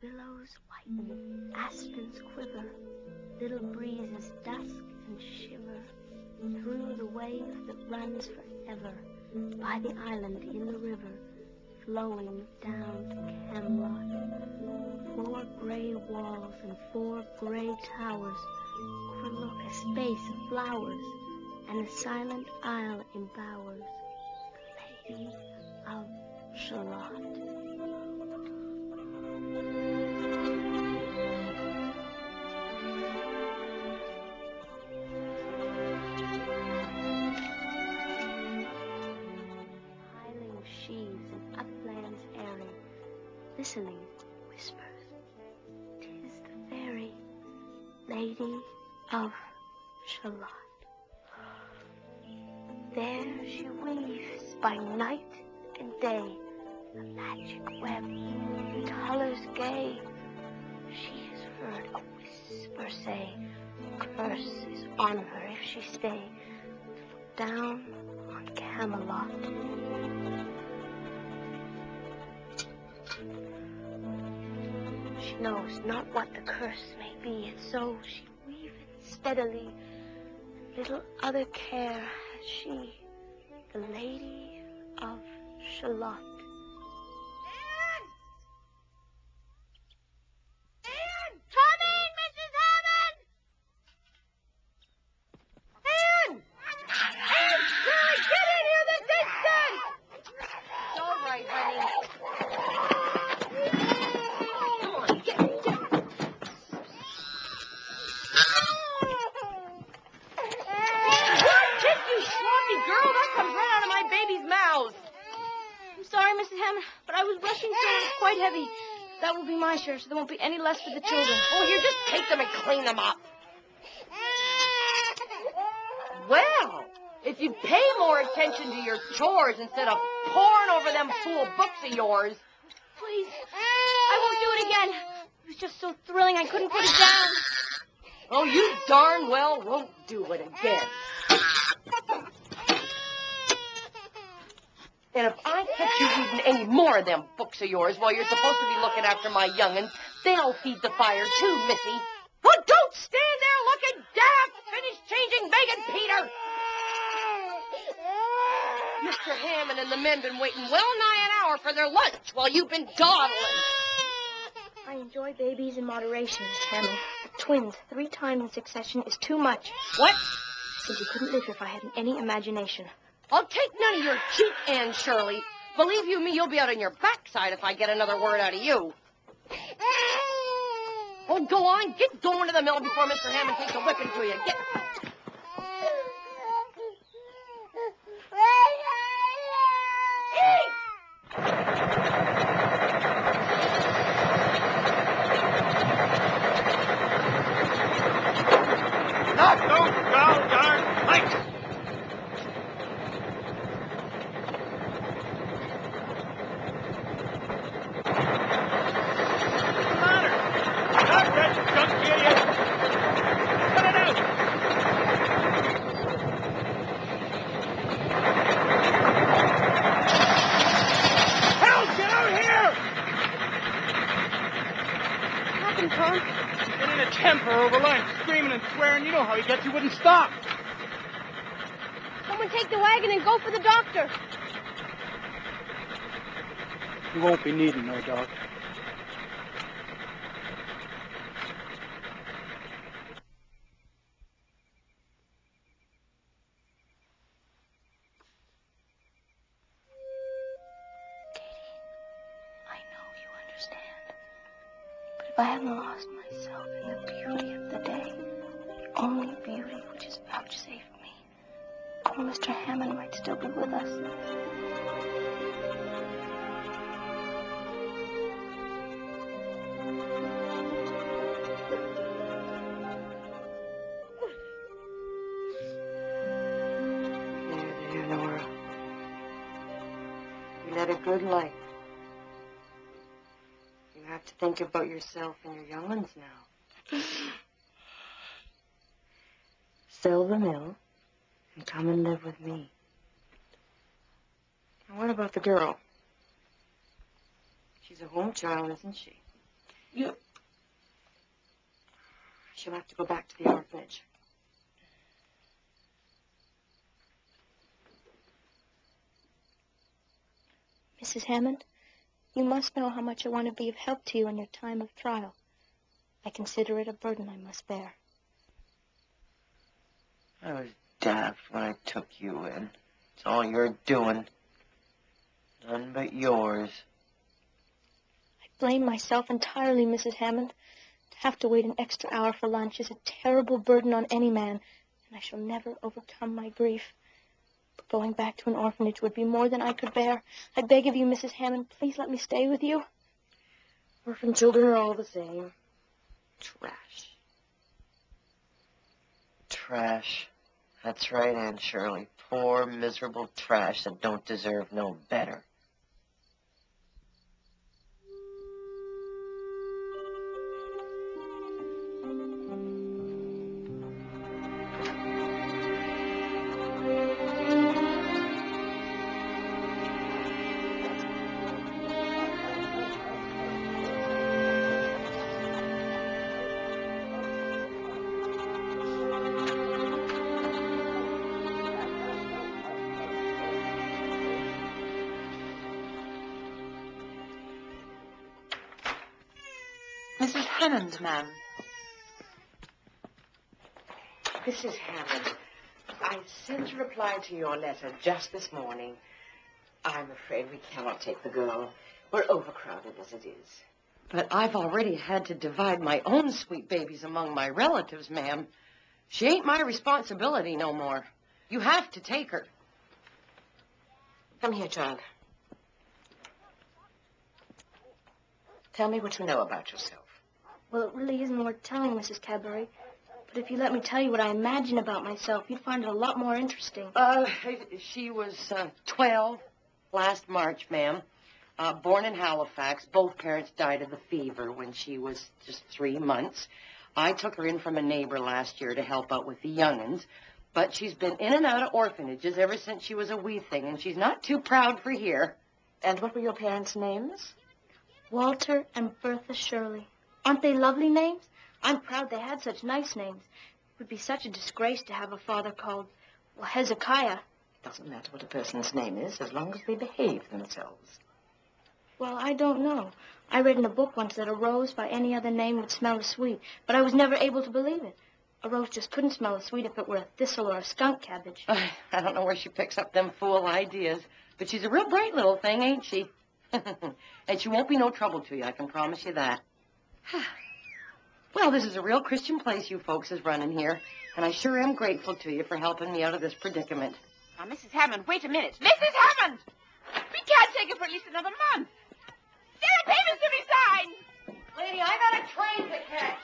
Billows whiten, aspens quiver, little breezes dusk and shiver through the wave that runs forever by the island in the river, flowing down to Camelot. 4 gray walls and 4 gray towers overlook a space of flowers, and a silent isle embowers the Lady of Shalott. Highling sheaves and uplands airy, listening whispers, 'tis the fairy Lady of Shalott. There she weaves by night and day a magic web in colors gay. She has heard a whisper say, curse is on her if she stay to look down on Camelot. She knows not what the curse may be, and so she weaveth steadily. Little other care has she, the Lady of Shalott. Anne! Anne! Come in, Mrs. Hammond! Anne! Anne, Shirley, get in here this instant! It's all right, honey. Come on, get. You sloppy girl, that comes right out of my baby's mouth. I'm sorry, Mrs. Hammond, but I was rushing through and it's quite heavy. That will be my share, so there won't be any less for the children. Oh, here, just take them and clean them up. Well, if you'd pay more attention to your chores instead of poring over them fool books of yours. Please, I won't do it again. It was just so thrilling I couldn't put it down. Oh, you darn well won't do it again. And if I catch you reading any more of them books of yours while you're supposed to be looking after my young'uns, they'll feed the fire too, Missy. Well, don't stand there looking daft. Finish changing Megan Peter. Mr. Hammond and the men been waiting well nigh an hour for their lunch while you've been dawdling. I enjoy babies in moderation, Miss Hammond. But twins 3 times in succession is too much. What? Simply couldn't live here if I hadn't any imagination. I'll take none of your cheap Anne Shirley. Believe you me, you'll be out on your backside if I get another word out of you. Oh, go on. Get going to the mill before Mr. Hammond takes a whipping to you. Get. Not those gall darn pikes! You know how he gets. You wouldn't stop. Someone take the wagon and go for the doctor. You won't be needing no doctor. I know you understand. But if I hadn't lost myself in the beauty of the day, the only beauty which is vouchsafed me, poor Mr. Hammond might still be with us. There, Nora. You led a good life. You have to think about yourself and your young ones now. Sell the mill and come and live with me. And what about the girl? She's a home child, isn't she? You... She'll have to go back to the orphanage. Mrs. Hammond, you must know how much I want to be of help to you in your time of trial. I consider it a burden I must bear. I was daft when I took you in. It's all your doing. None but yours. I blame myself entirely, Mrs. Hammond. To have to wait an extra hour for lunch is a terrible burden on any man, and I shall never overcome my grief. But going back to an orphanage would be more than I could bear. I beg of you, Mrs. Hammond, please let me stay with you. Orphan children are all the same. Trash. Trash. That's right, Aunt Shirley. Poor, miserable trash that don't deserve no better. Mrs. Hammond, ma'am. Mrs. Hammond, I sent a reply to your letter just this morning. I'm afraid we cannot take the girl. We're overcrowded as it is. But I've already had to divide my own sweet babies among my relatives, ma'am. She ain't my responsibility no more. You have to take her. Come here, child. Tell me what you know about yourself. Well, it really isn't worth telling, Mrs. Cadbury. But if you let me tell you what I imagine about myself, you'd find it a lot more interesting. She was 12 last March, ma'am. Born in Halifax. Both parents died of the fever when she was just 3 months. I took her in from a neighbor last year to help out with the young'uns. But she's been in and out of orphanages ever since she was a wee thing, and she's not too proud for here. And what were your parents' names? Walter and Bertha Shirley. Aren't they lovely names? I'm proud they had such nice names. It would be such a disgrace to have a father called, well, Hezekiah. It doesn't matter what a person's name is, as long as they behave themselves. Well, I don't know. I read in a book once that a rose by any other name would smell as sweet, but I was never able to believe it. A rose just couldn't smell as sweet if it were a thistle or a skunk cabbage. I don't know where she picks up them fool ideas, but she's a real bright little thing, ain't she? And she won't be no trouble to you, I can promise you that. Well, this is a real Christian place you folks is running here, and I sure am grateful to you for helping me out of this predicament. Now, Mrs. Hammond, wait a minute. Mrs. Hammond! We can't take it for at least another month. There are payments to be signed. Lady, I got a train to catch.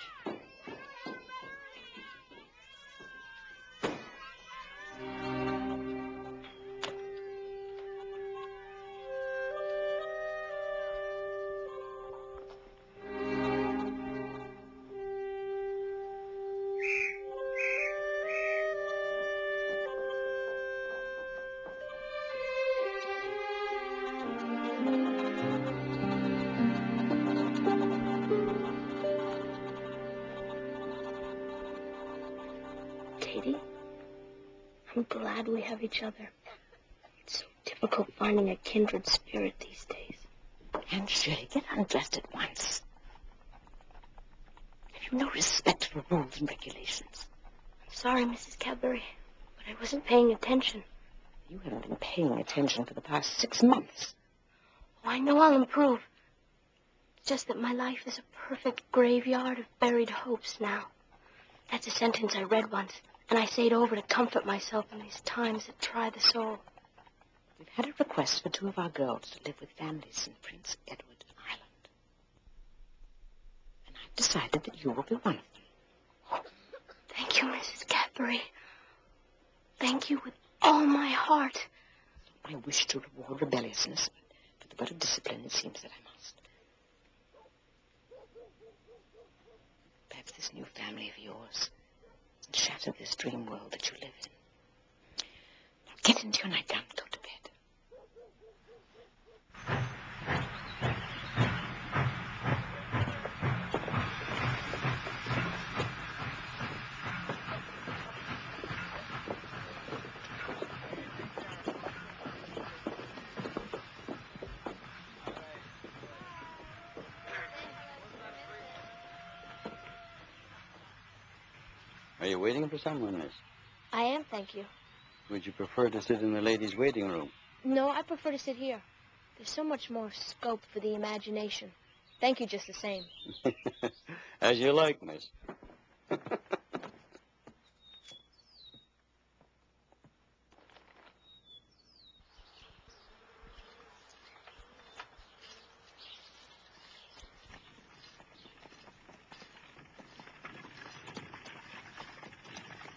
Katie, I'm glad we have each other. It's so difficult finding a kindred spirit these days. And Shirley, get undressed at once. Have you no respect for rules and regulations? I'm sorry, Mrs. Cadbury, but I wasn't paying attention. You haven't been paying attention for the past 6 months. Oh, I know I'll improve. It's just that my life is a perfect graveyard of buried hopes now. That's a sentence I read once, and I say it over to comfort myself in these times that try the soul. We've had a request for 2 of our girls to live with families in Prince Edward Island. And I've decided that you will be one of them. Oh, thank you, Mrs. Cadbury. Thank you with all my heart. I wish to reward rebelliousness, but for the better discipline, it seems that I must. Perhaps this new family of yours will shatter this dream world that you live in. Now get into your nightgown and go to bed. Are you waiting for someone, miss? I am, thank you. Would you prefer to sit in the ladies' waiting room? No, I prefer to sit here. There's so much more scope for the imagination. Thank you just the same. As you like, miss.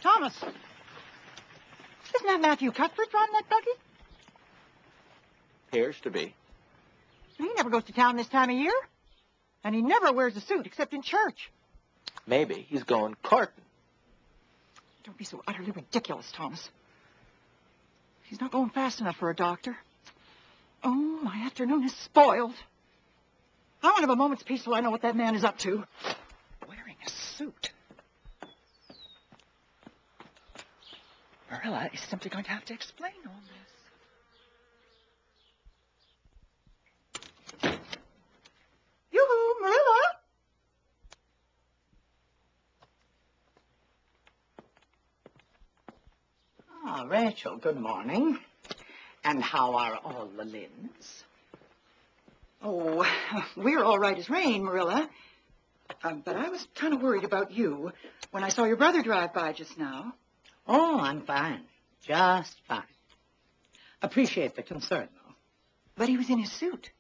Thomas, isn't that Matthew Cuthbert driving that buggy? Appears to be. He never goes to town this time of year. And he never wears a suit except in church. Maybe he's going courting. Don't be so utterly ridiculous, Thomas. He's not going fast enough for a doctor. Oh, my afternoon is spoiled. I won't have a moment's peace till I know what that man is up to. Wearing a suit. Marilla is simply going to have to explain all this. Yoo-hoo, Marilla! Ah, Rachel, good morning. And how are all the Lynns? Oh, we're all right as rain, Marilla. But I was kind of worried about you when I saw your brother drive by just now. Oh, I'm fine. Just fine. Appreciate the concern, though. But he was in his suit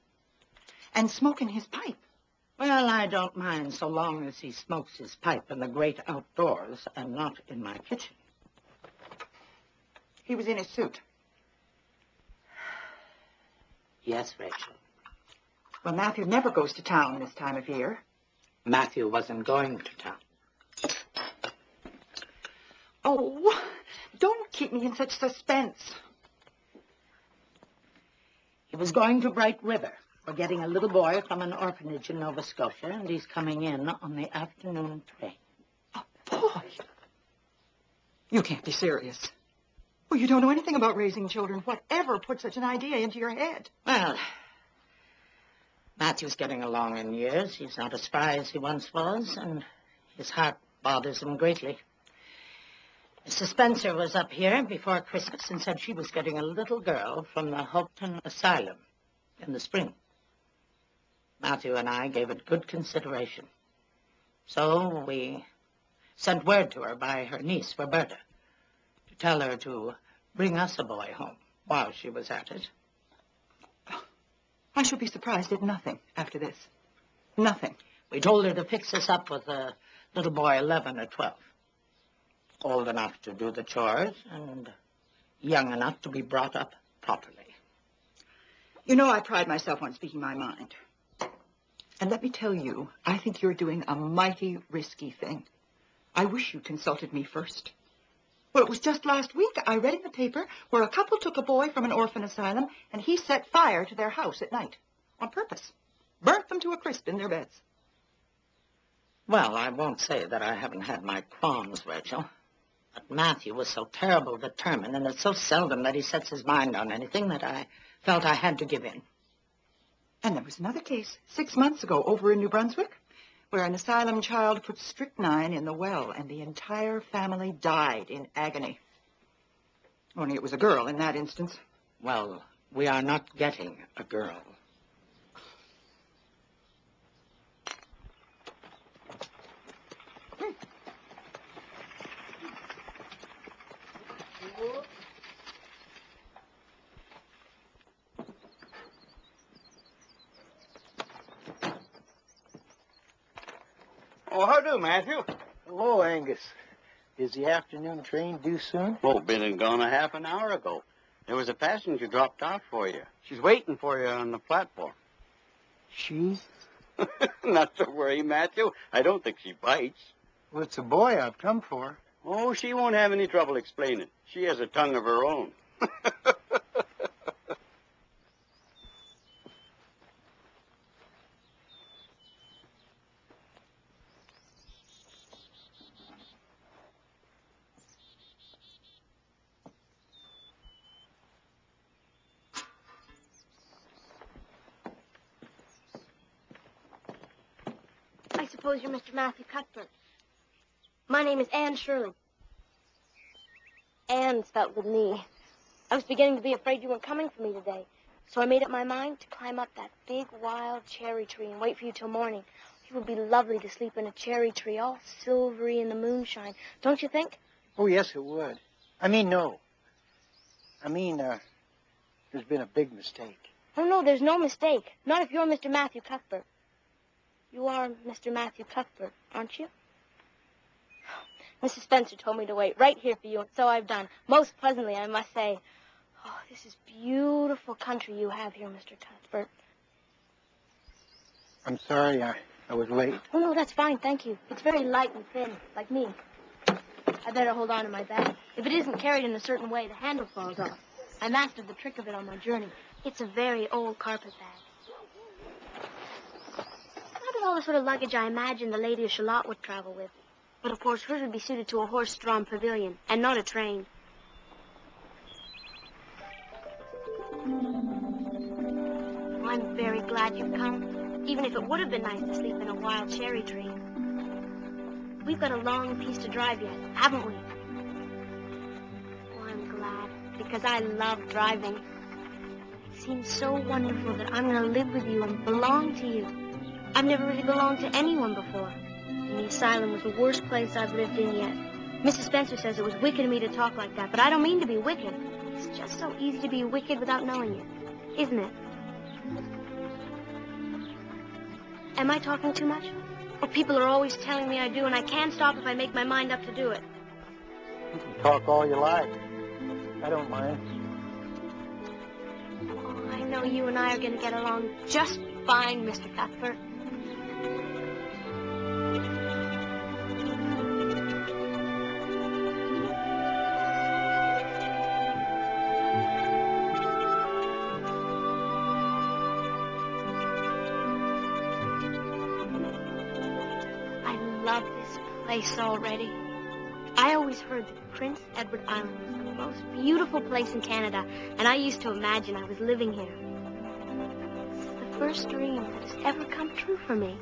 and smoking his pipe. Well, I don't mind so long as he smokes his pipe in the great outdoors and not in my kitchen. He was in his suit. Yes, Rachel. Well, Matthew never goes to town this time of year. Matthew wasn't going to town. Oh, don't keep me in such suspense. He was going to Bright River. We're getting a little boy from an orphanage in Nova Scotia, and he's coming in on the afternoon train. A boy? You can't be serious. Well, you don't know anything about raising children. Whatever put such an idea into your head? Well, Matthew's getting along in years. He's not as spry as he once was, and his heart bothers him greatly. Mrs. Spencer was up here before Christmas and said she was getting a little girl from the Hopeton Asylum in the spring. Matthew and I gave it good consideration. So we sent word to her by her niece, Roberta, to tell her to bring us a boy home while she was at it. I shall be surprised at nothing after this. Nothing. We told her to fix us up with a little boy 11 or 12. Old enough to do the chores and young enough to be brought up properly. You know, I pride myself on speaking my mind. And let me tell you, I think you're doing a mighty risky thing. I wish you consulted me first. Well, it was just last week I read in the paper where a couple took a boy from an orphan asylum and he set fire to their house at night on purpose. Burnt them to a crisp in their beds. Well, I won't say that I haven't had my qualms, Rachel. But Matthew was so terrible determined, and it's so seldom that he sets his mind on anything that I felt I had to give in. And there was another case 6 months ago over in New Brunswick where an asylum child put strychnine in the well and the entire family died in agony. Only it was a girl in that instance. Well, we are not getting a girl. Oh, how do, Matthew? Hello, Angus. Is the afternoon train due soon? Oh, been and gone a half an hour ago. There was a passenger dropped out for you. She's waiting for you on the platform. She? Not to worry, Matthew. I don't think she bites. Well, it's a boy I've come for. Oh, she won't have any trouble explaining. She has a tongue of her own. I suppose you're Mr. Matthew Cuthbert. My name is Anne Shirley. Anne spelled with an E. I was beginning to be afraid you weren't coming for me today. So I made up my mind to climb up that big, wild cherry tree and wait for you till morning. It would be lovely to sleep in a cherry tree, all silvery in the moonshine. Don't you think? Oh, yes, it would. No. There's been a big mistake. Oh, no, there's no mistake. Not if you're Mr. Matthew Cuthbert. You are Mr. Matthew Cuthbert, aren't you? Mrs. Spencer told me to wait right here for you, and so I've done. Most pleasantly, I must say. Oh, this is beautiful country you have here, Mr. Cuthbert. I'm sorry I was late. Oh, no, that's fine, thank you. It's very light and thin, like me. I better hold on to my bag. If it isn't carried in a certain way, the handle falls off. I mastered the trick of it on my journey. It's a very old carpet bag. Not at all the sort of luggage I imagined the Lady of Shalott would travel with. But, of course, hers would be suited to a horse-drawn pavilion, and not a train. Oh, I'm very glad you've come, even if it would have been nice to sleep in a wild cherry tree. We've got a long piece to drive yet, haven't we? Oh, I'm glad, because I love driving. It seems so wonderful that I'm going to live with you and belong to you. I've never really belonged to anyone before. And the asylum was the worst place I've lived in yet. Mrs. Spencer says it was wicked of me to talk like that, but I don't mean to be wicked. It's just so easy to be wicked without knowing it, isn't it? Am I talking too much? Oh, people are always telling me I do, and I can't stop if I make my mind up to do it. You can talk all you like. I don't mind. Oh, I know you and I are going to get along just fine, Mr. Cuthbert. I love this place already. I always heard that Prince Edward Island was the most beautiful place in Canada, and I used to imagine I was living here. It's the first dream that has ever come true for me.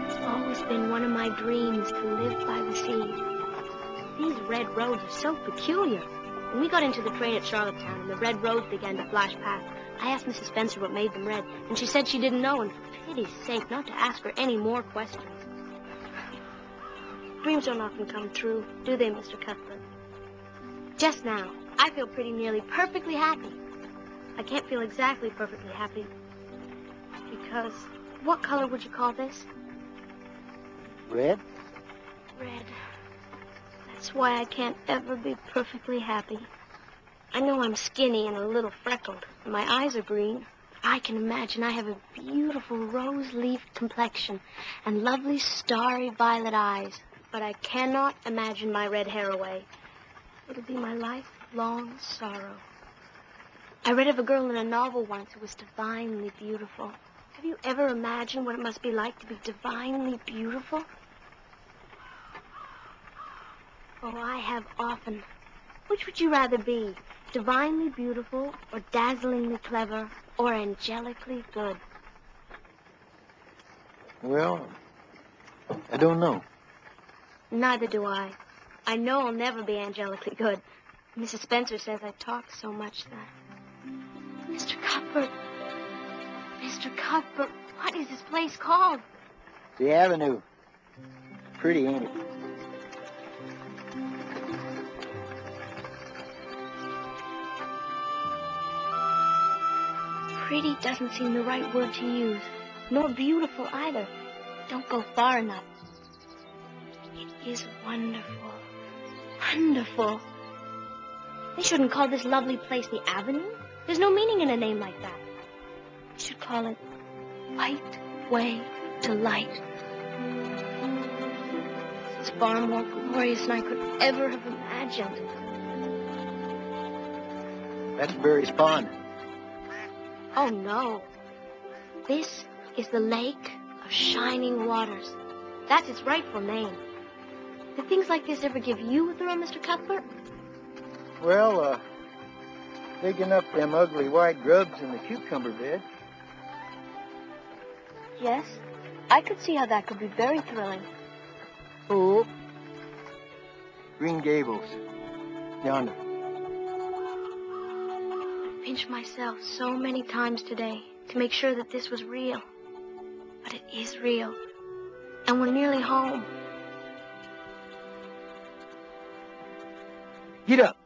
It's always been one of my dreams to live by the sea. These red roads are so peculiar. When we got into the train at Charlottetown and the red roads began to flash past, I asked Mrs. Spencer what made them red, and she said she didn't know, and for pity's sake, not to ask her any more questions. Dreams don't often come true, do they, Mr. Cuthbert? Just now, I feel pretty nearly perfectly happy. I can't feel exactly perfectly happy, because what color would you call this? Red? Red. That's why I can't ever be perfectly happy. I know I'm skinny and a little freckled, and my eyes are green. I can imagine I have a beautiful rose-leaf complexion and lovely starry violet eyes, but I cannot imagine my red hair away. It'll be my lifelong sorrow. I read of a girl in a novel once who was divinely beautiful. Have you ever imagined what it must be like to be divinely beautiful? Oh, I have often. Which would you rather be? Divinely beautiful, or dazzlingly clever, or angelically good? Well, I don't know. Neither do I. I know I'll never be angelically good. Mrs. Spencer says I talk so much that... Mr. Cuthbert! Mr. Cuthbert, what is this place called? The Avenue. Pretty, ain't it? Pretty doesn't seem the right word to use, nor beautiful either. Don't go far enough. It is wonderful. Wonderful. They shouldn't call this lovely place the Avenue. There's no meaning in a name like that. They should call it Light Way to Light. It's far more glorious than I could ever have imagined. That's Barry's Pond. Oh, no. This is the Lake of Shining Waters. That's its rightful name. Did things like this ever give you a thrill, Mr. Cuthbert? Well, digging up them ugly white grubs in the cucumber bed. Yes, I could see how that could be very thrilling. Who? Green Gables. Yonder. I pinched myself so many times today to make sure that this was real. But it is real. And we're nearly home. Get up.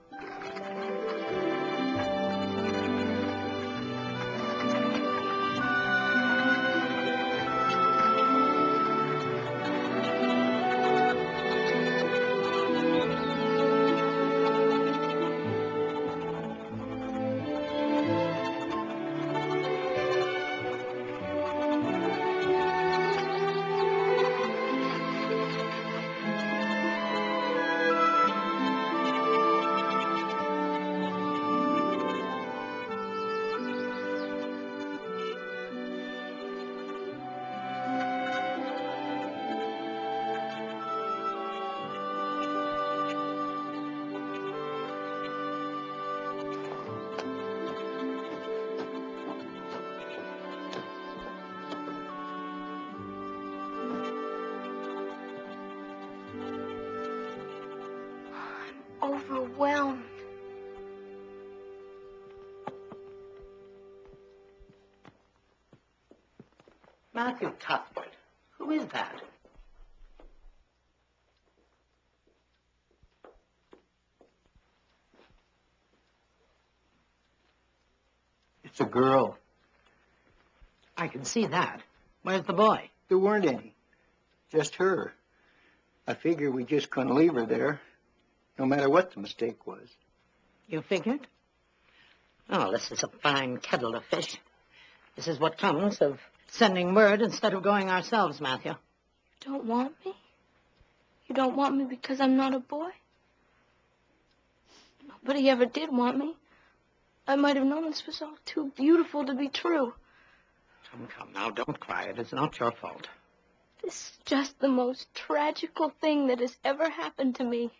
Overwhelmed. Matthew Cuthbert. Who is that? It's a girl. I can see that. Where's the boy? There weren't any. Just her. I figure we just couldn't leave her there, no matter what the mistake was. You figured? Oh, this is a fine kettle of fish. This is what comes of sending word instead of going ourselves, Matthew. You don't want me? You don't want me because I'm not a boy? Nobody ever did want me. I might have known this was all too beautiful to be true. Come, now, don't cry. It is not your fault. This is just the most tragical thing that has ever happened to me.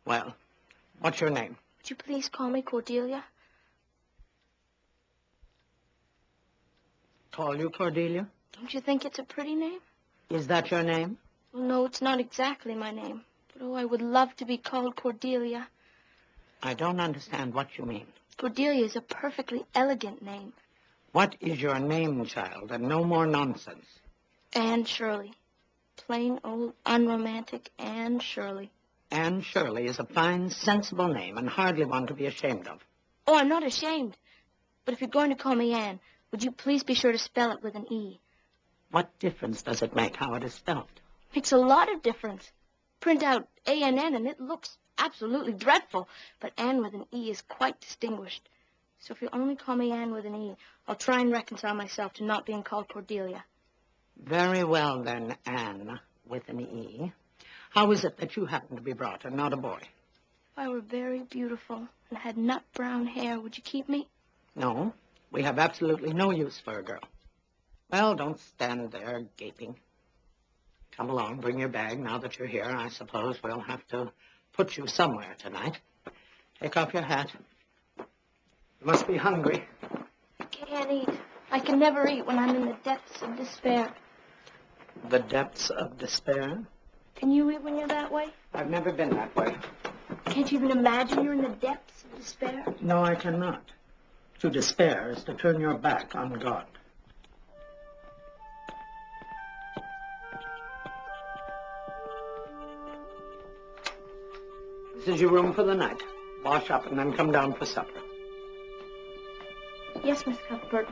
Well, what's your name? Would you please call me Cordelia? Call you Cordelia? Don't you think it's a pretty name? Is that your name? Well, no, it's not exactly my name. But, oh, I would love to be called Cordelia. I don't understand what you mean. Cordelia is a perfectly elegant name. What is your name, child, and no more nonsense? Anne Shirley. Plain old unromantic Anne Shirley. Anne Shirley is a fine, sensible name, and hardly one to be ashamed of. Oh, I'm not ashamed. But if you're going to call me Anne, would you please be sure to spell it with an E? What difference does it make how it is spelled? Makes a lot of difference. Print out A-N-N and it looks absolutely dreadful. But Anne with an E is quite distinguished. So if you only call me Anne with an E, I'll try and reconcile myself to not being called Cordelia. Very well, then, Anne with an E. How is it that you happen to be brought and not a boy? If I were very beautiful and had nut brown hair, would you keep me? No, we have absolutely no use for a girl. Well, don't stand there gaping. Come along, bring your bag. Now that you're here, I suppose we'll have to put you somewhere tonight. Take off your hat. You must be hungry. I can't eat. I can never eat when I'm in the depths of despair. The depths of despair? Can you eat when you're that way? I've never been that way. Can't you even imagine you're in the depths of despair? No, I cannot. To despair is to turn your back on God. This is your room for the night. Wash up and then come down for supper. Yes, Miss Cuthbert.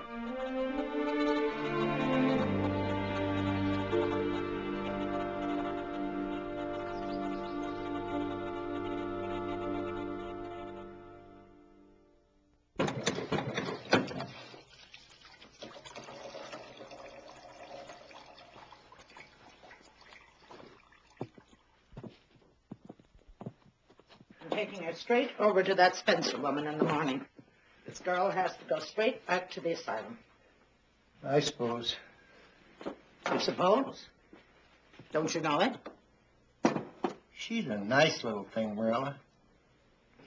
I'm taking her straight over to that Spencer woman in the morning. This girl has to go straight back to the asylum. I suppose. You suppose? Don't you know it? She's a nice little thing, Marilla.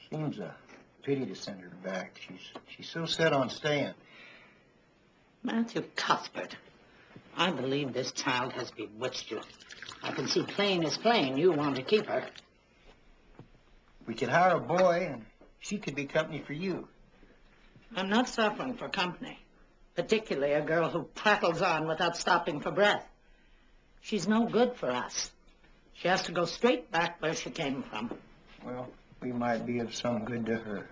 Seems a pity to send her back. She's so set on staying. Matthew Cuthbert, I believe this child has bewitched you. I can see plain as plain you want to keep her. We could hire a boy, and she could be company for you. I'm not suffering for company, particularly a girl who prattles on without stopping for breath. She's no good for us. She has to go straight back where she came from. Well, we might be of some good to her.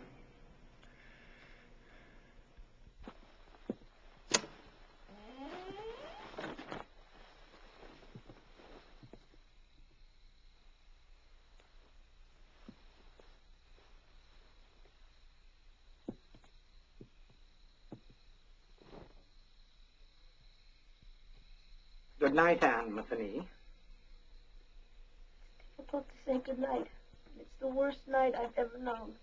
Good night, Anne Matheny. It's difficult to say good night. It's the worst night I've ever known.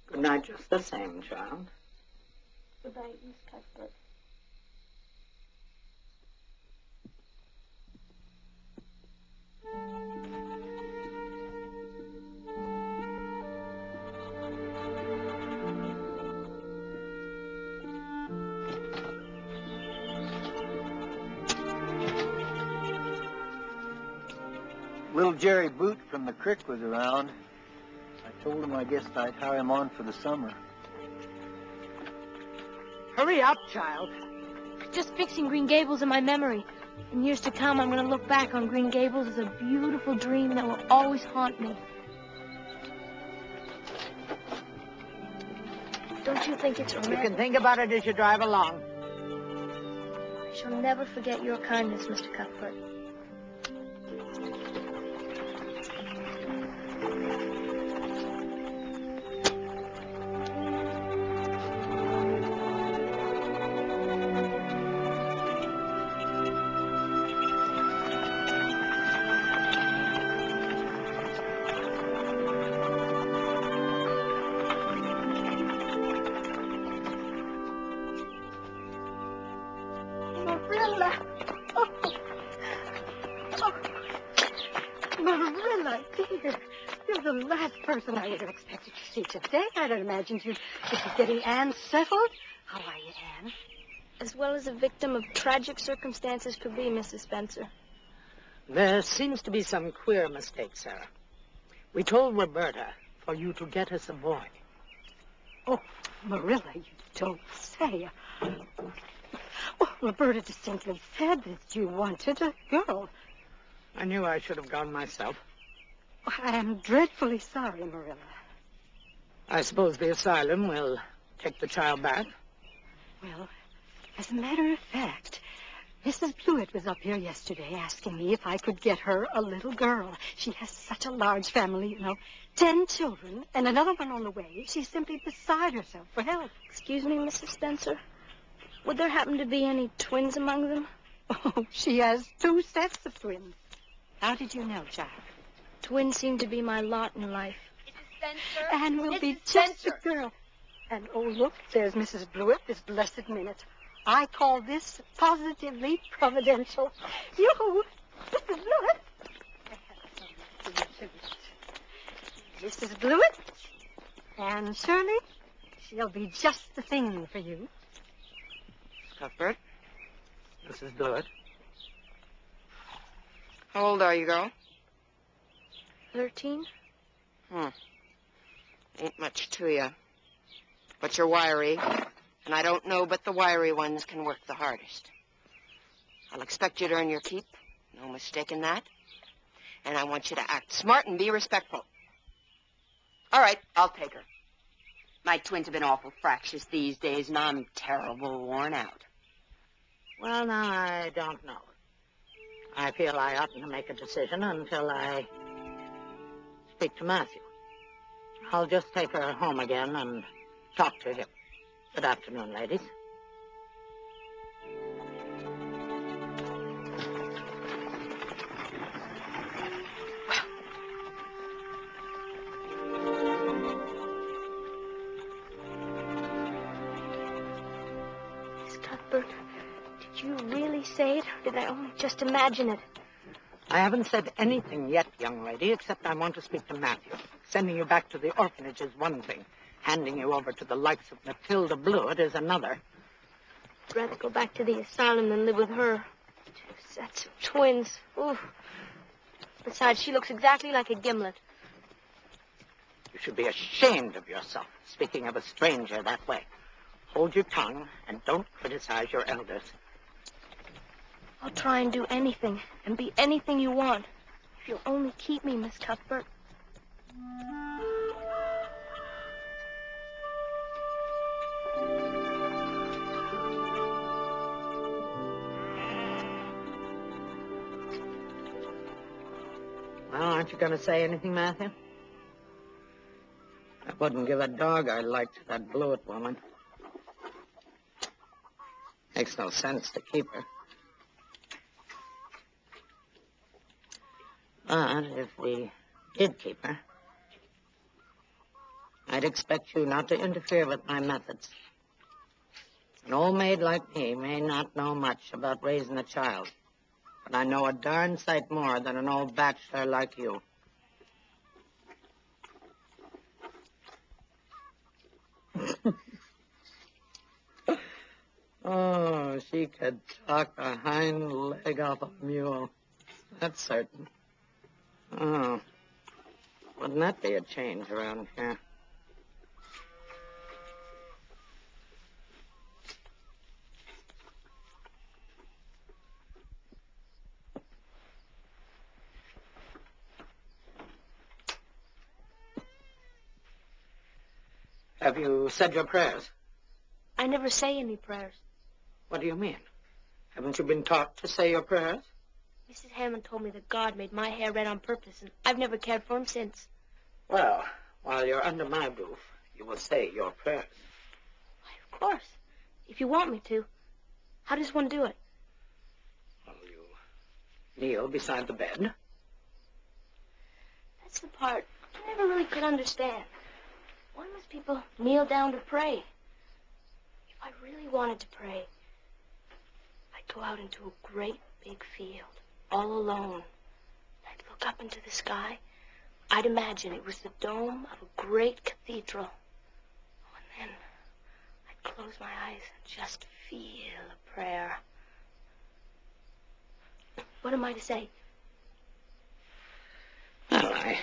Good night just the same, child. Good night, Miss Cuthbert. Little Jerry Boot from the creek was around. I told him I guess I'd hire him on for the summer. Hurry up, child. Just fixing Green Gables in my memory. In years to come, I'm going to look back on Green Gables as a beautiful dream that will always haunt me. Don't you think it's romantic? You can think about it as you drive along. I shall never forget your kindness, Mr. Cuthbert. Marilla! Marilla, dear. You're the last person I ever expected to see today. I'd imagined you'd be getting Anne settled. How are you, Anne? As well as a victim of tragic circumstances could be, Mrs. Spencer. There seems to be some queer mistake, Sarah. We told Roberta for you to get us a boy. Oh, Marilla, you don't say. Oh, Roberta distinctly said that you wanted a girl. I knew I should have gone myself. Oh, I am dreadfully sorry, Marilla. I suppose the asylum will take the child back. Well, as a matter of fact, Mrs. Blewett was up here yesterday asking me if I could get her a little girl. She has such a large family, you know. 10 children, and another one on the way. She's simply beside herself for help. Excuse me, Mrs. Spencer. Would there happen to be any twins among them? Oh, she has 2 sets of twins. How did you know, child? Twins seem to be my lot in life. Mrs. Spencer? Anne will Mrs. be just Spencer. a girl. And, oh, look, there's Mrs. Blewett this blessed minute. I call this positively providential. You, Mrs. Blewett. Mrs. Blewett. And Shirley, she'll be just the thing for you. Cuthbert, Mrs. Blewett. how old are you, girl? 13? Ain't much to you. But you're wiry, and I don't know but the wiry ones can work the hardest. I'll expect you to earn your keep. No mistake in that. And I want you to act smart and be respectful. All right, I'll take her. My twins have been awful fractious these days, and I'm terrible worn out. Well, now, I don't know. I feel I oughtn't to make a decision until I speak to Matthew. I'll just take her home again and talk to him. Good afternoon, ladies. Miss Cuthbert, did you really say it, or did I only just imagine it? I haven't said anything yet, young lady, except I want to speak to Matthew. Sending you back to the orphanage is one thing. Handing you over to the likes of Matilda Blewett is another. I'd rather go back to the asylum than live with her. 2 sets of twins. Ooh. Besides, she looks exactly like a gimlet. You should be ashamed of yourself, speaking of a stranger that way. Hold your tongue and don't criticize your elders. I'll try and do anything and be anything you want. If you'll only keep me, Miss Cuthbert. Well, aren't you going to say anything, Matthew? I wouldn't give a dog I liked to that Blewett woman. Makes no sense to keep her. But if we did keep her, I'd expect you not to interfere with my methods. An old maid like me may not know much about raising a child, but I know a darn sight more than an old bachelor like you. Oh, she could talk a hind leg off a mule. That's certain. Oh, wouldn't that be a change around here? Have you said your prayers? I never say any prayers. What do you mean? Haven't you been taught to say your prayers? Mrs. Hammond told me that God made my hair red on purpose, and I've never cared for him since. Well, while you're under my roof, you will say your prayers. Why, of course. If you want me to. How does one do it? Well, you kneel beside the bed. That's the part I never really could understand. Why must people kneel down to pray? If I really wanted to pray, I'd go out into a great big field, all alone. I'd look up into the sky. I'd imagine it was the dome of a great cathedral. Oh, and then I'd close my eyes and just feel a prayer. What am I to say? Well, I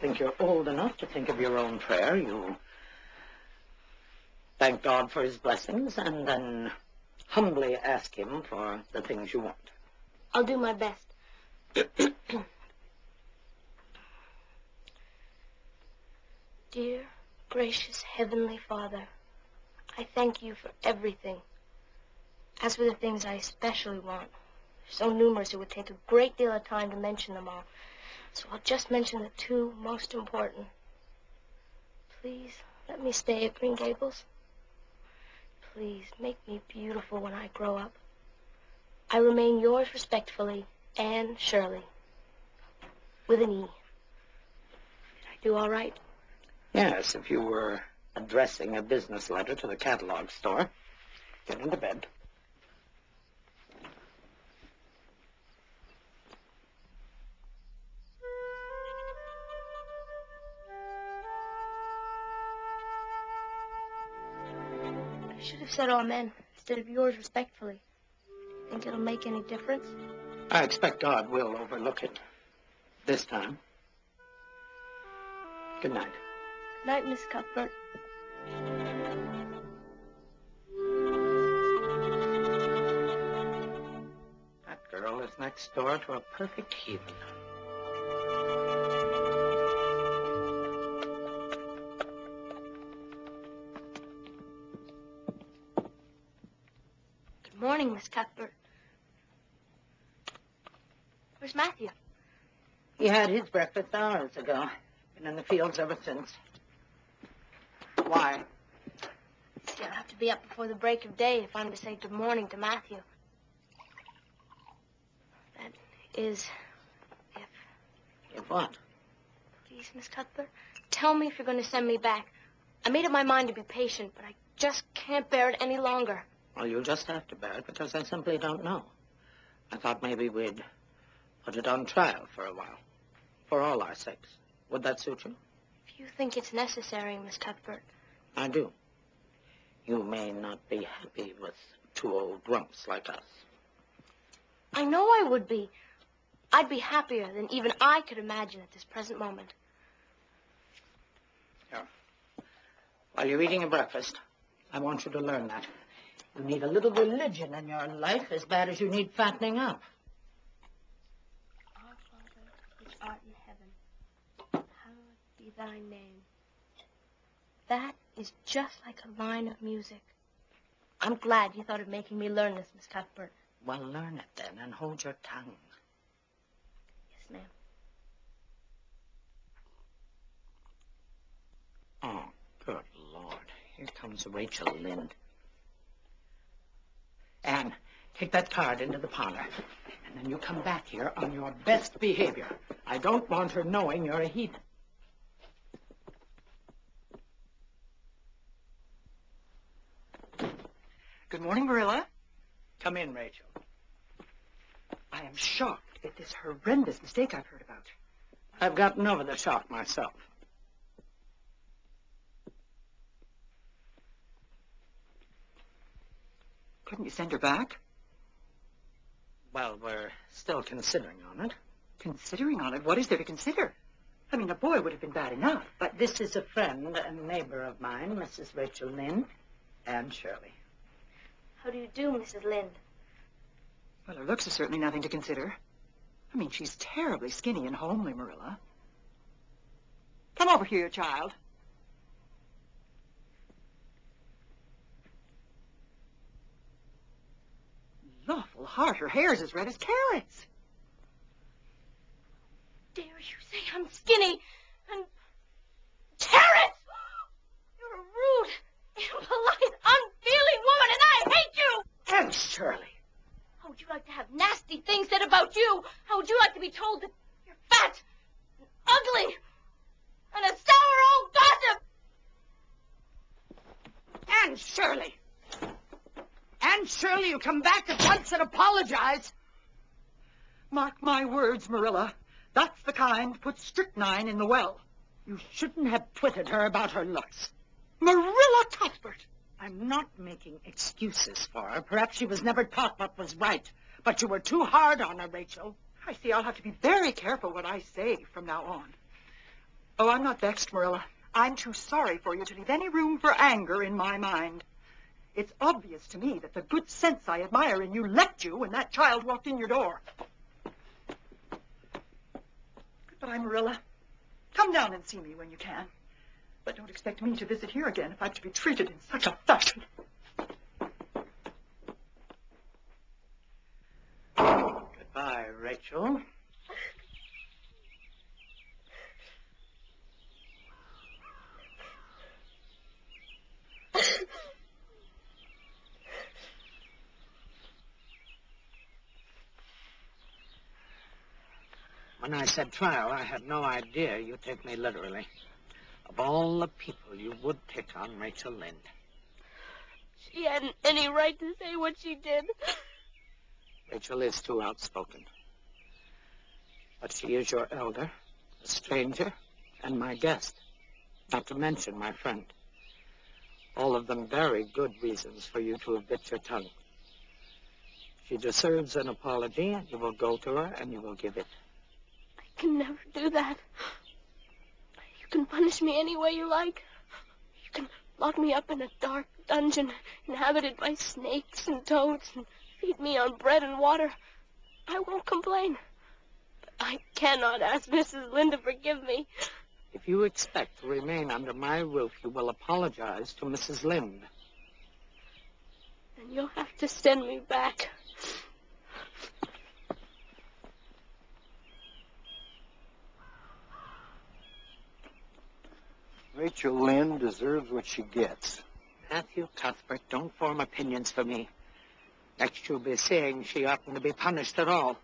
think you're old enough to think of your own prayer. You thank God for his blessings and then humbly ask him for the things you want. I'll do my best. Dear, gracious Heavenly Father, I thank you for everything. As for the things I especially want, they're so numerous it would take a great deal of time to mention them all. So I'll just mention the 2 most important. Please, let me stay at Green Gables. Please, make me beautiful when I grow up. I remain yours respectfully, Anne Shirley. With an E. Did I do all right? Yes, if you were addressing a business letter to the catalog store. Get into bed. I should have said amen instead of yours respectfully. Think it'll make any difference? I expect God will overlook it. This time. Good night. Good night, Miss Cuthbert. That girl is next door to a perfect heathen. Good morning, Miss Cuthbert. Where's Matthew? He had his breakfast hours ago. Been in the fields ever since. Why? See, I'll have to be up before the break of day if I'm to say good morning to Matthew. That is, If what? Please, Miss Cuthbert, tell me if you're going to send me back. I made up my mind to be patient, but I just can't bear it any longer. Well, you'll just have to bear it because I simply don't know. I thought maybe we'd put it on trial for a while. For all our sakes. Would that suit you? If you think it's necessary, Miss Cuthbert. I do. You may not be happy with two old grumps like us. I know I would be. I'd be happier than even I could imagine at this present moment. Here. While you're eating your breakfast, I want you to learn that. You need a little religion in your life as bad as you need fattening up. Our Father, which art in heaven, hallowed be thy name. That is just like a line of music. I'm glad you thought of making me learn this, Miss Cuthbert. Well, learn it then and hold your tongue. Yes, ma'am. Oh, good Lord. Here comes Rachel Lynde. Anne, take that card into the parlor. And then you come back here on your best behavior. I don't want her knowing you're a heathen. Good morning, Marilla. Come in, Rachel. I am shocked at this horrendous mistake I've heard about. I've gotten over the shock myself. Couldn't you send her back? Well, we're still considering on it. Considering on it? What is there to consider? I mean, a boy would have been bad enough. But this is a friend and neighbor of mine, Mrs. Rachel Lynde, and Shirley. How do you do, Mrs. Lynde? Well, her looks are certainly nothing to consider. I mean, she's terribly skinny and homely, Marilla. Come over here, child. Lawful heart, her hair's as red as carrots. Dare you say I'm skinny and carrots? You're a rude, impolite, unfeeling woman, and I hate you! And Shirley. How would you like to have nasty things said about you? How would you like to be told that you're fat and ugly and a sour old gossip? And Shirley. And Shirley, you come back at once and apologize. Mark my words, Marilla. That's the kind put strychnine in the well. You shouldn't have twitted her about her looks. Marilla Cuthbert! I'm not making excuses for her. Perhaps she was never taught what was right. But you were too hard on her, Rachel. I see I'll have to be very careful what I say from now on. Oh, I'm not vexed, Marilla. I'm too sorry for you to leave any room for anger in my mind. It's obvious to me that the good sense I admire in you left you when that child walked in your door. Goodbye, Marilla. Come down and see me when you can. But don't expect me to visit here again if I'm to be treated in such a fashion. Goodbye, Rachel. When I said trial, I had no idea you'd take me literally. Of all the people you would pick on Rachel Lynde. She hadn't any right to say what she did. Rachel is too outspoken. But she is your elder, a stranger, and my guest. Not to mention my friend. All of them very good reasons for you to have bit your tongue. She deserves an apology, and you will go to her, and you will give it. I can never do that. You can punish me any way you like. You can lock me up in a dark dungeon inhabited by snakes and toads and feed me on bread and water. I won't complain. But I cannot ask Mrs. Lynde to forgive me. If you expect to remain under my roof, you will apologize to Mrs. Lynde. Then you'll have to send me back. Rachel Lynde deserves what she gets. Matthew Cuthbert, don't form opinions for me. Next you'll be saying she oughtn't to be punished at all.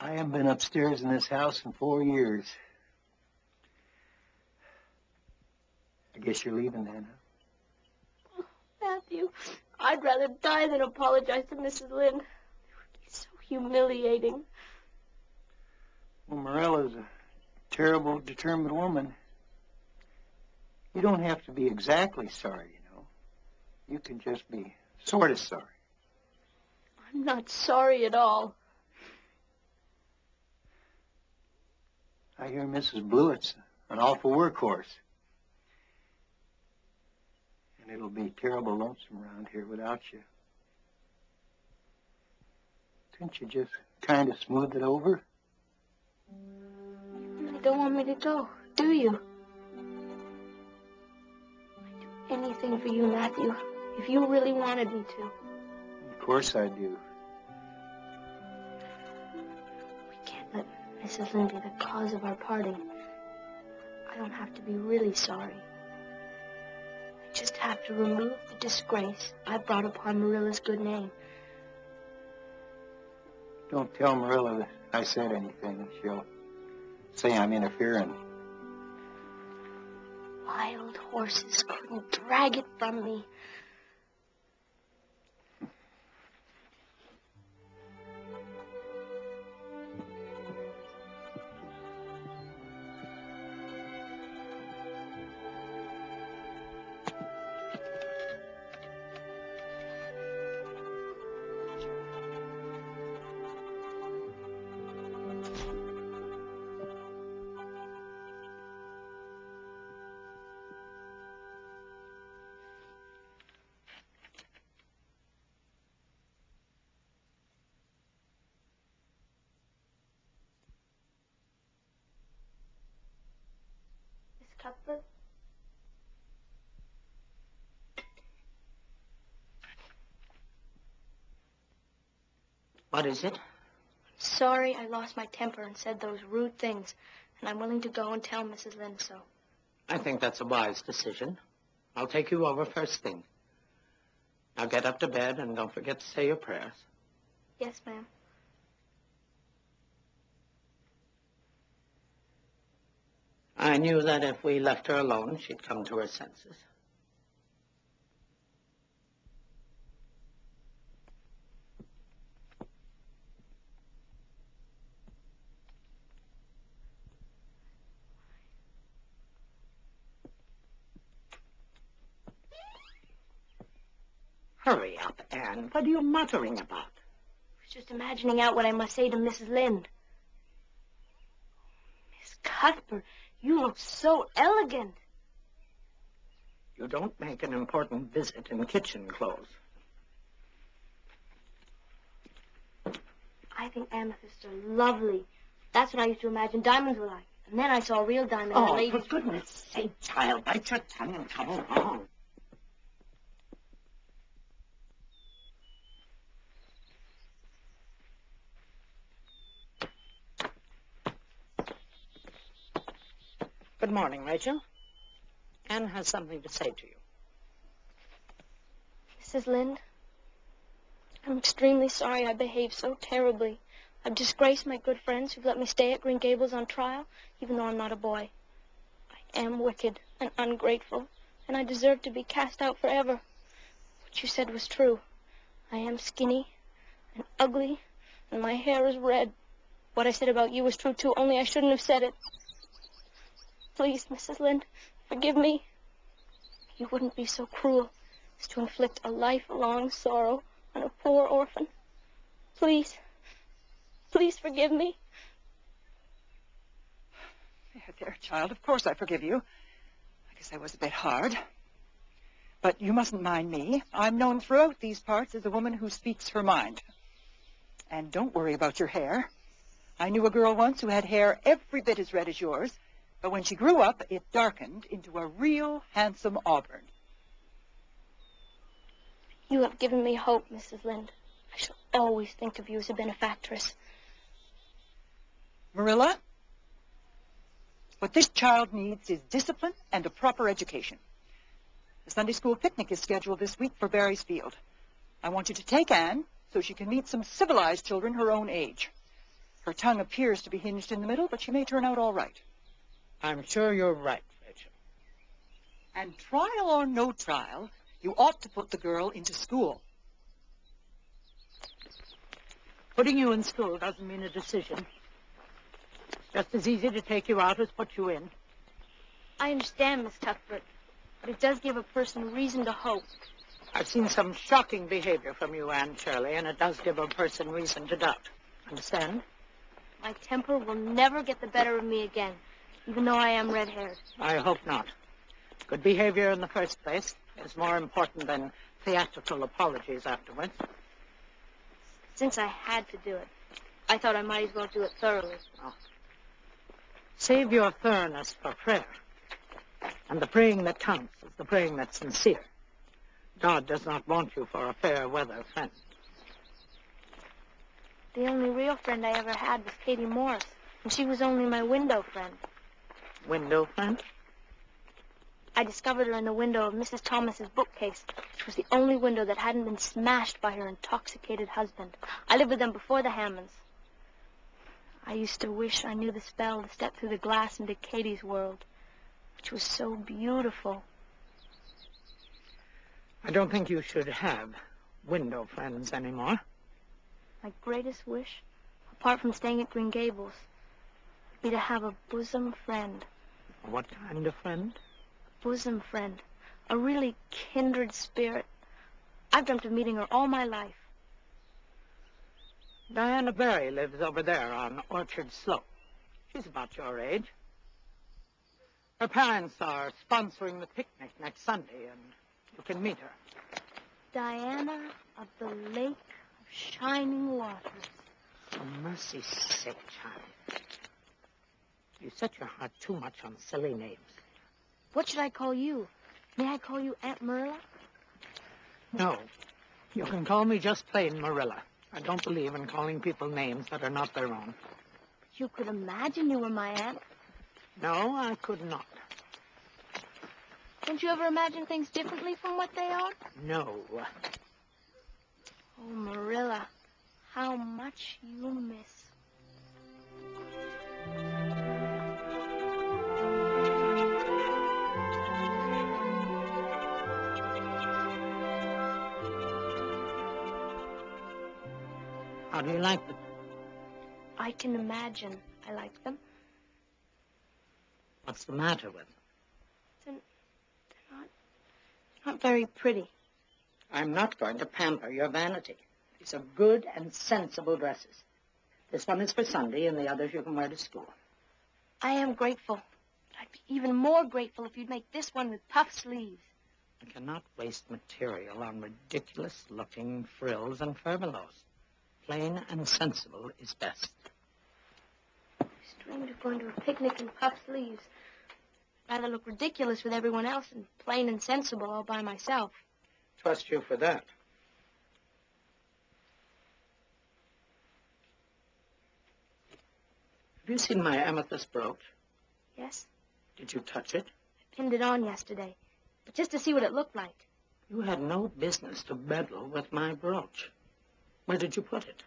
I haven't been upstairs in this house in 4 years. I guess you're leaving then, huh? Matthew, I'd rather die than apologize to Mrs. Lynde. It's so humiliating. Well, Morella's a terrible, determined woman. You don't have to be exactly sorry, you know. You can just be sort of sorry. I'm not sorry at all. I hear Mrs. Blewett's an awful workhorse. And it'll be terrible lonesome around here without you. Couldn't you just kind of smooth it over? You really don't want me to go, do you? I'd do anything for you, Matthew, if you really wanted me to. Of course I do. We can't let Mrs. Lynde be the cause of our parting. I don't have to be really sorry. I just have to remove the disgrace I brought upon Marilla's good name. Don't tell Marilla that I said anything. She'll say I'm interfering. Wild horses couldn't drag it from me. Cuthbert? What is it? Sorry I lost my temper and said those rude things, and I'm willing to go and tell Mrs. Lynde so. I think that's a wise decision. I'll take you over first thing. Now get up to bed and don't forget to say your prayers. Yes, ma'am. I knew that if we left her alone, she'd come to her senses. Hurry up, Anne. What are you muttering about? I was just imagining out what I must say to Mrs. Lynde. Miss Cuthbert, you look so elegant. You don't make an important visit in kitchen clothes. I think amethysts are lovely. That's what I used to imagine diamonds were like. And then I saw a real diamond in a lady's... Oh, for goodness sake, child, bite your tongue and come along. Good morning, Rachel. Anne has something to say to you. Mrs. Lynde, I'm extremely sorry I behaved so terribly. I've disgraced my good friends who've let me stay at Green Gables on trial, even though I'm not a boy. I am wicked and ungrateful, and I deserve to be cast out forever. What you said was true. I am skinny and ugly, and my hair is red. What I said about you was true, too, only I shouldn't have said it. Please, Mrs. Lynde, forgive me. You wouldn't be so cruel as to inflict a lifelong sorrow on a poor orphan. Please, please forgive me. There, child, of course I forgive you. I guess I was a bit hard. But you mustn't mind me. I'm known throughout these parts as a woman who speaks her mind. And don't worry about your hair. I knew a girl once who had hair every bit as red as yours, but when she grew up, it darkened into a real handsome auburn. You have given me hope, Mrs. Lynde. I shall always think of you as a benefactress. Marilla, what this child needs is discipline and a proper education. The Sunday school picnic is scheduled this week for Barry's Field. I want you to take Anne so she can meet some civilized children her own age. Her tongue appears to be hinged in the middle, but she may turn out all right. I'm sure you're right, Rachel. And trial or no trial, you ought to put the girl into school. Putting you in school doesn't mean a decision. It's just as easy to take you out as put you in. I understand, Miss Cuthbert, but it does give a person reason to hope. I've seen some shocking behavior from you, Anne Shirley, and it does give a person reason to doubt. Understand? My temper will never get the better of me again, even though I am red-haired. I hope not. Good behavior in the first place is more important than theatrical apologies afterwards. Since I had to do it, I thought I might as well do it thoroughly. Oh. Save your thoroughness for prayer. And the praying that counts is the praying that's sincere. God does not want you for a fair-weather friend. The only real friend I ever had was Katie Morris, and she was only my window friend. Window friend? I discovered her in the window of Mrs. Thomas's bookcase, which was the only window that hadn't been smashed by her intoxicated husband. I lived with them before the Hammonds. I used to wish I knew the spell to step through the glass into Katie's world, which was so beautiful. I don't think you should have window friends anymore. My greatest wish, apart from staying at Green Gables, would be to have a bosom friend. What kind of friend? A bosom friend. A really kindred spirit. I've dreamt of meeting her all my life. Diana Barry lives over there on Orchard Slope. She's about your age. Her parents are sponsoring the picnic next Sunday, and you can meet her. Diana of the Lake of Shining Waters. For mercy's sake, child. You set your heart too much on silly names. What should I call you? May I call you Aunt Marilla? No. You can call me just plain Marilla. I don't believe in calling people names that are not their own. You could imagine you were my aunt. No, I could not. Don't you ever imagine things differently from what they are? No. Oh, Marilla, how much you miss. How do you like them? I can imagine I like them. What's the matter with them? They're not very pretty. I'm not going to pamper your vanity. These are good and sensible dresses. This one is for Sunday, and the others you can wear to school. I am grateful. But I'd be even more grateful if you'd make this one with puff sleeves. I cannot waste material on ridiculous-looking frills and furbelows. Plain and sensible is best. Strange of going to a picnic in puff sleeves. I'd rather look ridiculous with everyone else and plain and sensible all by myself. Trust you for that. Have you seen my amethyst brooch? Yes? Did you touch it? I pinned it on yesterday, but just to see what it looked like. You had no business to meddle with my brooch. Where did you put it?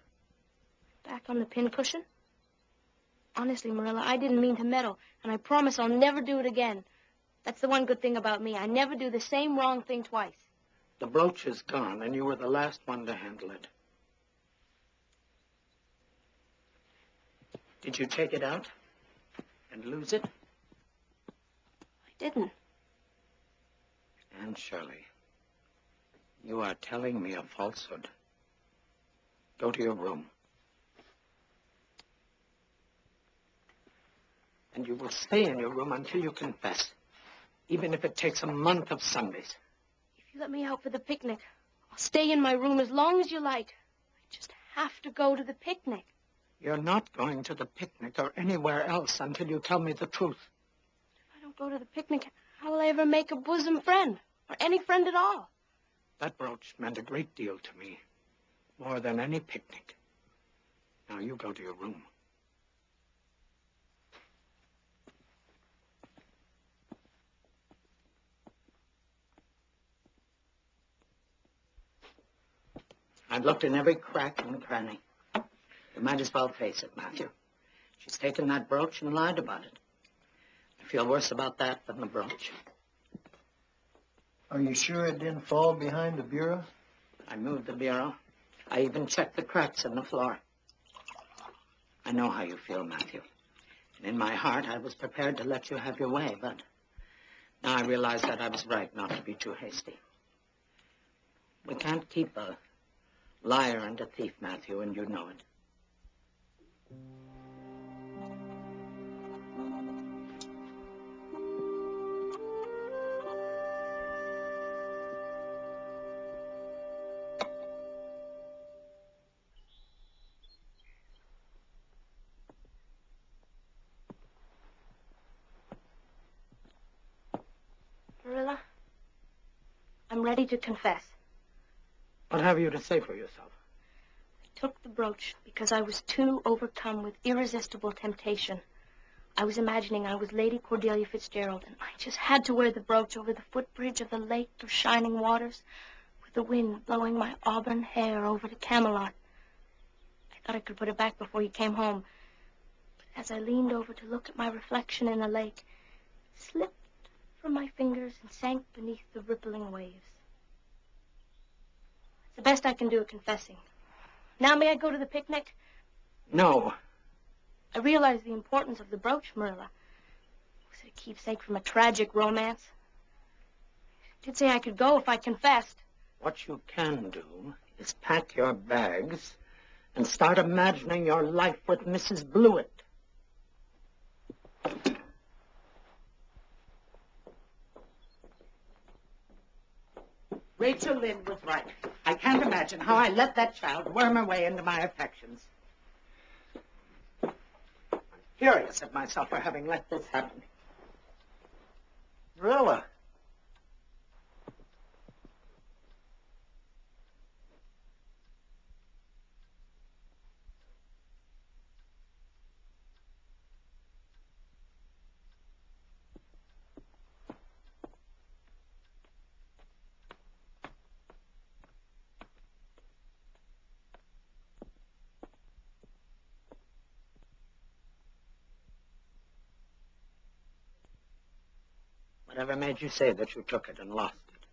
Back on the pincushion. Honestly, Marilla, I didn't mean to meddle, and I promise I'll never do it again. That's the one good thing about me. I never do the same wrong thing twice. The brooch is gone, and you were the last one to handle it. Did you take it out and lose it? I didn't. Anne Shirley, you are telling me a falsehood. Go to your room. And you will stay in your room until you confess, even if it takes a month of Sundays. If you let me out for the picnic, I'll stay in my room as long as you like. I just have to go to the picnic. You're not going to the picnic or anywhere else until you tell me the truth. If I don't go to the picnic, how will I ever make a bosom friend? Or any friend at all? That brooch meant a great deal to me. More than any picnic. Now you go to your room. I've looked in every crack and cranny. You might as well face it, Matthew. She's taken that brooch and lied about it. I feel worse about that than the brooch. Are you sure it didn't fall behind the bureau? I moved the bureau. I even checked the cracks in the floor. I know how you feel, Matthew. And in my heart, I was prepared to let you have your way, but now I realize that I was right not to be too hasty. We can't keep a liar and a thief, Matthew, and you know it. Marilla, I'm ready to confess. What have you to say for yourself? I took the brooch because I was too overcome with irresistible temptation. I was imagining I was Lady Cordelia Fitzgerald, and I just had to wear the brooch over the footbridge of the lake of shining waters, with the wind blowing my auburn hair over to Camelot. I thought I could put it back before you came home. But as I leaned over to look at my reflection in the lake, it slipped from my fingers and sank beneath the rippling waves. It's the best I can do at confessing. Now may I go to the picnic? No. I realize the importance of the brooch, Marilla. Was it a keepsake from a tragic romance? I did say I could go if I confessed. What you can do is pack your bags and start imagining your life with Mrs. Blewett. Rachel Lynde was right. I can't imagine how I let that child worm her way into my affections. I'm furious at myself for having let this happen. Marilla. Whatever made you say that you took it and lost it?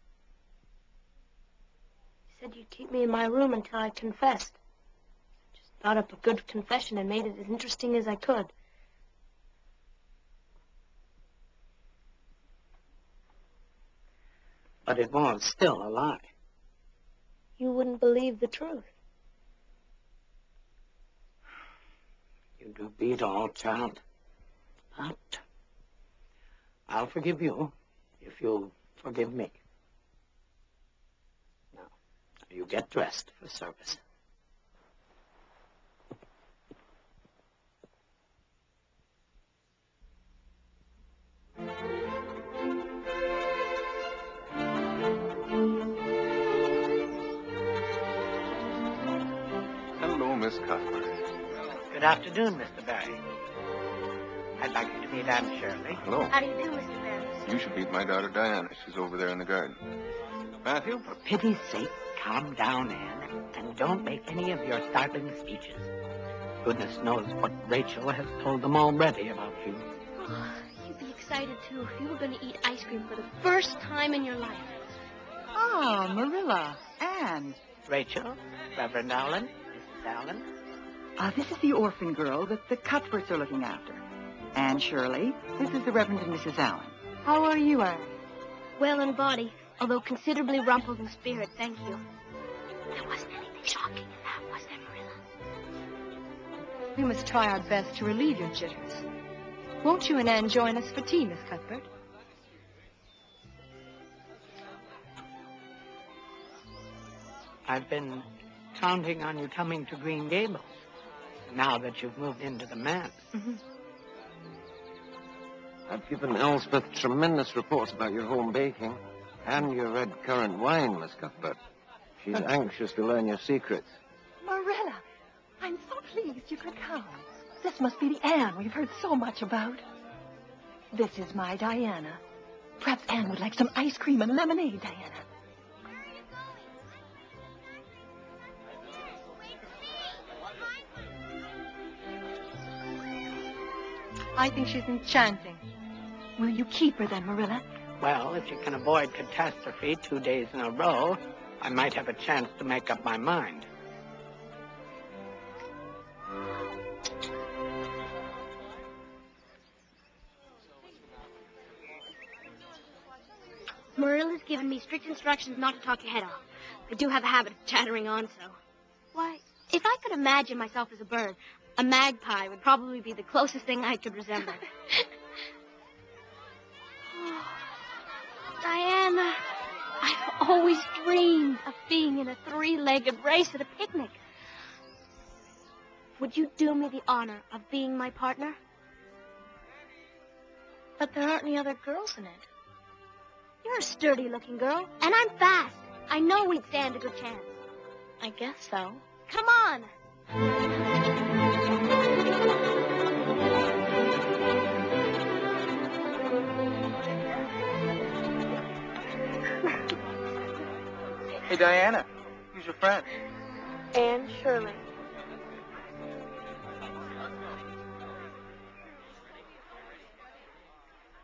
You said you'd keep me in my room until I confessed. I just thought up a good confession and made it as interesting as I could. But it was still a lie. You wouldn't believe the truth. You do beat all, child. But I'll forgive you if you'll forgive me. Now, you get dressed for service. Hello, Miss Cuthbert. Good afternoon, Mr. Barry. I'd like you to meet Aunt Shirley. Hello. How do you do, Mr. Barry? You should meet my daughter, Diana. She's over there in the garden. Matthew? For pity's sake, calm down, Anne, and don't make any of your startling speeches. Goodness knows what Rachel has told them already about you. Oh, you'd be excited, too, if you were going to eat ice cream for the first time in your life. Ah, Marilla, Anne. Rachel, Reverend Allen, Mrs. Allen. This is the orphan girl that the Cuthberts are looking after. Anne Shirley, this is the Reverend and Mrs. Allen. How are you, Anne? Well in body, although considerably rumpled in spirit, thank you. There wasn't anything shocking in that, was there, Marilla? We must try our best to relieve your jitters. Won't you and Anne join us for tea, Miss Cuthbert? I've been counting on you coming to Green Gables, now that you've moved into the manse. Mm-hmm. I've given Elspeth tremendous reports about your home baking and your red currant wine, Miss Cuthbert. She's anxious to learn your secrets. Marilla, I'm so pleased you could come. This must be the Anne we've heard so much about. This is my Diana. Perhaps Anne would like some ice cream and lemonade, Diana. I think she's enchanting. Will you keep her then, Marilla? Well, if you can avoid catastrophe 2 days in a row, I might have a chance to make up my mind. Marilla's given me strict instructions not to talk your head off. I do have a habit of chattering on, so. Why, if I could imagine myself as a bird, a magpie would probably be the closest thing I could resemble. Diana, I've always dreamed of being in a 3-legged race at a picnic. Would you do me the honor of being my partner? But there aren't any other girls in it. You're a sturdy-looking girl, and I'm fast. I know we'd stand a good chance. I guess so. Come on. Hey, Diana, who's your friend? Anne Shirley.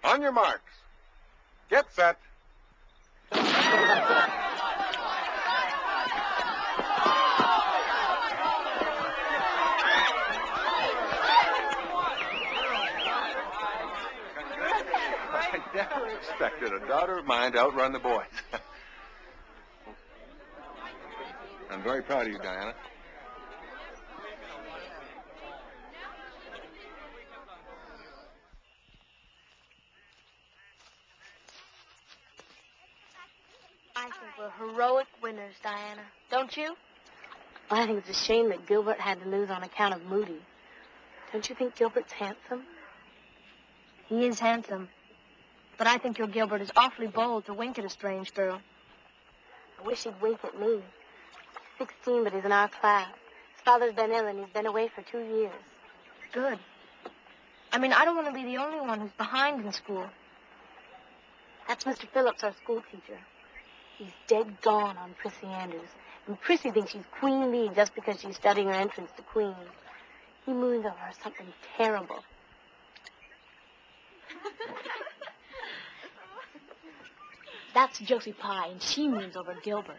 On your marks. Get set. I never expected a daughter of mine to outrun the boys. I'm very proud of you, Diana. I think we're heroic winners, Diana. Don't you? I think it's a shame that Gilbert had to lose on account of Moody. Don't you think Gilbert's handsome? He is handsome. But I think your Gilbert is awfully bold to wink at a strange girl. I wish he'd wink at me. He's 16, but he's in our class. His father's been ill, and he's been away for 2 years. Good. I mean, I don't want to be the only one who's behind in school. That's Mr. Phillips, our school teacher. He's dead gone on Prissy Andrews. And Prissy thinks she's Queen Bee just because she's studying her entrance to Queen. He moons over her something terrible. That's Josie Pye, and she moons over Gilbert.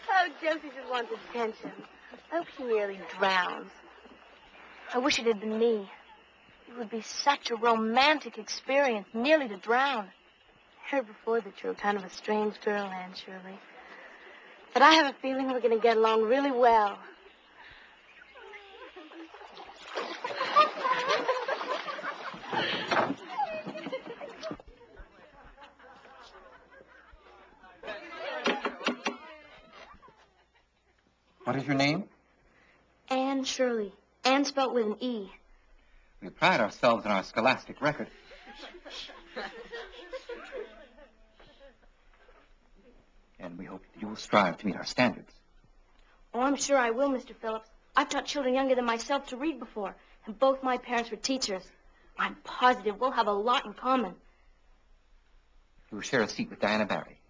Oh, Josie just wants attention. I hope she nearly drowns. I wish it had been me. It would be such a romantic experience, nearly to drown. I heard before that you're kind of a strange girl, Anne Shirley. But I have a feeling we're going to get along really well. What is your name? Anne Shirley. Anne spelt with an E. We pride ourselves on our scholastic record. And we hope that you will strive to meet our standards. Oh, I'm sure I will, Mr. Phillips. I've taught children younger than myself to read before, and both my parents were teachers. I'm positive we'll have a lot in common. You will share a seat with Diana Barry.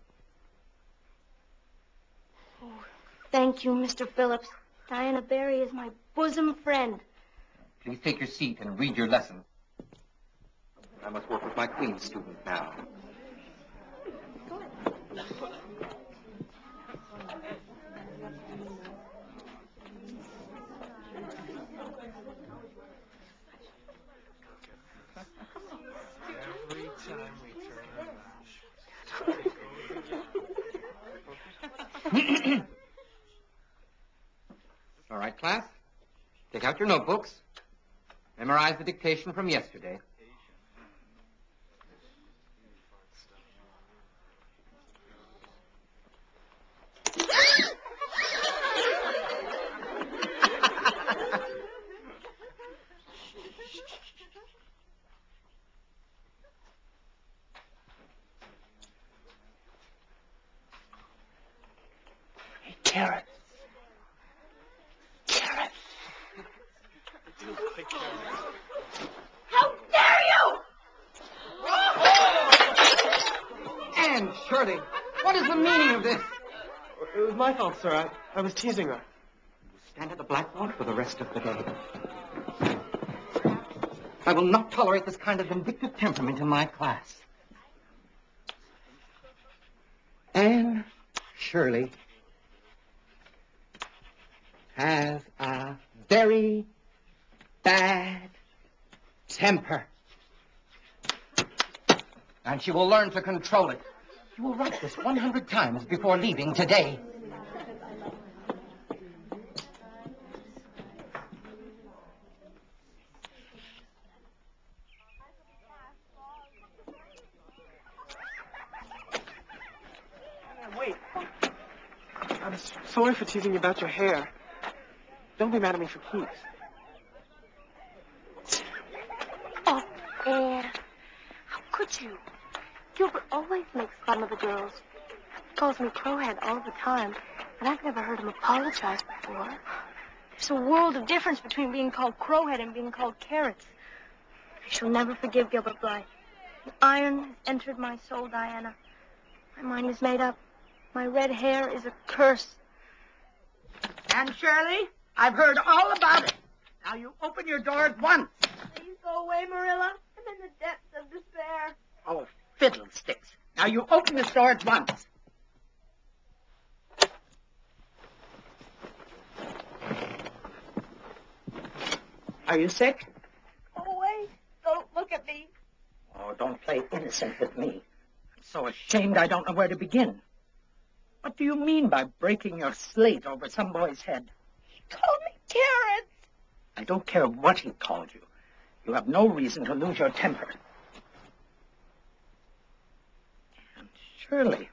Oh, thank you, Mr. Phillips. Diana Barry is my bosom friend. Please take your seat and read your lesson. I must work with my Queen student now. Every time we turn around. All right, class. Take out your notebooks. Memorize the dictation from yesterday. Carrot. How dare you! Anne Shirley, what is the meaning of this? It was my fault, sir. I was teasing her. stand at the blackboard for the rest of the day. I will not tolerate this kind of vindictive temperament in my class. Anne Shirley has a very bad temper. And she will learn to control it. You will write this 100 times before leaving today. Wait. I'm sorry for teasing you about your hair. Don't be mad at me for keeps. Oh, Anne. How could you? Gilbert always makes fun of the girls. He calls me crowhead all the time, and I've never heard him apologize before. There's a world of difference between being called crowhead and being called carrots. I shall never forgive Gilbert Blythe. The iron has entered my soul, Diana. My mind is made up. My red hair is a curse. And Shirley, I've heard all about it. Now you open your door at once. Please go away, Marilla. I'm in the depths of despair. Oh, fiddlesticks. Now you open this door at once. Are you sick? Go away. Don't look at me. Oh, don't play innocent with me. I'm so ashamed I don't know where to begin. What do you mean by breaking your slate over some boy's head? He called me carrots. I don't care what he called you. You have no reason to lose your temper. And Shirley,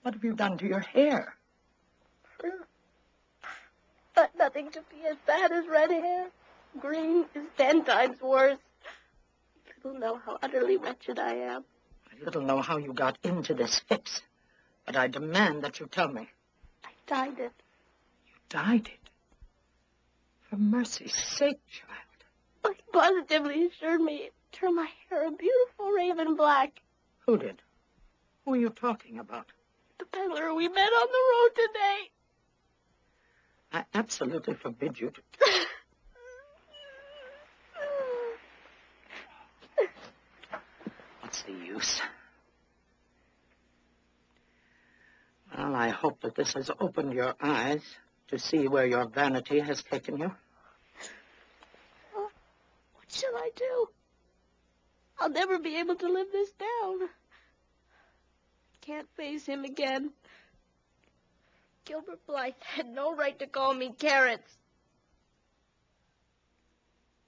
what have you done to your hair? But nothing to be as bad as red hair. Green is 10 times worse. You little know how utterly wretched I am. I little know how you got into this fix, but I demand that you tell me. I dyed it. You dyed it? For mercy's sake, child. But he positively assured me it turned my hair a beautiful raven black. Who did? Who are you talking about? The peddler we met on the road today. I absolutely forbid you to... What's the use? Well, I hope that this has opened your eyes to see where your vanity has taken you. What shall I do? I'll never be able to live this down. I can't face him again. Gilbert Blythe had no right to call me carrots.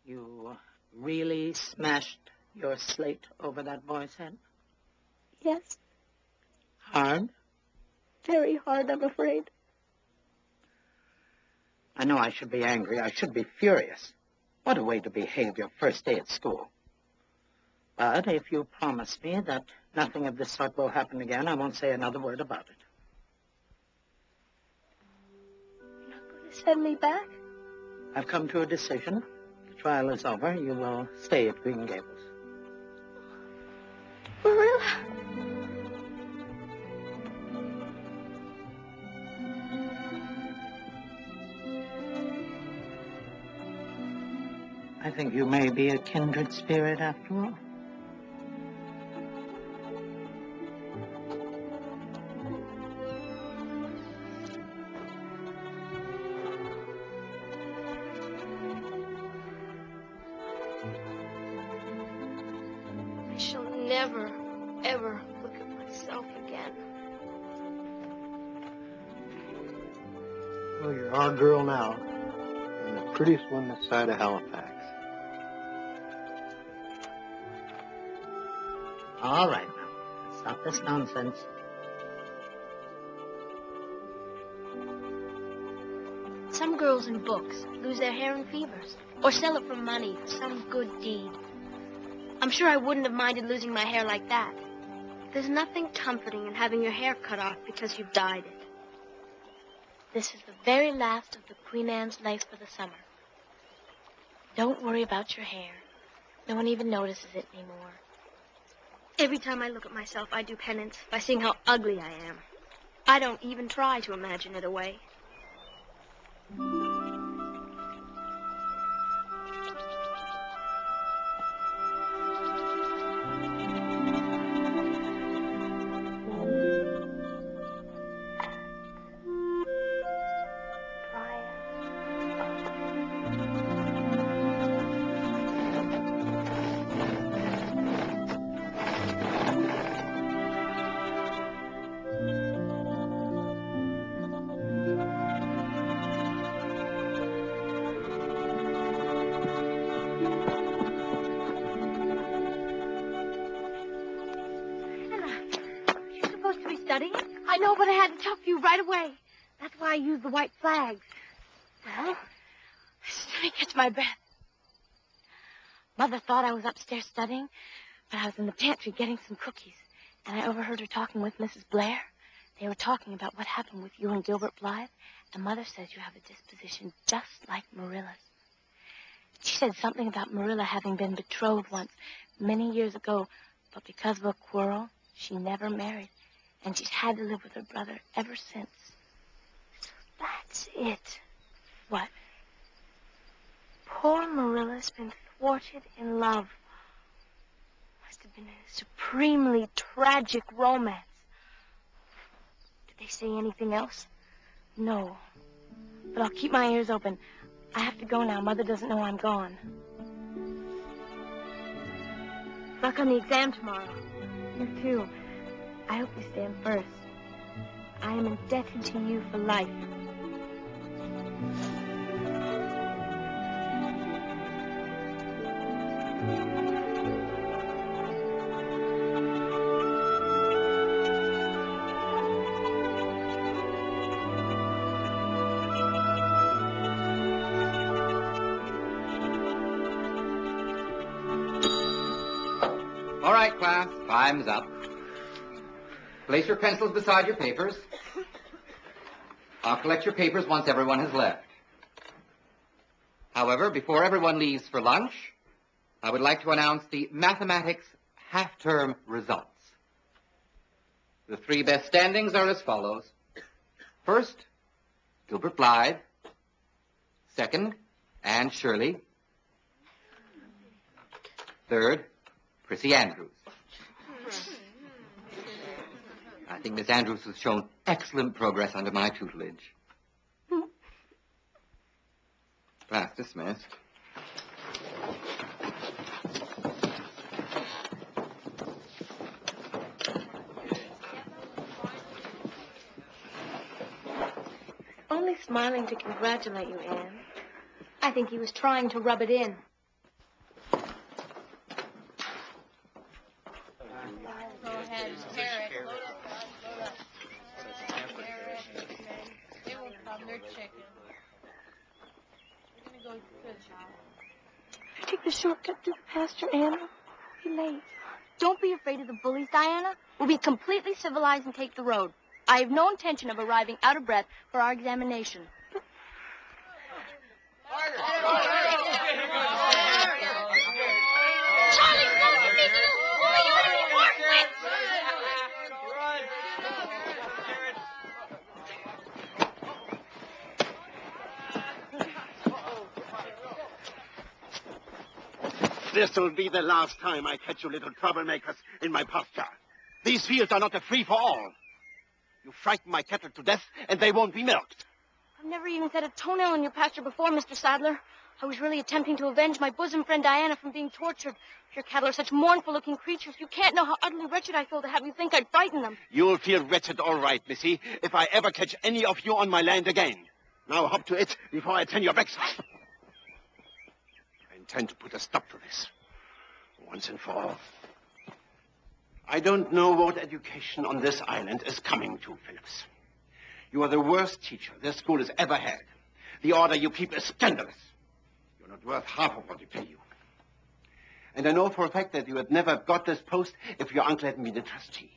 You really smashed your slate over that boy's head? Yes. Hard? Very hard, I'm afraid. I know I should be angry. I should be furious. What a way to behave your first day at school. But if you promise me that nothing of this sort will happen again, I won't say another word about it. You're not going to send me back? I've come to a decision. The trial is over. You will stay at Green Gables. Marilla. I think you may be a kindred spirit after all. I shall never, ever look at myself again. Well, you're our girl now, and the prettiest one this side of Halifax. All right, now. Stop this nonsense. Some girls in books lose their hair in fevers or sell it for money for some good deed. I'm sure I wouldn't have minded losing my hair like that. There's nothing comforting in having your hair cut off because you've dyed it. This is the very last of the Queen Anne's lace for the summer. Don't worry about your hair. No one even notices it anymore. Every time I look at myself, I do penance by seeing how ugly I am. I don't even try to imagine it away. I know, but I had to talk to you right away. That's why I used the white flags. Well, let me catch my breath. Mother thought I was upstairs studying, but I was in the pantry getting some cookies, and I overheard her talking with Mrs. Blair. They were talking about what happened with you and Gilbert Blythe, and Mother says you have a disposition just like Marilla's. She said something about Marilla having been betrothed once, many years ago, but because of a quarrel, she never married. And she's had to live with her brother ever since. That's it. What? Poor Marilla's been thwarted in love. Must have been a supremely tragic romance. Did they say anything else? No. But I'll keep my ears open. I have to go now. Mother doesn't know I'm gone. Luck on the exam tomorrow. You too. I hope you stand first. I am indebted to you for life. All right, class, time's up. Place your pencils beside your papers. I'll collect your papers once everyone has left. However, before everyone leaves for lunch, I would like to announce the mathematics half-term results. The three best standings are as follows. First, Gilbert Blythe. Second, Anne Shirley. Third, Prissy Andrews. I think Miss Andrews has shown excellent progress under my tutelage. Class dismissed. Only smiling to congratulate you, Anne. I think he was trying to rub it in. Take the shortcut through the pasture, Anna. We'll be late. Don't be afraid of the bullies, Diana. We'll be completely civilized and take the road. I have no intention of arriving out of breath for our examination. Charlie, don't let me do! Who are you to report with? This'll be the last time I catch you little troublemakers in my pasture. These fields are not a free-for-all. You frighten my cattle to death, and they won't be milked. I've never even set a toenail in your pasture before, Mr. Sadler. I was really attempting to avenge my bosom friend Diana from being tortured. Your cattle are such mournful-looking creatures. You can't know how utterly wretched I feel to have you think I'd frighten them. You'll feel wretched all right, missy, if I ever catch any of you on my land again. Now hop to it before I turn your backs up. I intend to put a stop to this, once and for all. I don't know what education on this island is coming to, Phillips. You are the worst teacher this school has ever had. The order you keep is scandalous. You're not worth half of what we pay you. And I know for a fact that you had never got this post if your uncle hadn't been a trustee.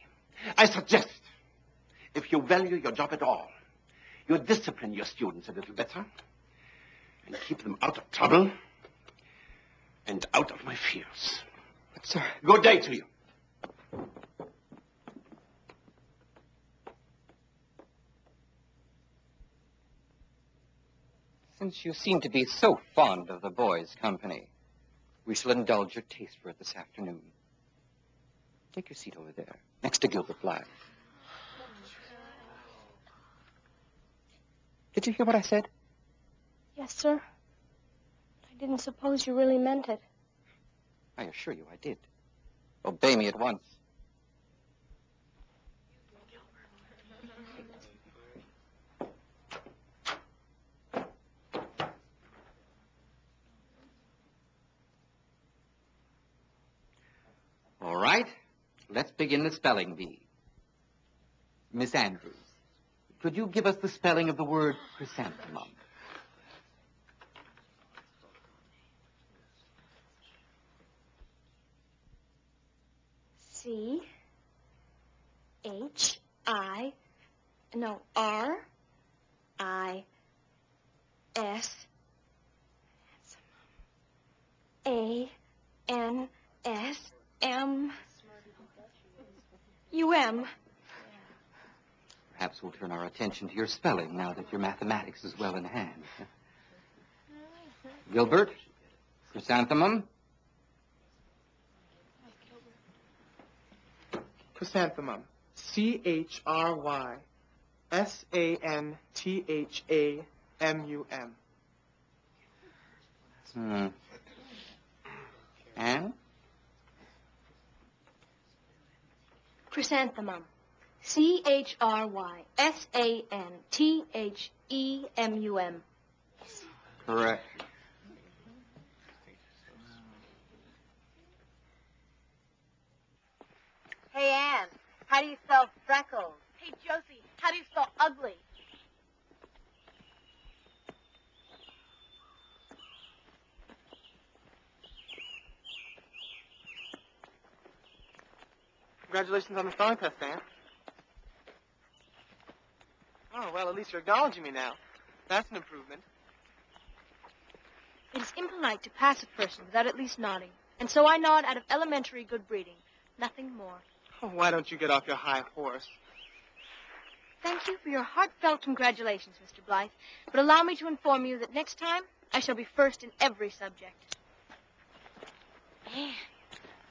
I suggest, if you value your job at all, you discipline your students a little better and keep them out of trouble and out of my fears. But, sir... Good day to you. Since you seem to be so fond of the boys' company, we shall indulge your taste for it this afternoon. Take your seat over there, next to Gilbert Blythe. Did you hear what I said? Yes, sir. I didn't suppose you really meant it. I assure you I did. Obey me at once. All right, let's begin the spelling bee. Miss Andrews, could you give us the spelling of the word chrysanthemum? R-I-S-A-N-S-M-U-M. Perhaps we'll turn our attention to your spelling now that your mathematics is well in hand. Gilbert, chrysanthemum. Chrysanthemum. C-H-R-Y-S-A-N-T-H-A-M-U-M. And? Chrysanthemum. C-H-R-Y-S-A-N-T-H-E-M-U-M. Correct. Hey, Ann, how do you spell freckles? Hey, Josie, how do you spell ugly? Congratulations on the spelling test, Ann. Oh, well, at least you're acknowledging me now. That's an improvement. It is impolite to pass a person without at least nodding. And so I nod out of elementary good breeding. Nothing more. Oh, why don't you get off your high horse? Thank you for your heartfelt congratulations, Mr. Blythe. But allow me to inform you that next time I shall be first in every subject. Anne,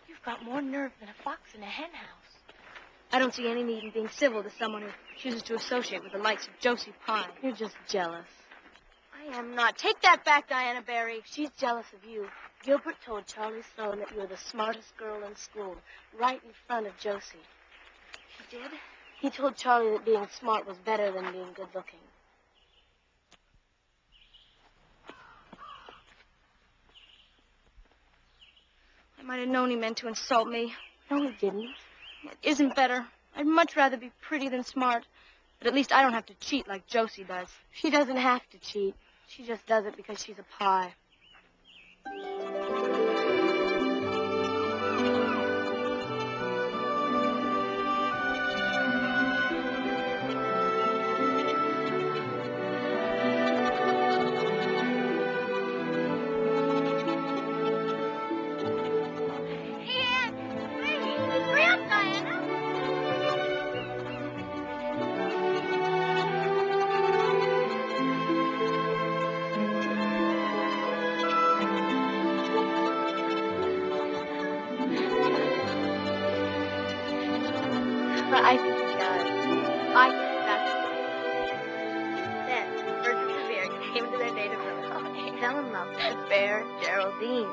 you've got more nerve than a fox in a hen house. I don't see any need in being civil to someone who chooses to associate with the likes of Josie Pye. You're just jealous. I am not. Take that back, Diana Barry. She's jealous of you. Gilbert told Charlie Sloan that you were the smartest girl in school, right in front of Josie. She did? He told Charlie that being smart was better than being good-looking. I might have known he meant to insult me. No, he didn't. It isn't better. I'd much rather be pretty than smart. But at least I don't have to cheat like Josie does. She doesn't have to cheat. She just does it because she's a pie. I think he does. I think that's it. Then, Bertram and Revere came into their native village and fell in love with the fair Geraldine.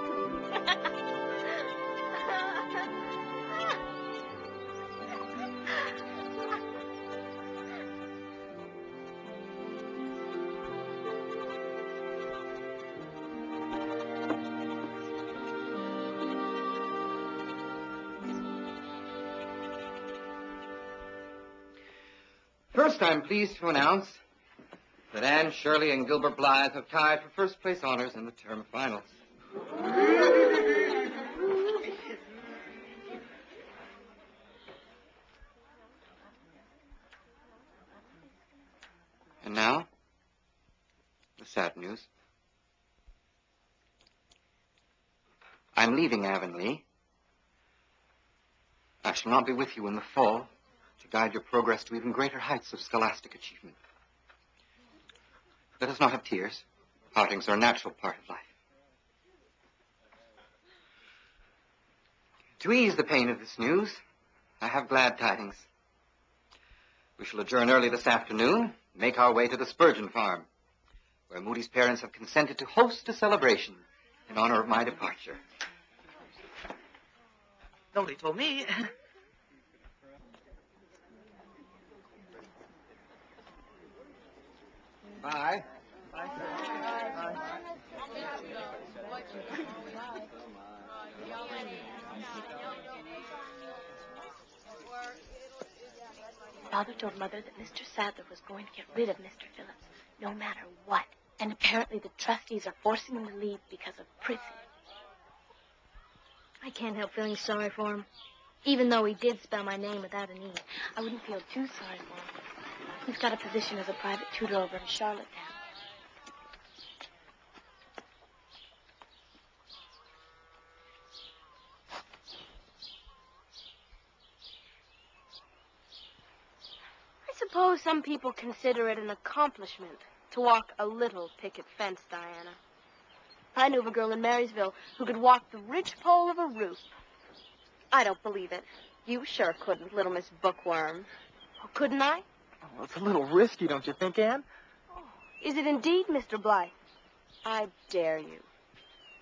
First, I'm pleased to announce that Anne Shirley and Gilbert Blythe have tied for first-place honors in the term finals. And now, the sad news. I'm leaving Avonlea. I shall not be with you in the fall to guide your progress to even greater heights of scholastic achievement. Let us not have tears. Partings are a natural part of life. To ease the pain of this news, I have glad tidings. We shall adjourn early this afternoon and make our way to the Spurgeon farm, where Moody's parents have consented to host a celebration in honor of my departure. Nobody told me. Bye. Father told Mother that Mr. Sadler was going to get rid of Mr. Phillips, no matter what. And apparently the trustees are forcing him to leave because of prison. I can't help feeling sorry for him. Even though he did spell my name without an E. I wouldn't feel too sorry for him. He's got a position as a private tutor over in Charlottetown. I suppose some people consider it an accomplishment to walk a little picket fence, Diana. I knew of a girl in Marysville who could walk the ridgepole of a roof. I don't believe it. You sure couldn't, little Miss Bookworm. Oh, couldn't I? Oh, it's a little risky, don't you think, Anne? Is it indeed, Mr. Blythe? I dare you.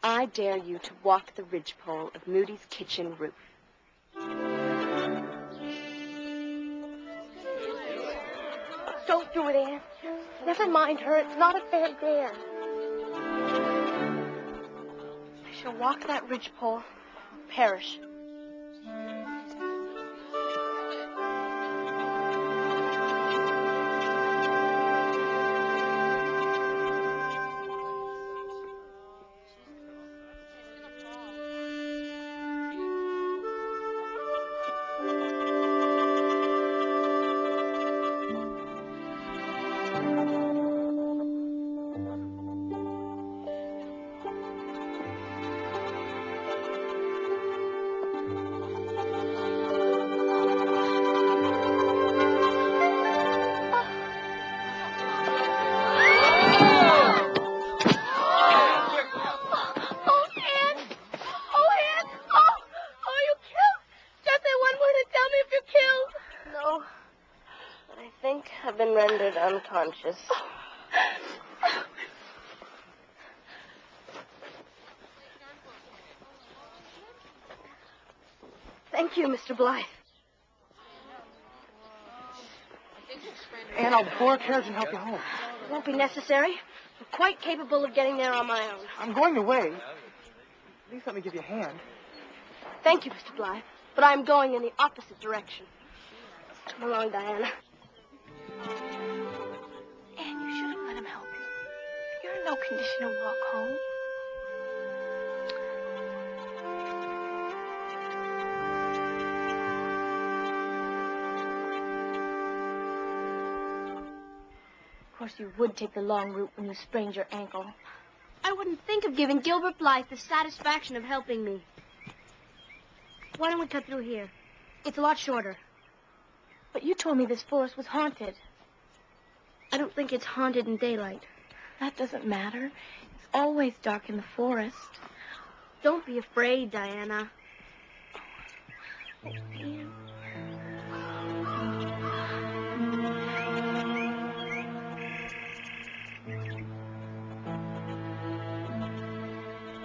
I dare you to walk the ridgepole of Moody's kitchen roof. Don't do it, Anne. Never mind her. It's not a fair dare. I shall walk that ridgepole or perish. I've been rendered unconscious. Thank you, Mr. Blythe. Anne, I'll borrow a carriage and help you home. It won't be necessary. I'm quite capable of getting there on my own. I'm going away. At least let me give you a hand. Thank you, Mr. Blythe. But I'm going in the opposite direction. Come along, Diana. Anne, you should have let him help you. You're in no condition to walk home. Of course, you would take the long route when you sprained your ankle. I wouldn't think of giving Gilbert Blythe the satisfaction of helping me. Why don't we cut through here? It's a lot shorter. But you told me this forest was haunted. I don't think it's haunted in daylight. That doesn't matter. It's always dark in the forest. Don't be afraid, Diana. Oh, Anne.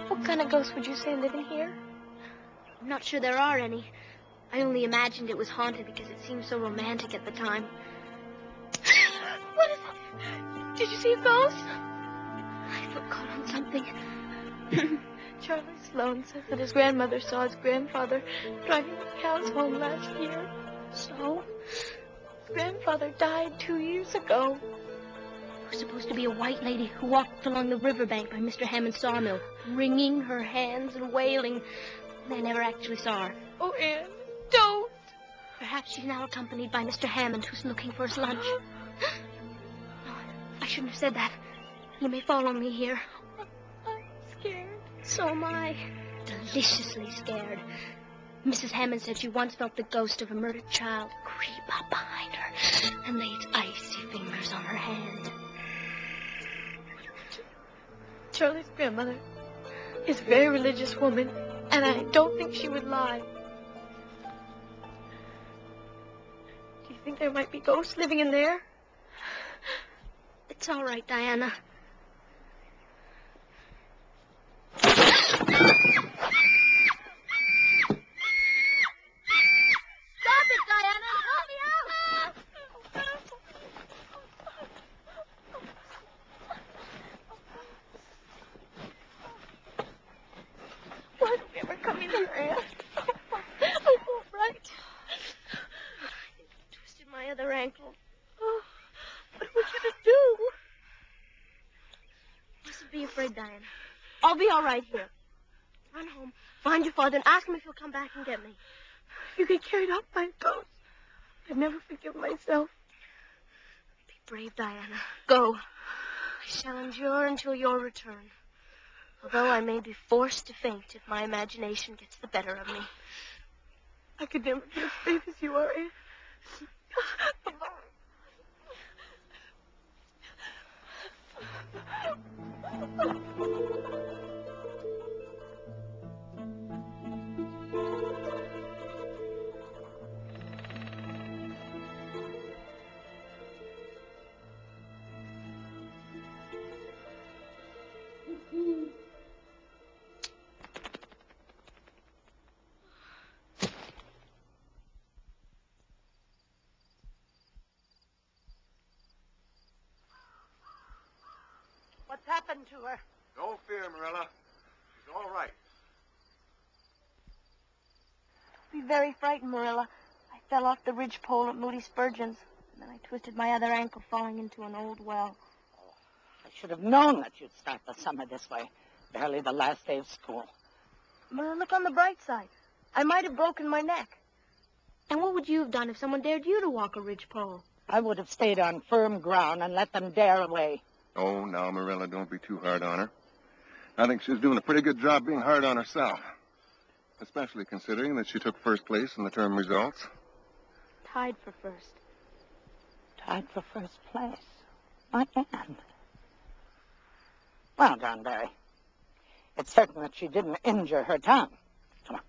What kind of ghosts would you say live in here? I'm not sure there are any. I only imagined it was haunted because it seemed so romantic at the time. What is it? Did you see a ghost? I felt caught on something. Charlie Sloan says that his grandmother saw his grandfather driving the cows home last year. So? His grandfather died 2 years ago. It was supposed to be a white lady who walked along the riverbank by Mr. Hammond's sawmill, wringing her hands and wailing. They never actually saw her. Oh, Anne, don't. Perhaps she's now accompanied by Mr. Hammond, who's looking for his lunch. No, I shouldn't have said that. He may follow me here. I'm scared. So am I. Deliciously scared. Mrs. Hammond said she once felt the ghost of a murdered child creep up behind her and lay its icy fingers on her hand. Shirley's grandmother is a very religious woman, and I don't think she would lie. Do you think there might be ghosts living in there? It's all right, Diana. Stop it, Diana! Help me out! Why don't we ever come in here, Anne? I'm all right. I twisted my other ankle. Oh, what are we going to do? Mustn't be afraid, Diana. I'll be all right here. Run home, find your father, and ask him if he'll come back and get me. If you get carried off by a ghost, I'd never forgive myself. Be brave, Diana. Go. I shall endure until your return. Although I may be forced to faint if my imagination gets the better of me. I could never be as brave as you are, Anne. What's happened to her? Don't fear, Marilla. She's all right. Be very frightened, Marilla. I fell off the ridgepole at Moody Spurgeon's, and then I twisted my other ankle falling into an old well. I should have known that you'd start the summer this way. Barely the last day of school. Marilla, look on the bright side. I might have broken my neck. And what would you have done if someone dared you to walk a ridgepole? I would have stayed on firm ground and let them dare away. Oh, now, Marilla, don't be too hard on her. I think she's doing a pretty good job being hard on herself. Especially considering that she took first place in the term results. Tied for first. Tied for first place. My Anne. Well done, Barry. It's certain that she didn't injure her tongue. Come on.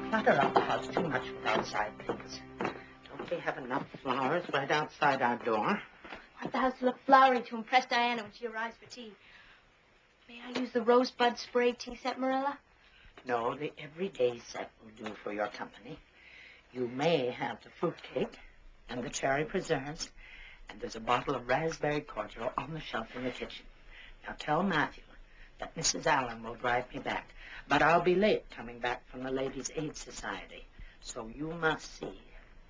Clutter up the house too much with outside things. Don't we have enough flowers right outside our door? I want the house to look flowery to impress Diana when she arrives for tea. May I use the rosebud spray tea set, Marilla? No, the everyday set will do for your company. You may have the fruitcake and the cherry preserves, and there's a bottle of raspberry cordial on the shelf in the kitchen. Now tell Matthew that Mrs. Allen will drive me back, but I'll be late coming back from the Ladies' Aid Society, so you must see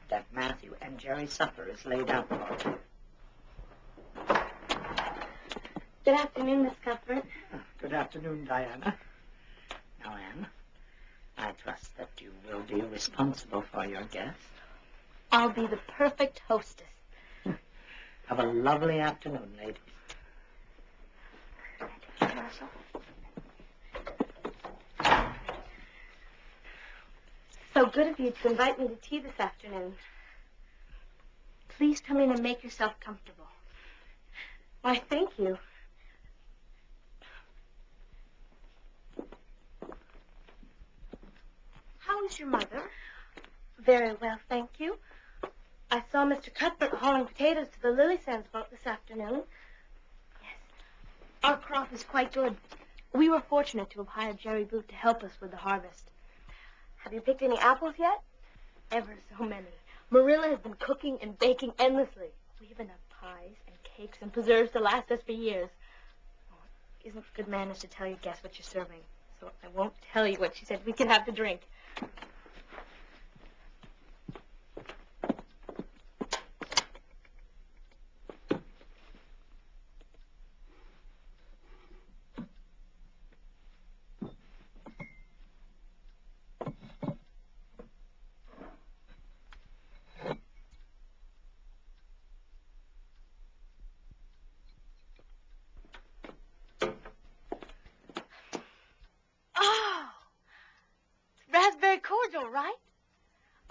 that Matthew and Jerry's supper is laid out for you. Good afternoon, Miss Cuthbert. Good afternoon, Diana. Now, Anne, I trust that you will be responsible for your guest. I'll be the perfect hostess. Have a lovely afternoon, ladies. So good of you to invite me to tea this afternoon. Please come in and make yourself comfortable. Why, thank you. How is your mother? Very well, thank you. I saw Mr. Cuthbert hauling potatoes to the Lily Sands boat this afternoon. Yes, our crop is quite good. We were fortunate to have hired Jerry Boot to help us with the harvest. Have you picked any apples yet? Ever so many. Marilla has been cooking and baking endlessly. We have enough pies and cakes and preserves to last us for years. Oh, it isn't good manners to tell your guests what you're serving, so I won't tell you what she said we could have to drink.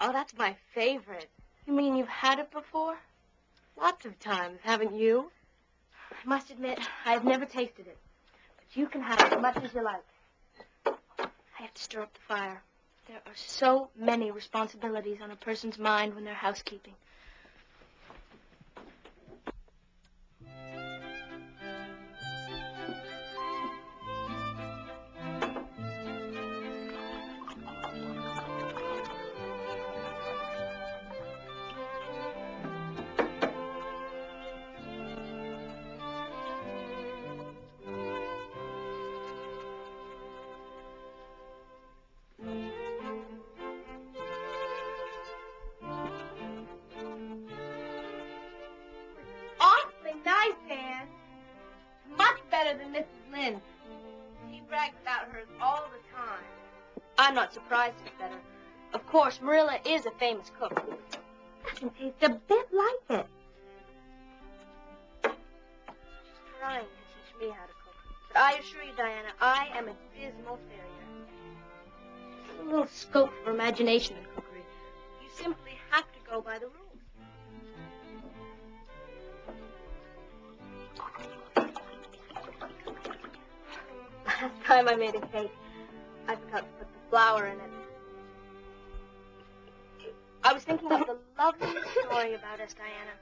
Oh, that's my favorite. You mean you've had it before? Lots of times, haven't you? I must admit, I have never tasted it. But you can have as much as you like. I have to stir up the fire. There are so many responsibilities on a person's mind when they're housekeeping. Awfully nice, Anne. Much better than Mrs. Lynn. She brags about hers all the time. I'm not surprised it's better. Of course, Marilla is a famous cook. Doesn't taste a bit like it. She's trying to teach me how to cook. But I assure you, Diana, I am a dismal failure. There's a little scope for imagination in cookery. You simply have to go by the rules. Last time I made a cake, I forgot to put the flour in it. I was thinking of the lovely story about us, Diana.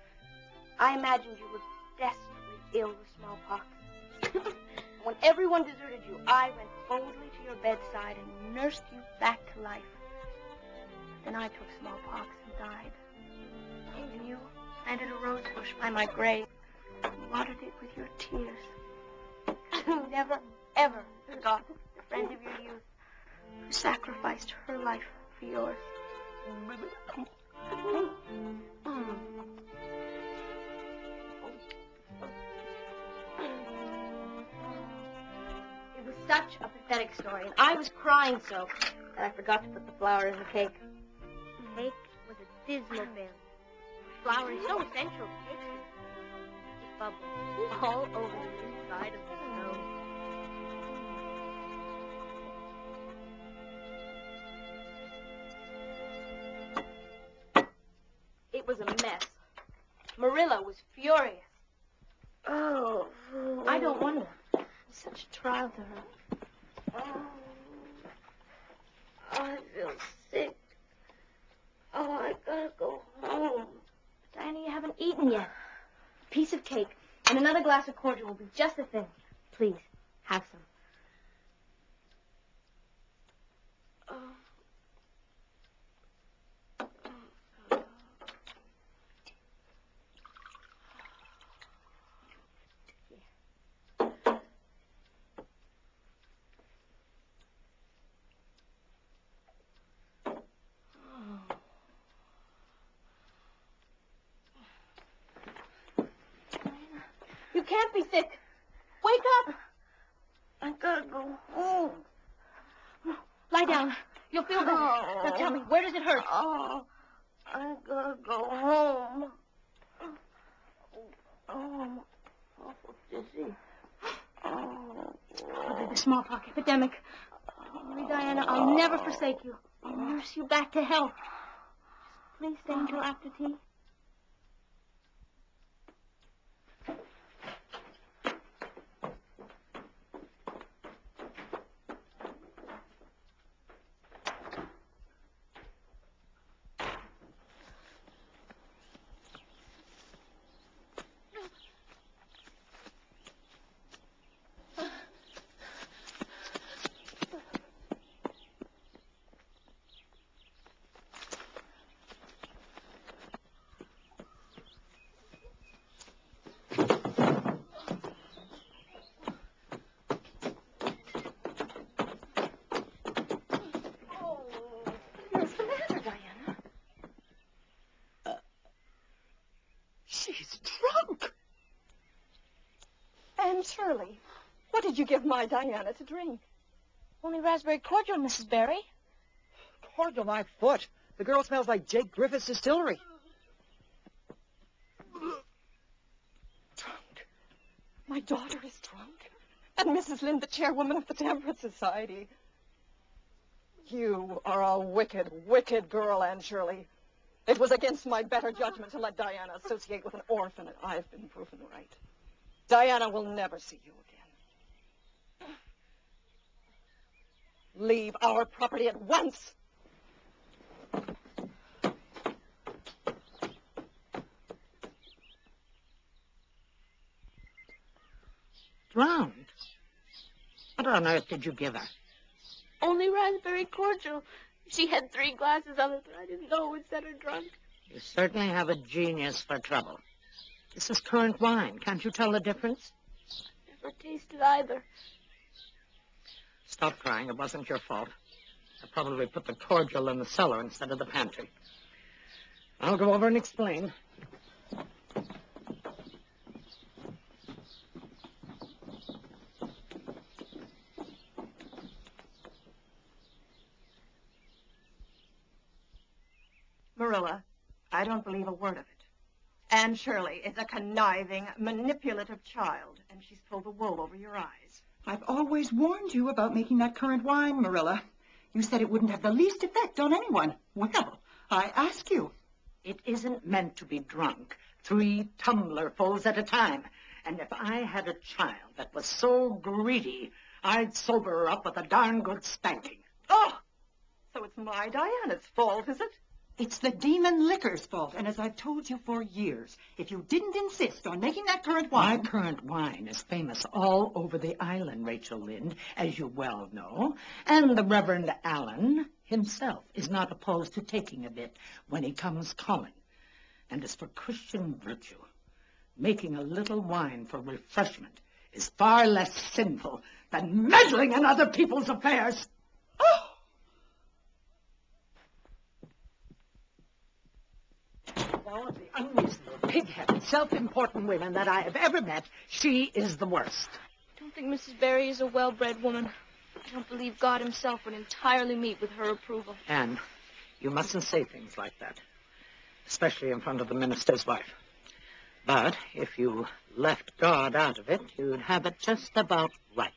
I imagined you were desperately ill with smallpox. When everyone deserted you, I went boldly to your bedside and nursed you back to life. Then I took smallpox and died. And you planted a rose bush by my grave and watered it with your tears. You never, ever forgot the friend of your youth who sacrificed her life for yours. It was such a pathetic story, and I was crying so that I forgot to put the flour in the cake. The cake was a dismal failure. Flour is so essential to cake. It bubbled all over the inside of the stove. It was a mess. Marilla was furious. Oh. I don't wonder. It's such a trial to her. Oh. I feel sick. Oh, I gotta go home. Diana, you haven't eaten yet. A piece of cake and another glass of cordial will be just the thing. Please, have some. You can't be sick. Wake up. I gotta go home. Lie down. You'll feel better. Now tell me, where does it hurt? Oh, I gotta go home. Oh, I'm awful dizzy. Oh. Probably the smallpox epidemic. Don't worry, Diana. I'll never forsake you. I'll nurse you back to health. Just please stay until after tea. She's drunk. Anne Shirley, what did you give my Diana to drink? Only raspberry cordial, Mrs. Barry. Cordial, my foot. The girl smells like Jake Griffith's distillery. Drunk. My daughter is drunk. And Mrs. Lynde, the chairwoman of the Temperance Society. You are a wicked, wicked girl, Anne Shirley. It was against my better judgment to let Diana associate with an orphan, and I've been proven right. Diana will never see you again. Leave our property at once. Drowned? What on earth did you give her? Only raspberry cordial. She had 3 glasses of it, but I didn't know it would set her drunk. You certainly have a genius for trouble. This is currant wine. Can't you tell the difference? Never tasted either. Stop crying. It wasn't your fault. I probably put the cordial in the cellar instead of the pantry. I'll go over and explain. Marilla, I don't believe a word of it. Anne Shirley is a conniving, manipulative child, and she's pulled the wool over your eyes. I've always warned you about making that currant wine, Marilla. You said it wouldn't have the least effect on anyone. Well, I ask you. It isn't meant to be drunk 3 tumblerfuls at a time. And if I had a child that was so greedy, I'd sober her up with a darn good spanking. Oh, so it's my Diana's fault, is it? It's the demon liquor's fault, and as I've told you for years, if you didn't insist on making that currant wine... My currant wine is famous all over the island, Rachel Lynde, as you well know. And the Reverend Allen himself is not opposed to taking a bit when he comes calling. And as for Christian virtue, making a little wine for refreshment is far less sinful than meddling in other people's affairs. Oh! Of all of the unreasonable, pig-headed, self-important women that I have ever met, she is the worst. I don't think Mrs. Barry is a well-bred woman. I don't believe God himself would entirely meet with her approval. Anne, you mustn't say things like that, especially in front of the minister's wife. But if you left God out of it, you'd have it just about right.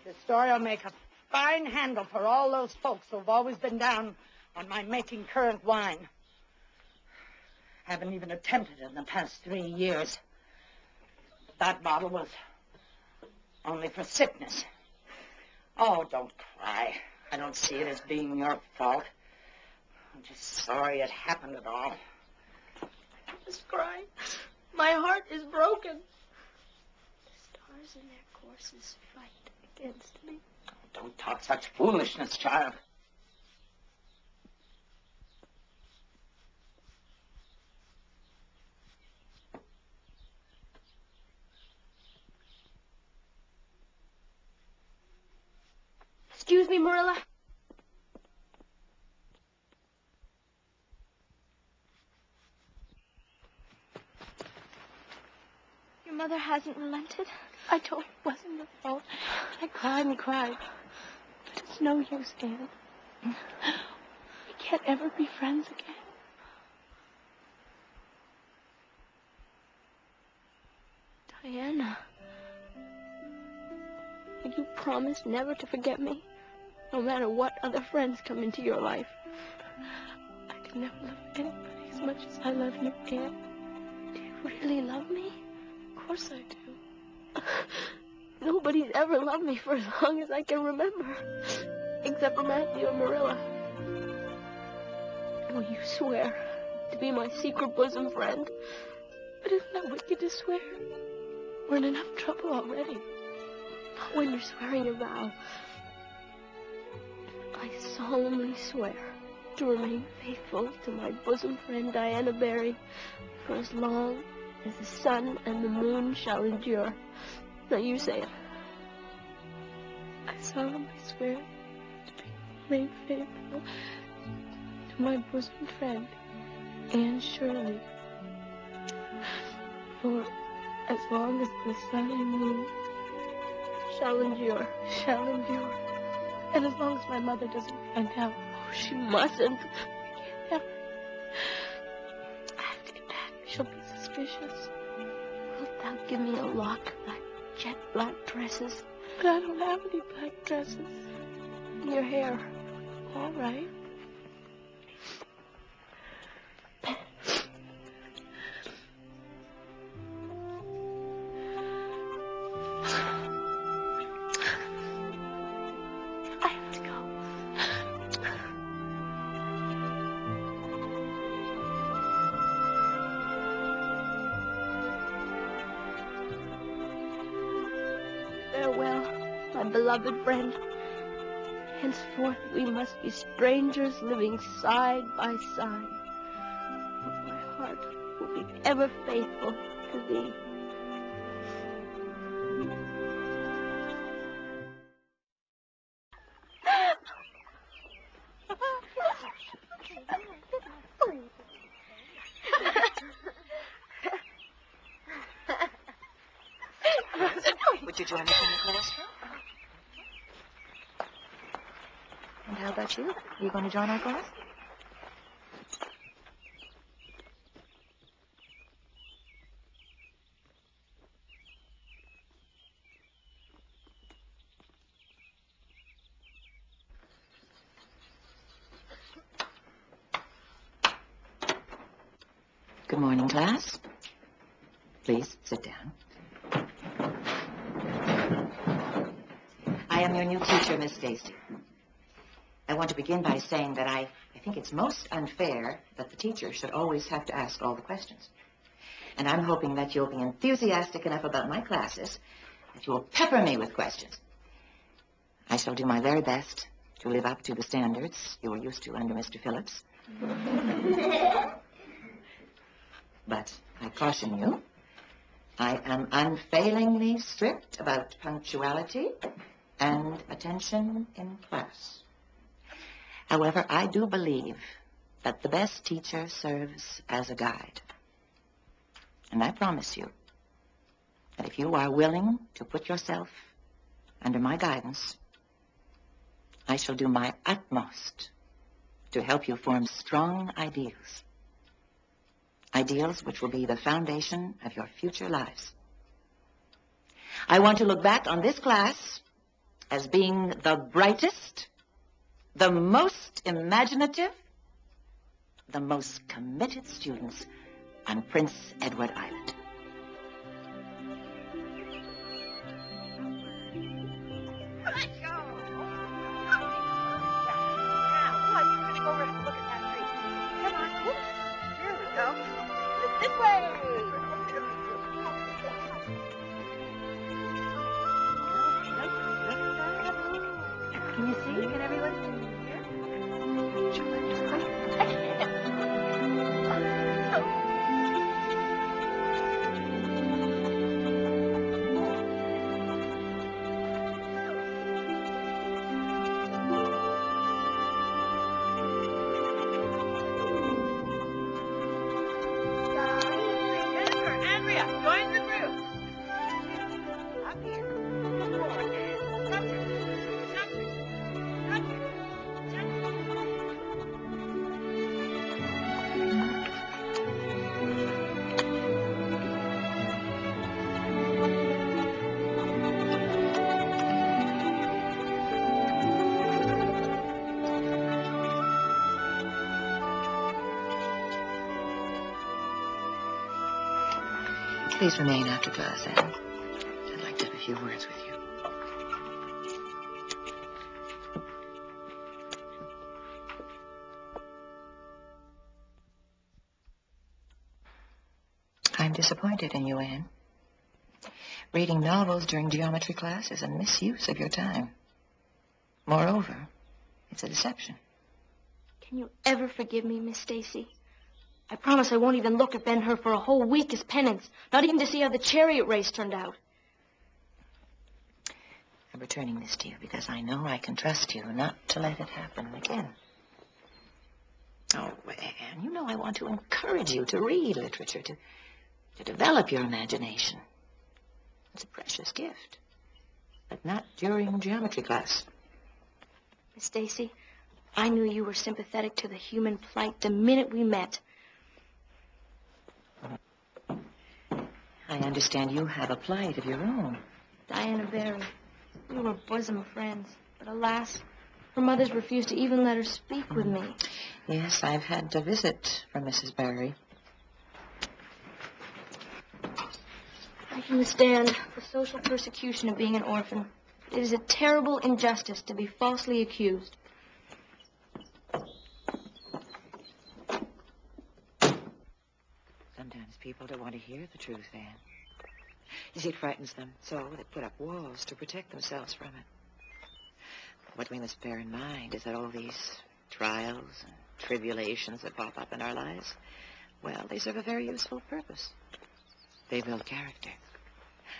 This story will make a fine handle for all those folks who've always been down on my making currant wine. Haven't even attempted it in the past 3 years. That bottle was only for sickness. Oh, don't cry. I don't see it as being your fault. I'm just sorry it happened at all. I must cry. My heart is broken. The stars in their courses fight against me. Don't talk such foolishness, child. Excuse me, Marilla. Your mother hasn't relented. I told her it wasn't your fault. I cried and cried. But it's no use, Anne. We can't ever be friends again. Diana. Will you promise never to forget me? No matter what other friends come into your life. I could never love anybody as much as I love you, Anne. Do you really love me? Of course I do. Nobody's ever loved me for as long as I can remember. Except for Matthew and Marilla. Will you swear to be my secret bosom friend? But isn't that wicked to swear? We're in enough trouble already. Not when you're swearing a vow. I solemnly swear to remain faithful to my bosom friend Diana Barry for as long as the sun and the moon shall endure. Now you say it. I solemnly swear to remain faithful to my bosom friend, Anne Shirley, for as long as the sun and moon shall endure, shall endure. And as long as my mother doesn't find out, oh, she mustn't. I can't have her. I have to get back. She'll be suspicious. Wilt thou give me a lock of thy jet black tresses? But I don't have any black dresses. And your hair. All right. Farewell, my beloved friend. Henceforth we must be strangers living side by side. But my heart will be ever faithful to thee. Would you join us in the classroom? And how about you? Are you going to join our class? Good morning, class. Please sit down. I am your new teacher, Miss Stacy. I want to begin by saying that I think it's most unfair that the teacher should always have to ask all the questions. And I'm hoping that you'll be enthusiastic enough about my classes that you'll pepper me with questions. I shall do my very best to live up to the standards you were used to under Mr. Phillips. But I caution you, I am unfailingly strict about punctuality and attention in class. However, I do believe that the best teacher serves as a guide. And I promise you that if you are willing to put yourself under my guidance, I shall do my utmost to help you form strong ideals. Ideals which will be the foundation of your future lives. I want to look back on this class as being the brightest, the most imaginative, the most committed students on Prince Edward Island. Can you see? Can everyone see? Andrea, join the group. Up here. Please remain after class, Anne. I'd like to have a few words with you. I'm disappointed in you, Anne. Reading novels during geometry class is a misuse of your time. Moreover, it's a deception. Can you ever forgive me, Miss Stacy? I promise I won't even look at Ben-Hur for a whole week as penance, not even to see how the chariot race turned out. I'm returning this to you because I know I can trust you not to let it happen again. Oh, Anne, you know I want to encourage you to read literature, to develop your imagination. It's a precious gift. but not during geometry class. Miss Stacy, I knew you were sympathetic to the human plight the minute we met. I understand you have a plight of your own. Diana Barry. We were bosom friends, but alas, her mothers refused to even let her speak with me. Yes, I've had a visit from Mrs. Barry. I can withstand the social persecution of being an orphan. It is a terrible injustice to be falsely accused. Sometimes people don't want to hear the truth, Anne. You see, it frightens them, so they put up walls to protect themselves from it. What we must bear in mind is that all these trials and tribulations that pop up in our lives, well, they serve a very useful purpose. They build character,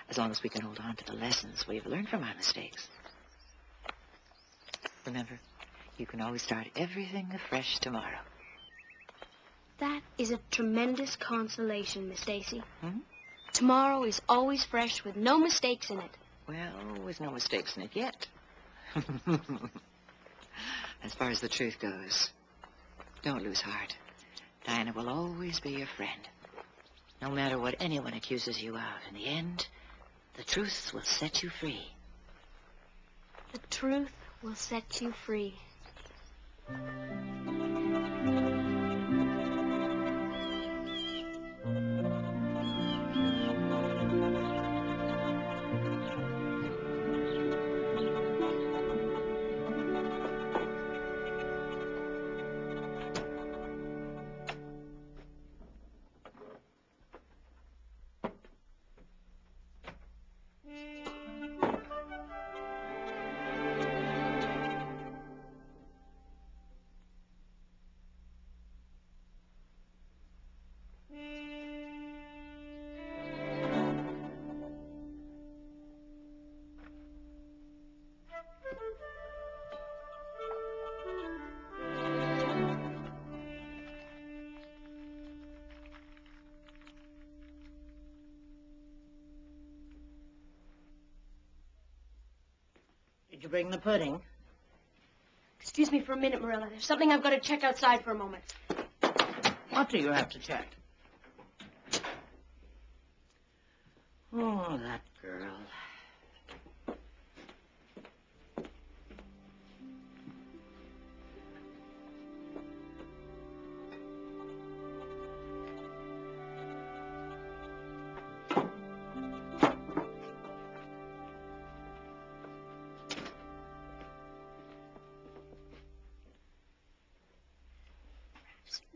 as long as we can hold on to the lessons we've learned from our mistakes. Remember, you can always start everything afresh tomorrow. That is a tremendous consolation, Miss Stacy. Tomorrow is always fresh with no mistakes in it. Well, with no mistakes in it yet. As far as the truth goes, don't lose heart. Diana will always be your friend. No matter what anyone accuses you of, in the end, the truth will set you free. The truth will set you free. Did you bring the pudding? Excuse me for a minute, Marilla. There's something I've got to check outside for a moment. What do you have to check? Oh, that girl.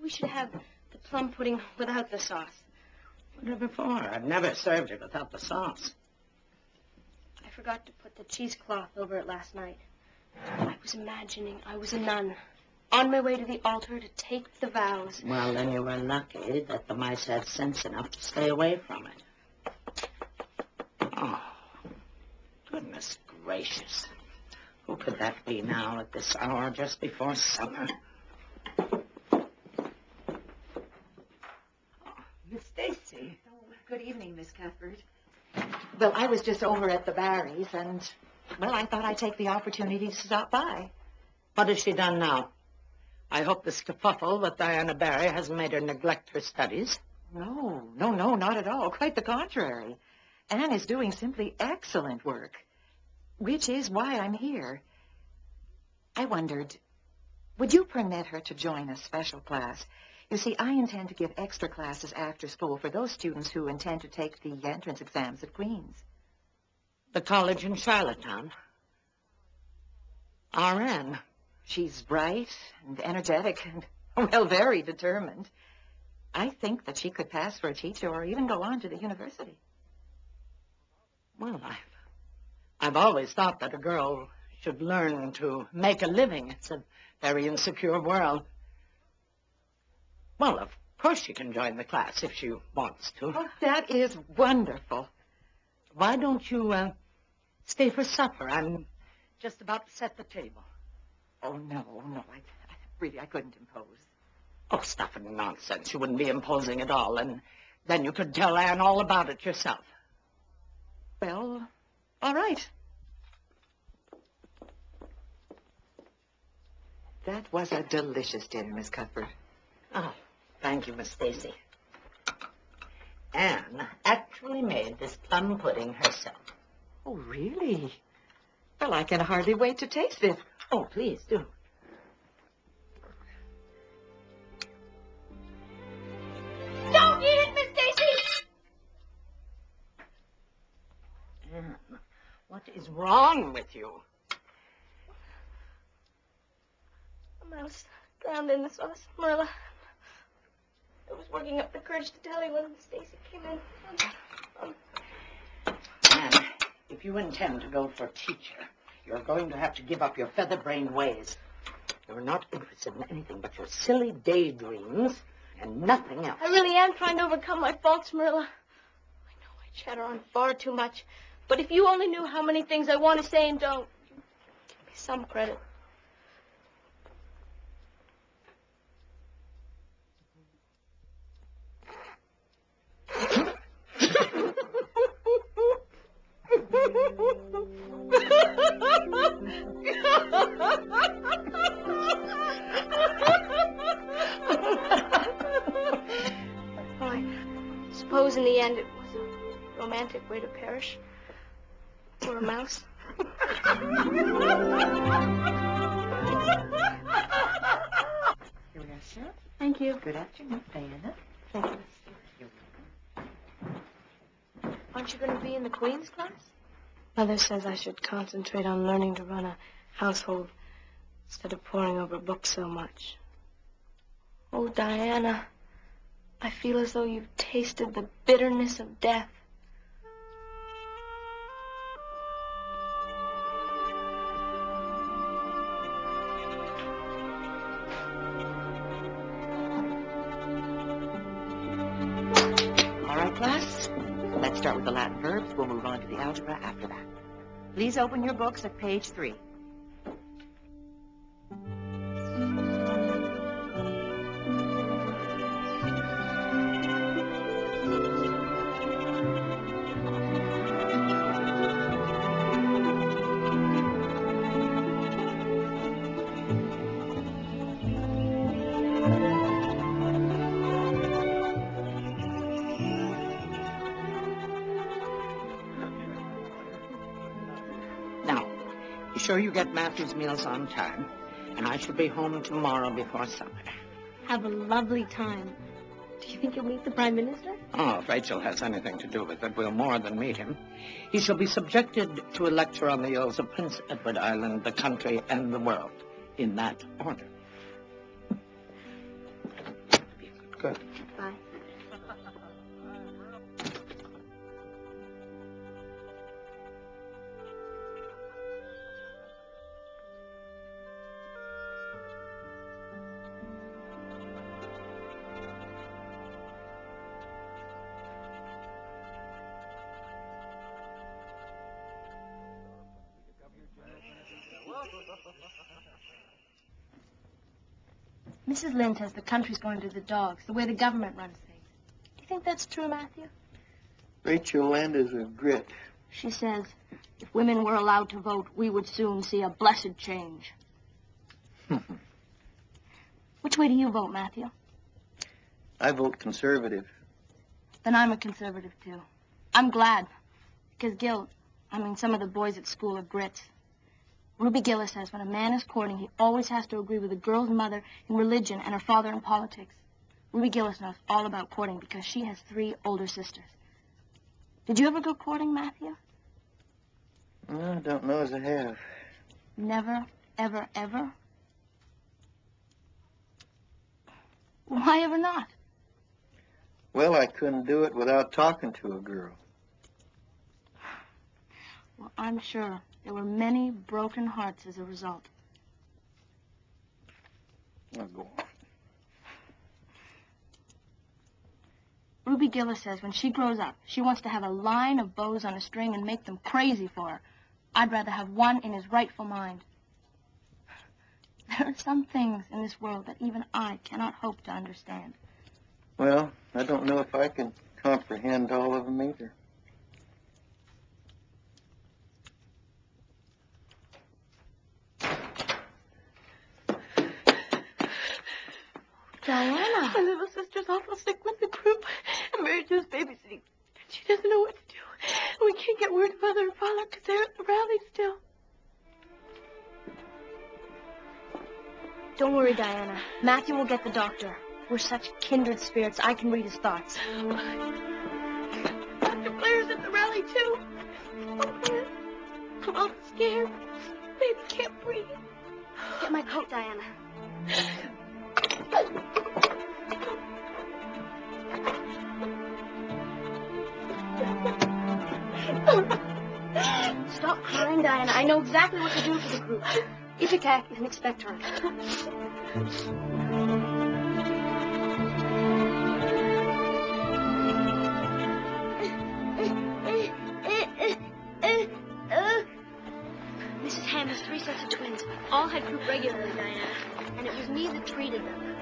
We should have the plum pudding without the sauce. What before? I've never served it without the sauce. I forgot to put the cheesecloth over it last night. I was imagining I was a nun, on my way to the altar to take the vows. Well, then you were lucky that the mice had sense enough to stay away from it. Oh, goodness gracious. Who could that be now at this hour just before summer? Miss Stacy. Oh, good evening, Miss Cuthbert. Well, I was just over at the Barrys, and, well, I thought I'd take the opportunity to stop by. What has she done now? I hope this kerfuffle with Diana Barry hasn't made her neglect her studies. No, not at all. Quite the contrary. Anne is doing simply excellent work, which is why I'm here. I wondered, would you permit her to join a special class? You see, I intend to give extra classes after school for those students who intend to take the entrance exams at Queen's. The college in Charlottetown. RN. She's bright and energetic and, well, very determined. I think that she could pass for a teacher or even go on to the university. Well, I've always thought that a girl should learn to make a living. It's a very insecure world. Well, of course she can join the class if she wants to. Oh, that is wonderful. Why don't you stay for supper? I'm just about to set the table. Oh, no, I couldn't impose. Oh, stuff and nonsense. You wouldn't be imposing at all, and then you could tell Anne all about it yourself. Well, all right. That was a delicious dinner, Miss Cuthbert. Oh, thank you, Miss Stacy. Anne actually made this plum pudding herself. Oh, really? Well, I can hardly wait to taste it. Oh, please do. Don't eat it, Miss Stacy! Anne, what is wrong with you? A mouse drowned in the sauce, Marilla. I was working up the courage to tell you when Stacy came in. Anne, if you intend to go for teacher, you're going to have to give up your feather-brained ways. You're not interested in anything but your silly daydreams and nothing else. I really am trying to overcome my faults, Marilla. I know I chatter on far too much, but if you only knew how many things I want to say and don't, you'd give me some credit. I suppose in the end it was a romantic way to perish. For a mouse. Here we are, sir. Thank you. Good afternoon, Diana. Thank you. Aren't you going to be in the Queen's class? Mother says I should concentrate on learning to run a household instead of poring over books so much. Oh, Diana, I feel as though you've tasted the bitterness of death. All right, class. Let's start with the Latin verbs. We'll move on to the algebra after that. Please open your books at page 3. Sure you get Matthew's meals on time, and I shall be home tomorrow before supper. Have a lovely time. Do you think you'll meet the Prime Minister? Oh, if Rachel has anything to do with it, we'll more than meet him. He shall be subjected to a lecture on the ills of Prince Edward Island, the country, and the world, in that order. Good. Bye. Mrs. Lynde says the country's going to the dogs, the way the government runs things. Do you think that's true, Matthew? Rachel Lynde is a grit. She says if women were allowed to vote, we would soon see a blessed change. Which way do you vote, Matthew? I vote conservative. Then I'm a conservative, too. I'm glad. Because some of the boys at school are grits. Ruby Gillis says when a man is courting, he always has to agree with the girl's mother in religion and her father in politics. Ruby Gillis knows all about courting because she has 3 older sisters. Did you ever go courting, Matthew? I don't know as I have. Never, ever, ever? Why ever not? Well, I couldn't do it without talking to a girl. Well, I'm sure there were many broken hearts as a result. Now go on. Ruby Gillis says when she grows up, she wants to have a line of bows on a string and make them crazy for her. I'd rather have one in his rightful mind. There are some things in this world that even I cannot hope to understand. Well, I don't know if I can comprehend all of them either. Diana. My little sister's awful sick with the croup, and Mary Jo's babysitting. She doesn't know what to do. We can't get word of Mother and Father because they're at the rally still. Don't worry, Diana. Matthew will get the doctor. We're such kindred spirits, I can read his thoughts. Dr. Blair's at the rally, too. Oh, I'm all scared. Baby can't breathe. Get my coat, Diana. Stop crying, Diana. I know exactly what to do for the group. Ipecac and expectorant. Mrs. Hammond's 3 sets of twins all had croup regularly, Diana, and it was me that treated them.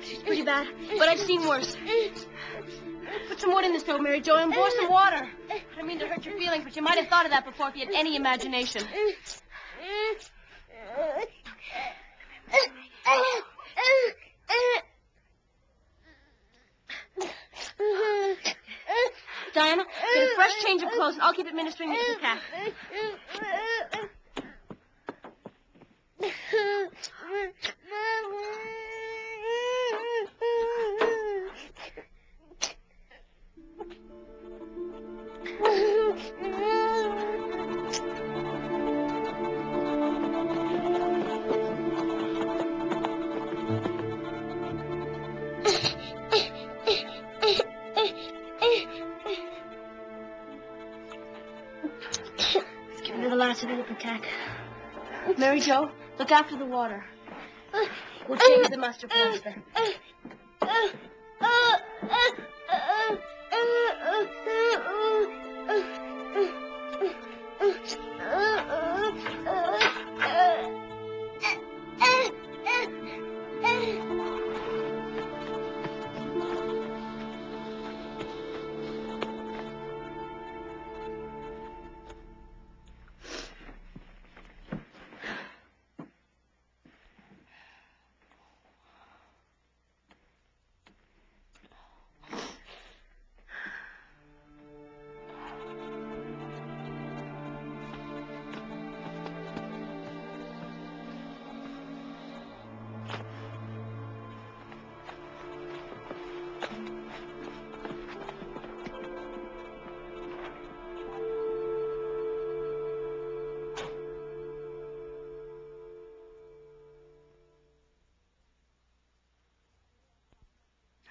She's pretty bad, but I've seen worse. Put some wood in the stove, Mary Jo, and pour some water. I don't mean to hurt your feelings, but you might have thought of that before if you had any imagination. Diana, get a fresh change of clothes, and I'll keep administering the Ipecac. Give me the last of the Ipecac. Mary Jo, look after the water. We'll change the mustard plaster.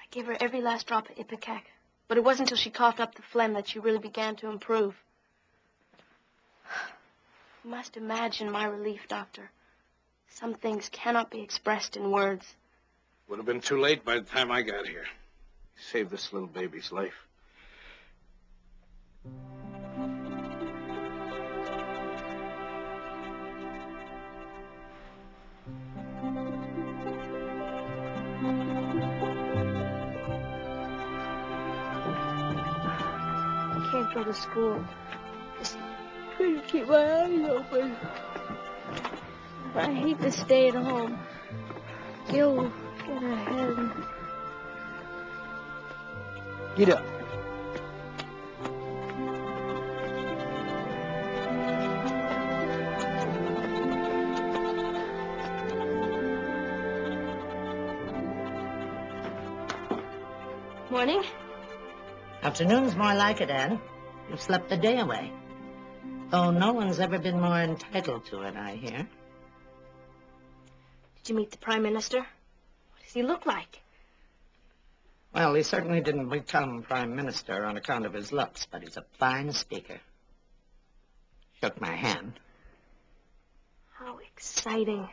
I gave her every last drop of Ipecac, but it wasn't until she coughed up the phlegm that she really began to improve. You must imagine my relief, Doctor. Some things cannot be expressed in words. Would have been too late by the time I got here. You saved this little baby's life. I can't go to school. Just trying to keep my eyes open. I hate to stay at home. Gil will get ahead. Get up. Morning. Afternoon's more like it, Anne. You've slept the day away. Though no one's ever been more entitled to it, I hear. Did you meet the Prime Minister? What does he look like? Well, he certainly didn't become Prime Minister on account of his looks, but he's a fine speaker. Shook my hand. How exciting. I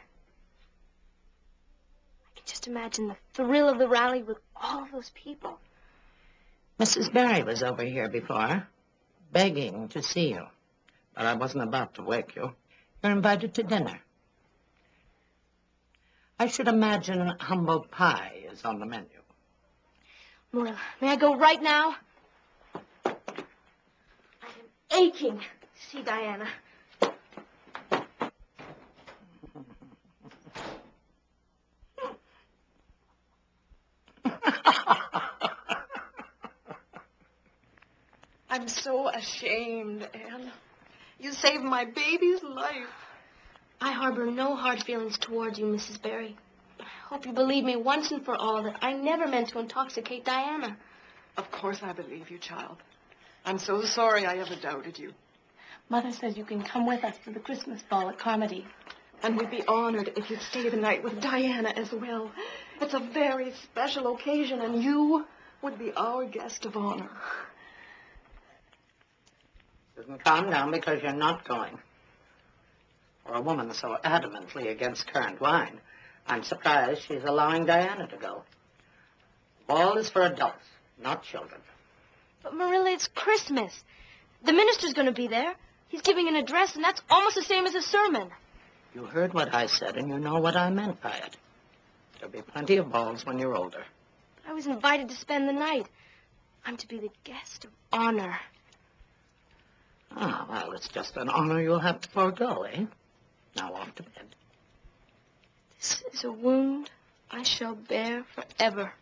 can just imagine the thrill of the rally with all of those people. Mrs. Barry was over here before, begging to see you. But I wasn't about to wake you. You're invited to dinner. I should imagine humble pie is on the menu. Marilla, may I go right now? aching to see Diana. I'm so ashamed, Anne. You saved my baby's life. I harbor no hard feelings towards you, Mrs. Barry. I hope you believe me once and for all that I never meant to intoxicate Diana. Of course I believe you, child. I'm so sorry I ever doubted you. Mother says you can come with us to the Christmas ball at Carmody. And we'd be honored if you'd stay the night with Diana as well. It's a very special occasion, and you would be our guest of honor. Susan, calm down because you're not going. For a woman so adamantly against currant wine, I'm surprised she's allowing Diana to go. The ball is for adults, not children. But Marilla, it's Christmas. The minister's going to be there. He's giving an address, and that's almost the same as a sermon. You heard what I said, and you know what I meant by it. There'll be plenty of balls when you're older. I was invited to spend the night. I'm to be the guest of honor. Ah, well, it's just an honor you'll have to forego, eh? Now off to bed. This is a wound I shall bear forever.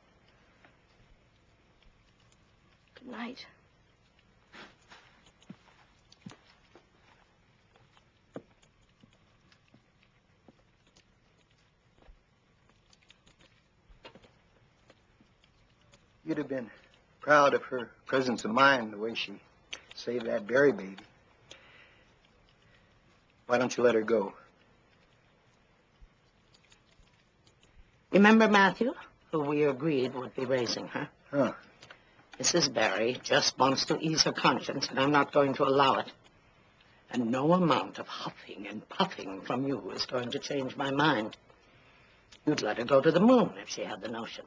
Good night. You'd have been proud of her presence of mind, the way she saved that Barry baby. Why don't you let her go? Remember Matthew, who we agreed would be raising her? Huh. Mrs. Barry just wants to ease her conscience, and I'm not going to allow it. And no amount of huffing and puffing from you is going to change my mind. You'd let her go to the moon if she had the notion.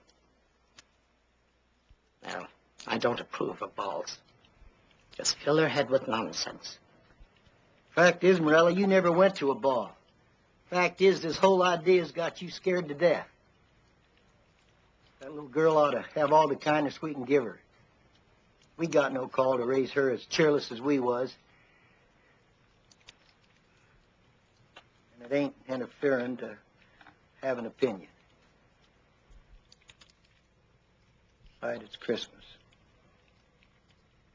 Well, I don't approve of balls. Just fill her head with nonsense. Fact is, Morella, you never went to a ball. Fact is, this whole idea's got you scared to death. That little girl ought to have all the kindness we can give her. We got no call to raise her as cheerless as we was. And it ain't interfering to have an opinion. Besides, it's Christmas.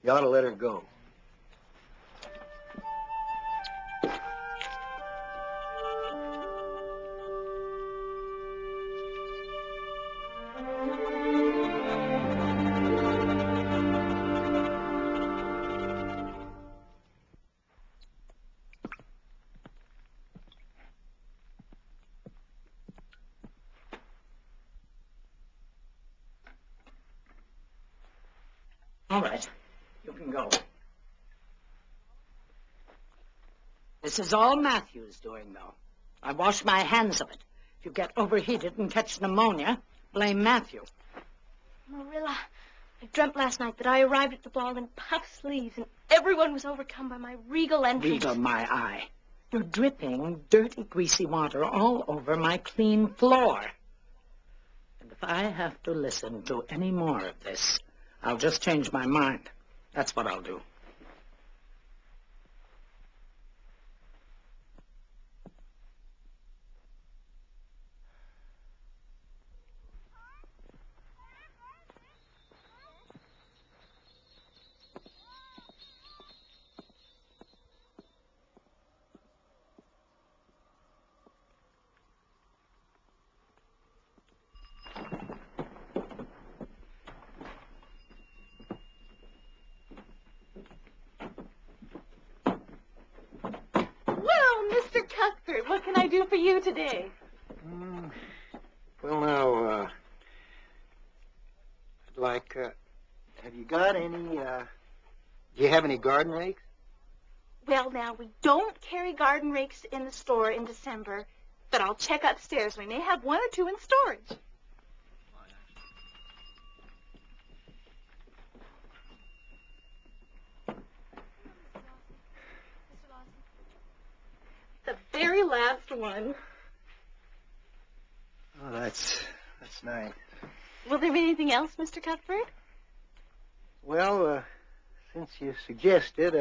You ought to let her go. All right, you can go. This is all Matthew's doing, though. I wash my hands of it. If you get overheated and catch pneumonia, blame Matthew. Marilla, I dreamt last night that I arrived at the ball in puff sleeves, and everyone was overcome by my regal entrance. Regal, my eye. You're dripping dirty, greasy water all over my clean floor. And if I have to listen to any more of this, I'll just change my mind. That's what I'll do. Cuthbert, what can I do for you today? Well, now, have you got any, do you have any garden rakes? Well, now, we don't carry garden rakes in the store in December, but I'll check upstairs. We may have one or two in storage. The very last one. Oh, that's nice. Will there be anything else, Mr. Cuthbert? Well, since you suggested,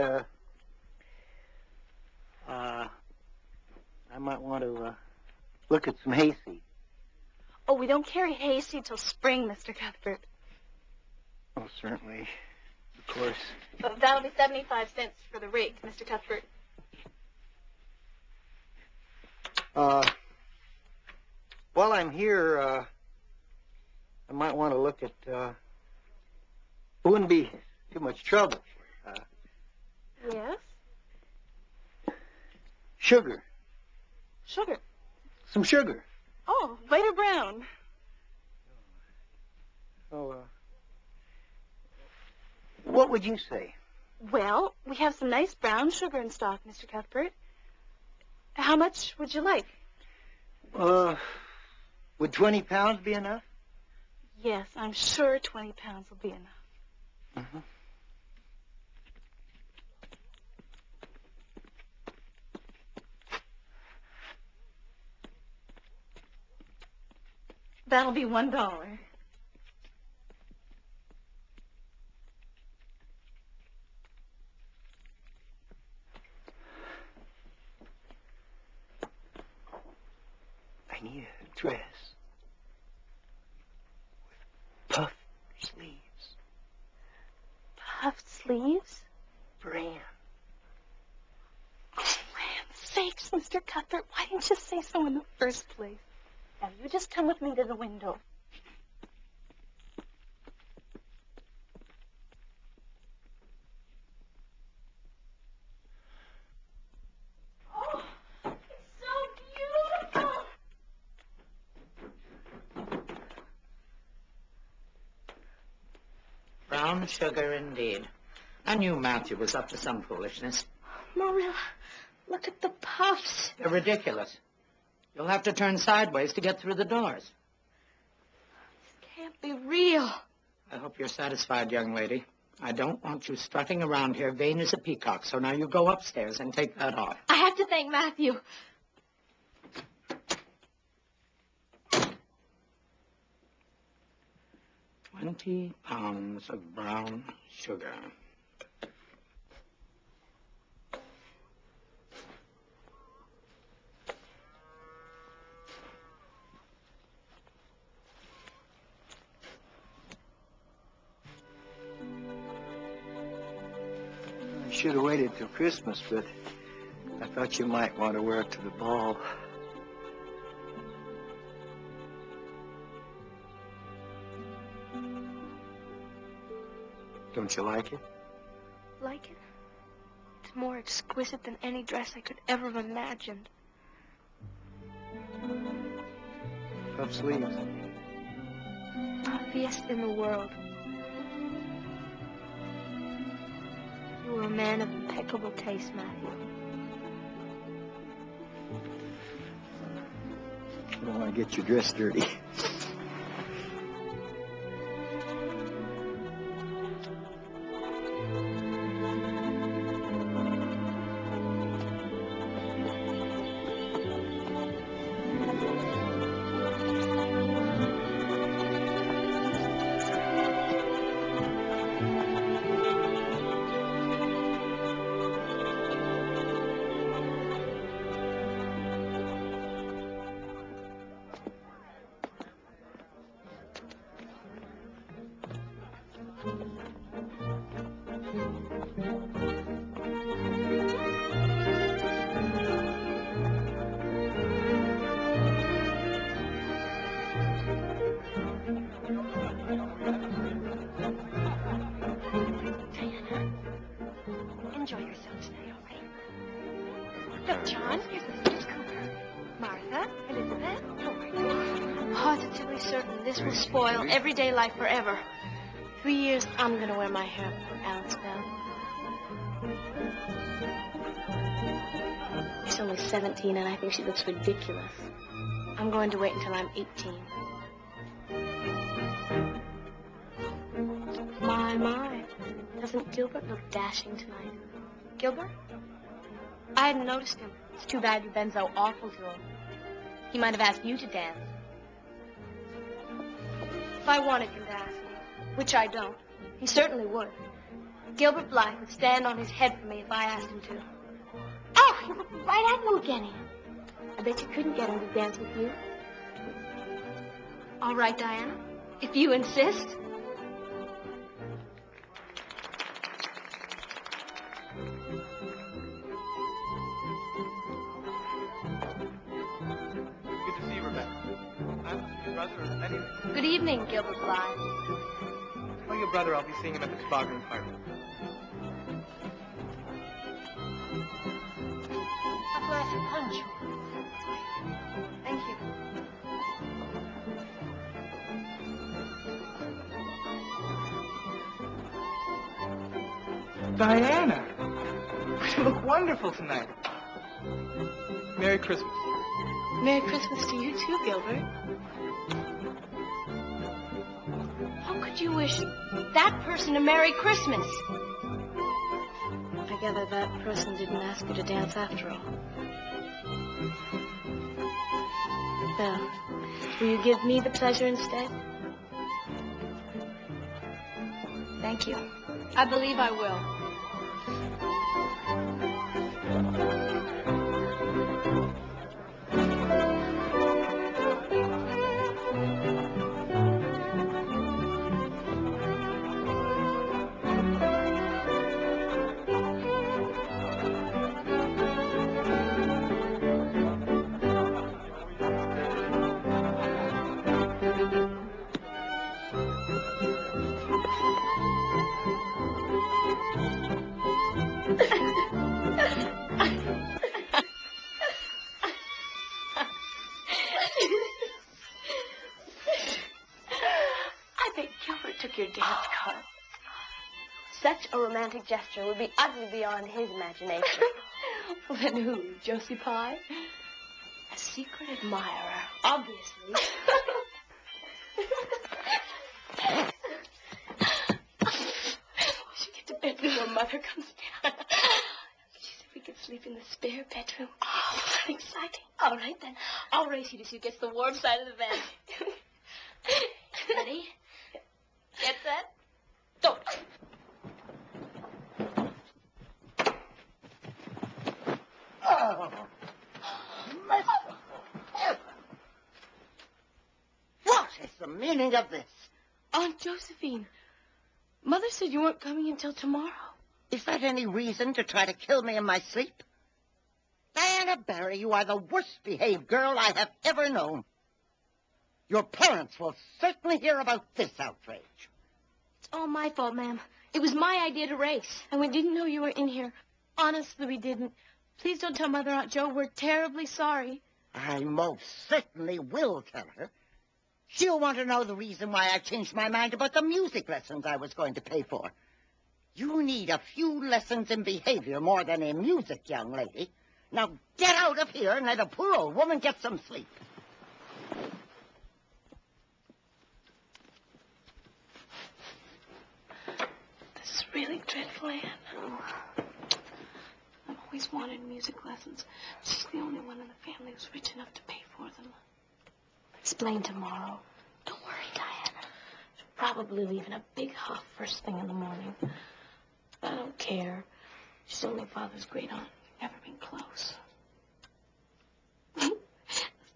might want to look at some hayseed. Oh, we don't carry hayseed till spring, Mr. Cuthbert. Oh, certainly. Of course. That'll be 75 cents for the rig, Mr. Cuthbert. While I'm here, I might want to look at, it wouldn't be too much trouble. Yes? Sugar. Sugar. Some sugar. Oh, white or brown? Oh, what would you say? Well, we have some nice brown sugar in stock, Mr. Cuthbert. How much would you like? Would 20 pounds be enough? Yes, I'm sure 20 pounds will be enough. Mm-hmm. That'll be $1. I need a dress with puffed sleeves. Puffed sleeves? Brand. Oh, land's sakes, Mr. Cuthbert, why didn't you say so in the first place? Now, you just come with me to the window. Oh, it's so beautiful. Brown sugar indeed. I knew Matthew was up to some foolishness. Marilla, look at the puffs. They're ridiculous. You'll have to turn sideways to get through the doors. This can't be real. I hope you're satisfied, young lady. I don't want you strutting around here vain as a peacock, so now you go upstairs and take that off. I have to thank Matthew. 20 pounds of brown sugar. I should have waited till Christmas, but I thought you might want to wear it to the ball. Don't you like it? Like it? It's more exquisite than any dress I could ever have imagined. Puff sleeves. Puffiest in the world. You were a man of impeccable taste, Matthew. I don't want to get your dress dirty. Enjoy yourself today, all right? Look, John, here's Mrs. Cooper. Martha, Elizabeth, how are you? Positively certain this will spoil everyday life forever. 3 years, I'm going to wear my hair for Alice Bell. She's only 17, and I think she looks ridiculous. I'm going to wait until I'm 18. My. Doesn't Gilbert look dashing tonight? Gilbert? I hadn't noticed him. It's too bad you've been so awful to him. He might have asked you to dance. If I wanted him to ask me, which I don't, he certainly would. Gilbert Blythe would stand on his head for me if I asked him to. Oh, you're right at New again. I bet you couldn't get him to dance with you. All right, Diana, if you insist. Good to see you, Rebecca. I'm your brother or anything. Good evening, Gilbert Blythe. Tell your brother I'll be seeing him at the toboggan party. A glass of punch. Thank you. Diana! You look wonderful tonight. Merry Christmas. Merry Christmas to you too, Gilbert. How could you wish that person a Merry Christmas? I gather that person didn't ask you to dance after all. Well, will you give me the pleasure instead? Thank you. I believe I will. Your dance card. Such a romantic gesture would be utterly beyond his imagination. Then who? Josie Pye? A secret admirer, obviously. We should get to bed before Mother comes down. She said we could sleep in the spare bedroom. Oh, exciting. All right, then. I'll race you to see who gets the warm side of the bed. Ready? Get set. Go. Oh, merciful heaven. What is the meaning of this? Aunt Josephine, Mother said you weren't coming until tomorrow. Is that any reason to try to kill me in my sleep? Diana Barry, you are the worst behaved girl I have ever known. Your parents will certainly hear about this outrage. It's all my fault, ma'am. It was my idea to race, and we didn't know you were in here. Honestly, we didn't. Please don't tell Mother, Aunt Jo. We're terribly sorry. I most certainly will tell her. She'll want to know the reason why I changed my mind about the music lessons I was going to pay for. You need a few lessons in behavior more than in music, young lady. Now get out of here and let a poor old woman get some sleep. This is really dreadful, Anne. I've always wanted music lessons. She's the only one in the family who's rich enough to pay for them. Explain tomorrow. Don't worry, Diana. She'll probably leave in a big huff first thing in the morning. I don't care. She's only Father's great aunt. We've never been close. That's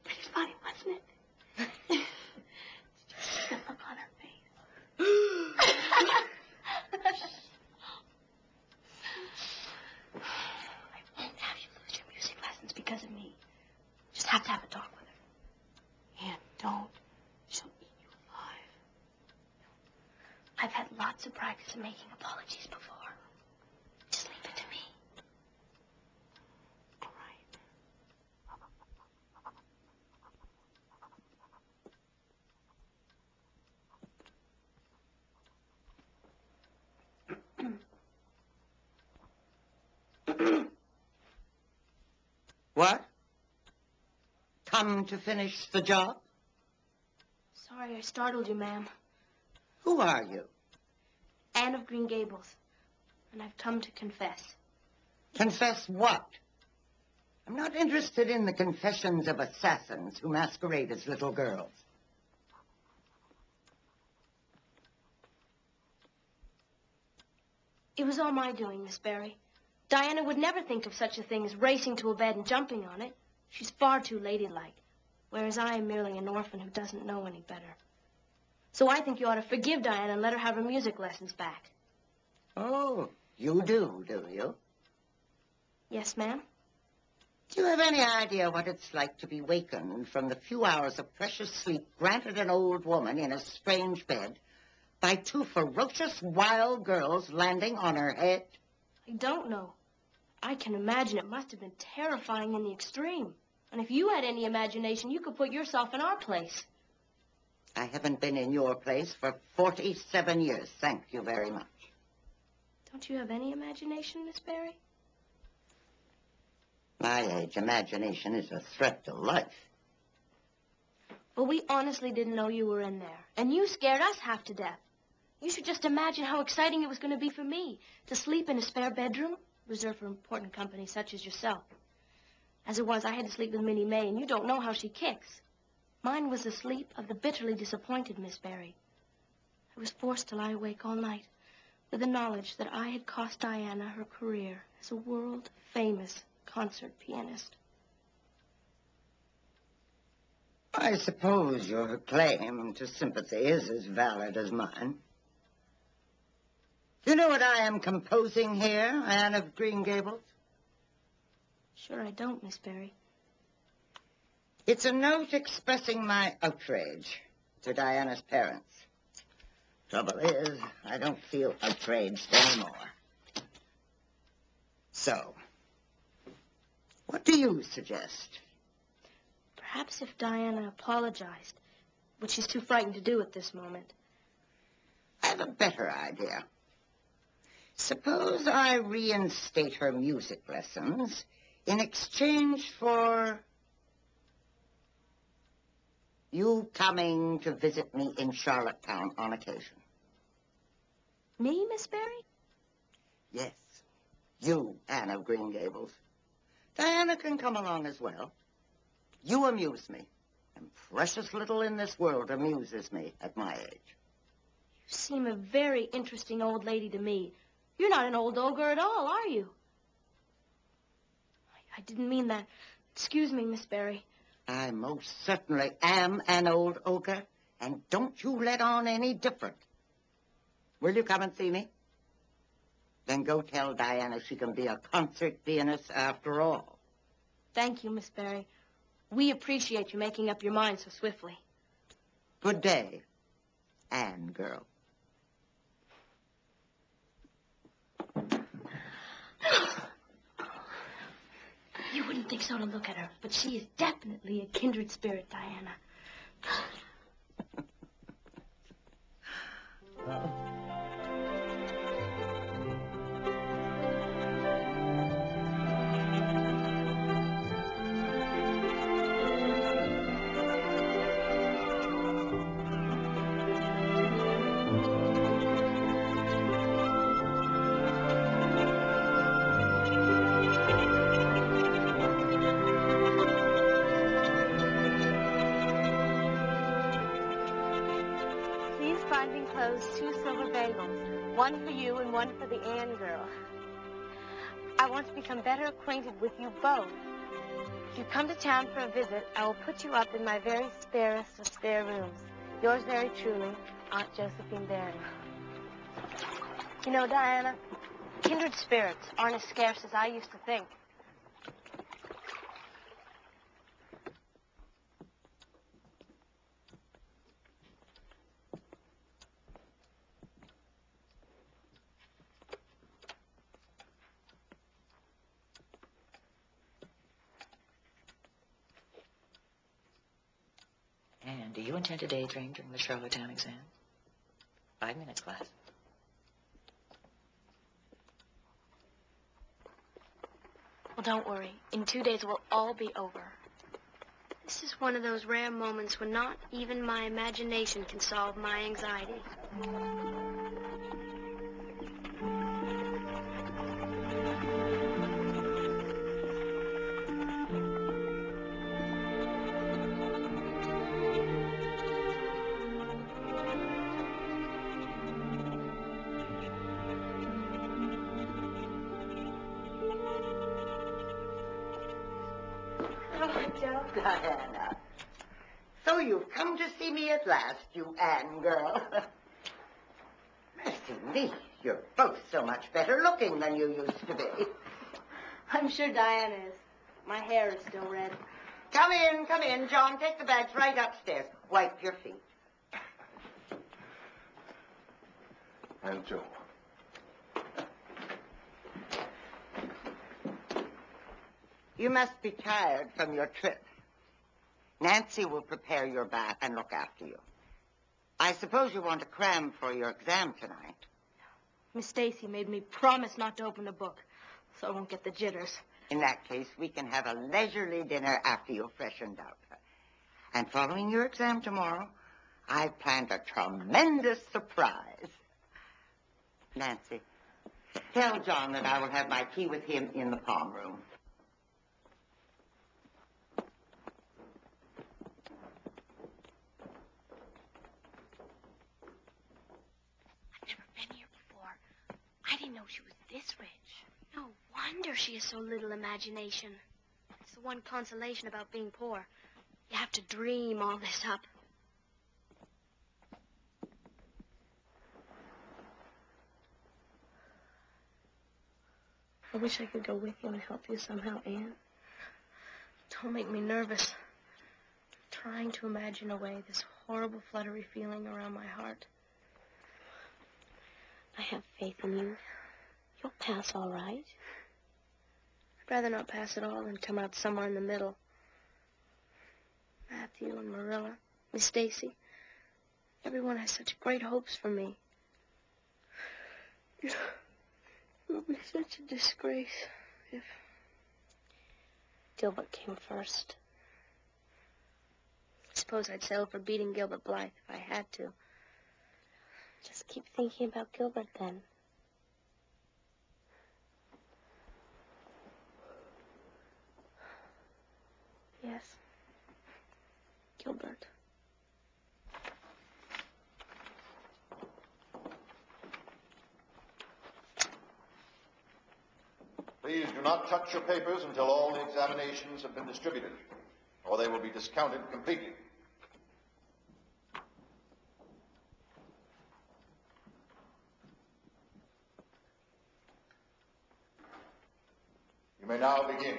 pretty funny, wasn't it? Did you see the look on her face? I won't have you lose your music lessons because of me. Just have to have a talk with her. And don't. She'll eat you alive. I've had lots of practice in making apologies before. Just leave it to me. All right. What? Come to finish the job? Sorry I startled you, ma'am. Who are you? Anne of Green Gables. And I've come to confess. Confess what? I'm not interested in the confessions of assassins who masquerade as little girls. It was all my doing, Miss Barry. Diana would never think of such a thing as racing to a bed and jumping on it. She's far too ladylike, whereas I am merely an orphan who doesn't know any better. So I think you ought to forgive Diana and let her have her music lessons back. Oh, you do you? Yes, ma'am? Do you have any idea what it's like to be wakened from the few hours of precious sleep granted an old woman in a strange bed by two ferocious wild girls landing on her head? I don't know. I can imagine it must have been terrifying in the extreme. And if you had any imagination, you could put yourself in our place. I haven't been in your place for 47 years, thank you very much. Don't you have any imagination, Miss Barry? My age, imagination is a threat to life. Well, we honestly didn't know you were in there. And you scared us half to death. You should just imagine how exciting it was going to be for me to sleep in a spare bedroom reserved for important company such as yourself. As it was, I had to sleep with Minnie May, and you don't know how she kicks. Mine was the sleep of the bitterly disappointed Miss Barry. I was forced to lie awake all night with the knowledge that I had cost Diana her career as a world-famous concert pianist. I suppose your claim to sympathy is as valid as mine. Do you know what I am composing here, Anne of Green Gables? Sure I don't, Miss Barry. It's a note expressing my outrage to Diana's parents. Trouble is, I don't feel outraged anymore. So, what do you suggest? Perhaps if Diana apologized, which she's too frightened to do at this moment. I have a better idea. Suppose I reinstate her music lessons in exchange for you coming to visit me in Charlottetown on occasion. Me, Miss Barry? Yes, you, Anne of Green Gables. Diana can come along as well. You amuse me, and precious little in this world amuses me at my age. You seem a very interesting old lady to me. You're not an old ogre at all, are you? I didn't mean that. Excuse me, Miss Barry. I most certainly am an old ogre, and don't you let on any different. Will you come and see me? Then go tell Diana she can be a concert pianist after all. Thank you, Miss Barry. We appreciate you making up your mind so swiftly. Good day, Anne girl. You wouldn't think so to look at her, but she is definitely a kindred spirit, Diana. Please find enclosed 2 silver bagels, one for you and one for the Ann girl. I want to become better acquainted with you both. If you come to town for a visit, I will put you up in my very sparest of spare rooms. Yours very truly, Aunt Josephine Barry. You know, Diana, kindred spirits aren't as scarce as I used to think. And do you intend to daydream during the Charlottetown exam? 5 minutes, class. Well, don't worry. In 2 days, it will all be over. This is one of those rare moments when not even my imagination can solve my anxiety. Joe. Diana. So you've come to see me at last, you Anne girl. Mercy me, you're both so much better looking than you used to be. I'm sure Diana is. My hair is still red. Come in, John. Take the bags right upstairs. Wipe your feet. And Joe. You must be tired from your trip. Nancy will prepare your bath and look after you. I suppose you want to cram for your exam tonight. Miss Stacy made me promise not to open the book, so I won't get the jitters. In that case, we can have a leisurely dinner after you're freshened up. And following your exam tomorrow, I've planned a tremendous surprise. Nancy, tell John that I will have my tea with him in the palm room. I didn't know she was this rich. No wonder she has so little imagination. It's the one consolation about being poor. You have to dream all this up. I wish I could go with you and help you somehow, Anne. Don't make me nervous. I'm trying to imagine away this horrible fluttery feeling around my heart. I have faith in you. You'll pass all right. I'd rather not pass at all than come out somewhere in the middle. Matthew and Marilla, Miss Stacy, everyone has such great hopes for me. It would be such a disgrace if Gilbert came first. I suppose I'd settle for beating Gilbert Blythe if I had to. Just keep thinking about Gilbert, then. Yes. Gilbert. Please do not touch your papers until all the examinations have been distributed, or they will be discounted completely. You may now begin.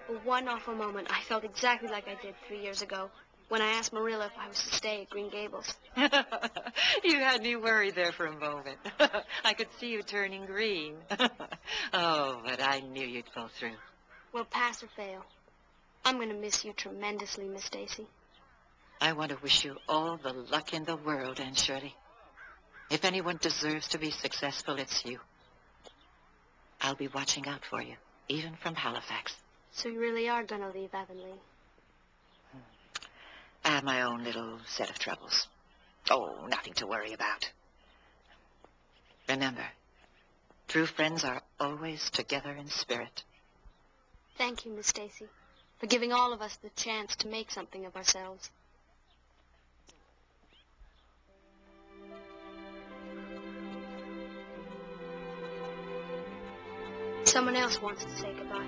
For one awful moment, I felt exactly like I did 3 years ago when I asked Marilla if I was to stay at Green Gables. You had me worried there for a moment. I could see you turning green. Oh, but I knew you'd go through. Well, pass or fail, I'm going to miss you tremendously, Miss Stacy. I want to wish you all the luck in the world, Aunt Shirley. If anyone deserves to be successful, it's you. I'll be watching out for you, even from Halifax. So you really are going to leave Avonlea? I have my own little set of troubles. Oh, nothing to worry about. Remember, true friends are always together in spirit. Thank you, Miss Stacy, for giving all of us the chance to make something of ourselves. Someone else wants to say goodbye.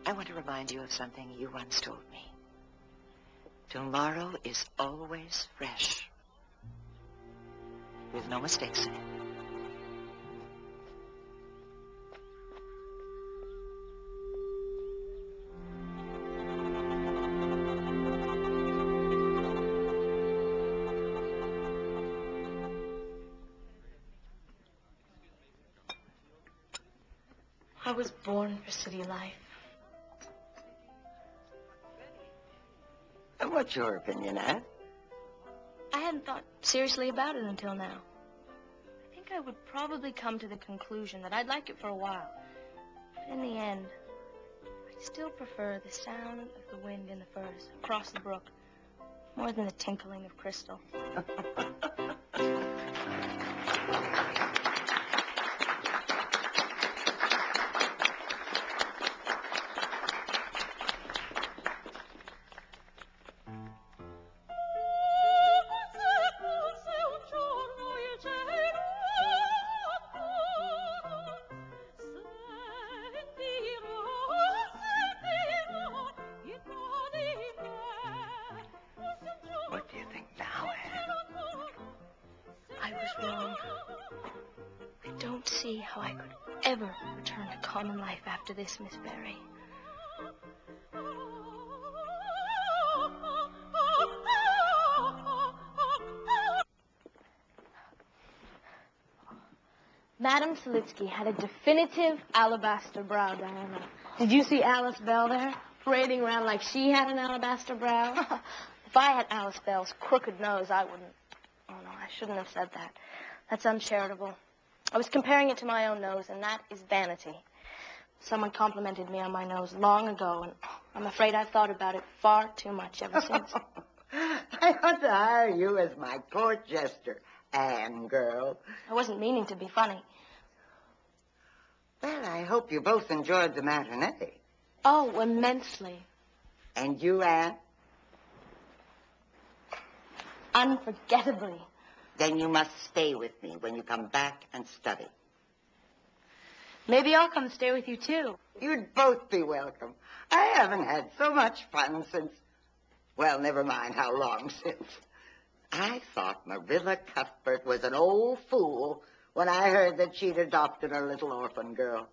I want to remind you of something you once told me. Tomorrow is always fresh, with no mistakes in it. I was born for city life. And what's your opinion, Anne? I hadn't thought seriously about it until now. I think I would probably come to the conclusion that I'd like it for a while. But in the end, I still prefer the sound of the wind in the firs across the brook more than the tinkling of crystal. alone. I don't see how I could ever return to common life after this, Miss Barry. Madame Selitsky had a definitive alabaster brow, Diana. Did you see Alice Bell there, parading around like she had an alabaster brow? If I had Alice Bell's crooked nose, I wouldn't. Oh, no, I shouldn't have said that. That's uncharitable. I was comparing it to my own nose, and that is vanity. Someone complimented me on my nose long ago, and I'm afraid I've thought about it far too much ever since. I ought to hire you as my court jester, Anne girl. I wasn't meaning to be funny. Well, I hope you both enjoyed the matinee. Oh, immensely. And you, Anne? Unforgettably. Then you must stay with me when you come back and study. Maybe I'll come stay with you, too. You'd both be welcome. I haven't had so much fun since, well, never mind how long since. I thought Marilla Cuthbert was an old fool when I heard that she'd adopted a little orphan girl.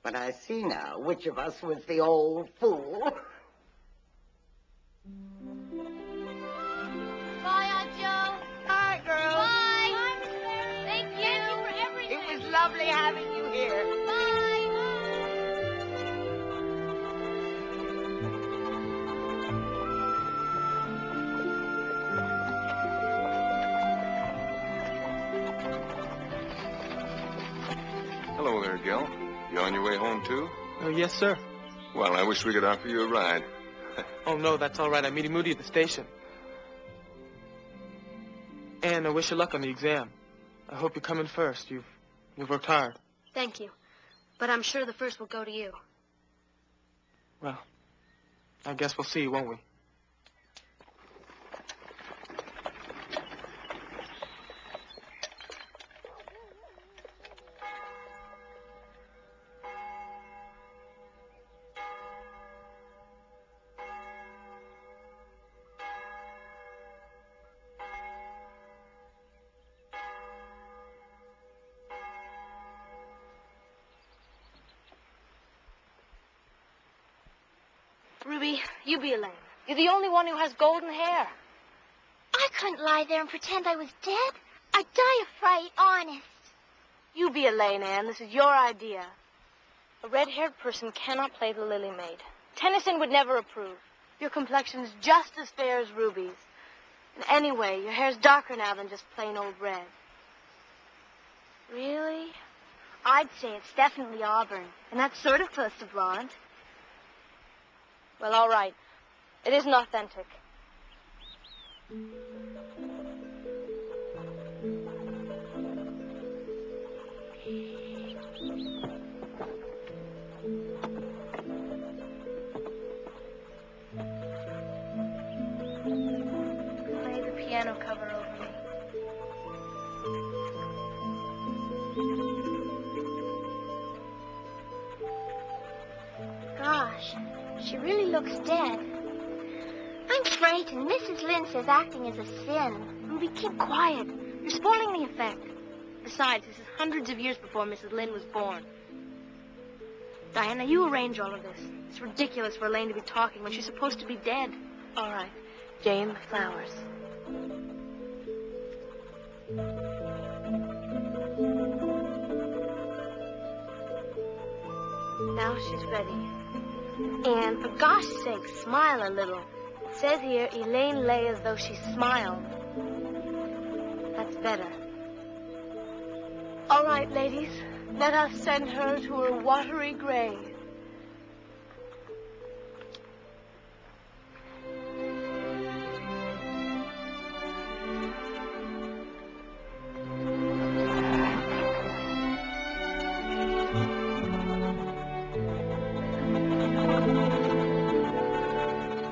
But I see now which of us was the old fool. Bye, Aunt Joe. Bye, girls. Bye. Bye, Miss Barry. Thank you for everything. It was lovely having you here. Bye. Hello there, Gil. You on your way home, too? Oh, yes, sir. Well, I wish we could offer you a ride. Oh, no, that's all right. I'm meeting Moody at the station. And I wish you luck on the exam. I hope you come in first. You've worked hard. Thank you. But I'm sure the first will go to you. Well, I guess we'll see, won't we? Ruby, you be Elaine. You're the only one who has golden hair. I couldn't lie there and pretend I was dead. I'd die of fright, honest. You be Elaine, Anne. This is your idea. A red-haired person cannot play the Lily Maid. Tennyson would never approve. Your complexion's just as fair as Ruby's. And anyway, your hair's darker now than just plain old red. Really? I'd say it's definitely auburn, and that's sort of close to blonde. Well, all right. It isn't authentic. Play the piano cover over me. Gosh, she really looks dead. I'm frightened. Mrs. Lynde says acting is a sin. Ruby, keep quiet. You're spoiling the effect. Besides, this is hundreds of years before Mrs. Lynde was born. Diana, you arrange all of this. It's ridiculous for Elaine to be talking when she's supposed to be dead. All right. Jane, the flowers. Now she's ready. And for gosh sake, smile a little. It says here, Elaine lay as though she smiled. That's better. All right, ladies, let us send her to her watery grave.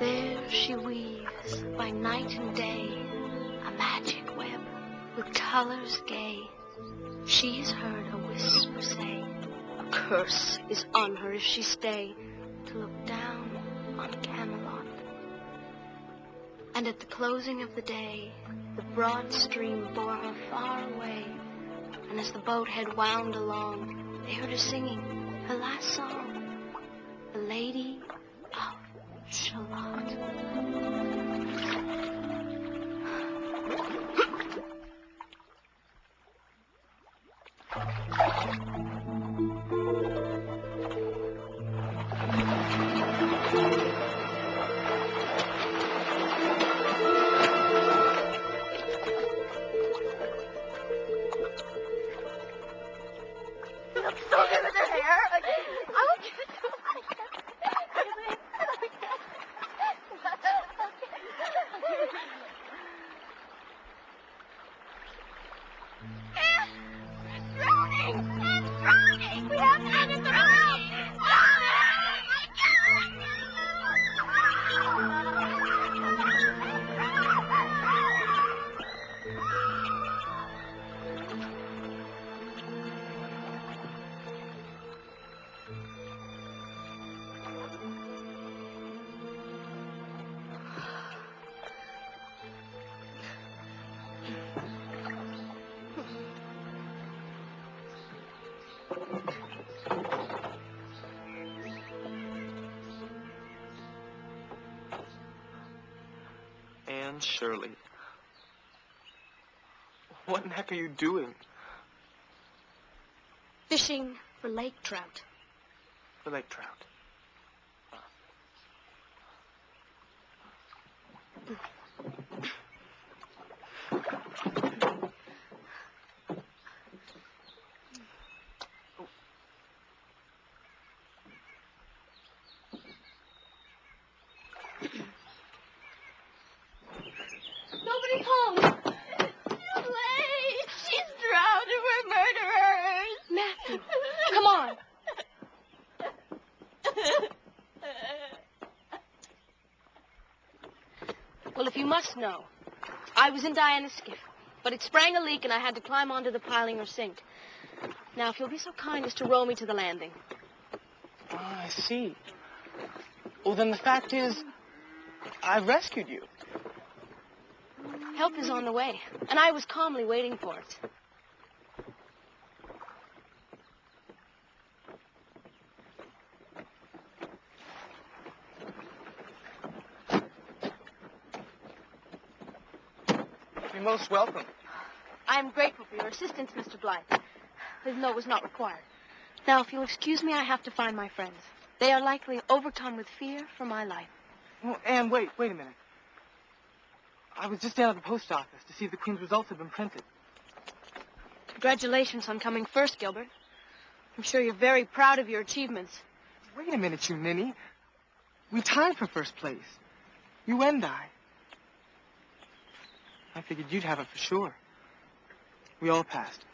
There she weaves by night and day a magic web with colors gay. She has heard a whisper say, a curse is on her if she stay to look down on Camelot. And at the closing of the day, the broad stream bore her far away. And as the boat head wound along, they heard her singing her last song, The Lady of Shalott. Anne Shirley. What in the heck are you doing? Fishing for lake trout. For lake trout. Nobody's home. Too late. She's drowned and we're murderers. Matthew, come on. Well, if you must know, I was in Diana's skiff, but it sprang a leak and I had to climb onto the piling or sink. Now, if you'll be so kind as to row me to the landing. Oh, I see. Well, then the fact is, I rescued you. Help is on the way, and I was calmly waiting for it. You're most welcome. I am grateful for your assistance, Mr. Blythe, even though it was not required. Now, if you'll excuse me, I have to find my friends. They are likely overcome with fear for my life. Oh, Anne, wait a minute. I was just down at the post office to see if the Queen's results had been printed. Congratulations on coming first, Gilbert. I'm sure you're very proud of your achievements. Wait a minute, you ninny. We tied for first place. You and I. I figured you'd have it for sure. We all passed.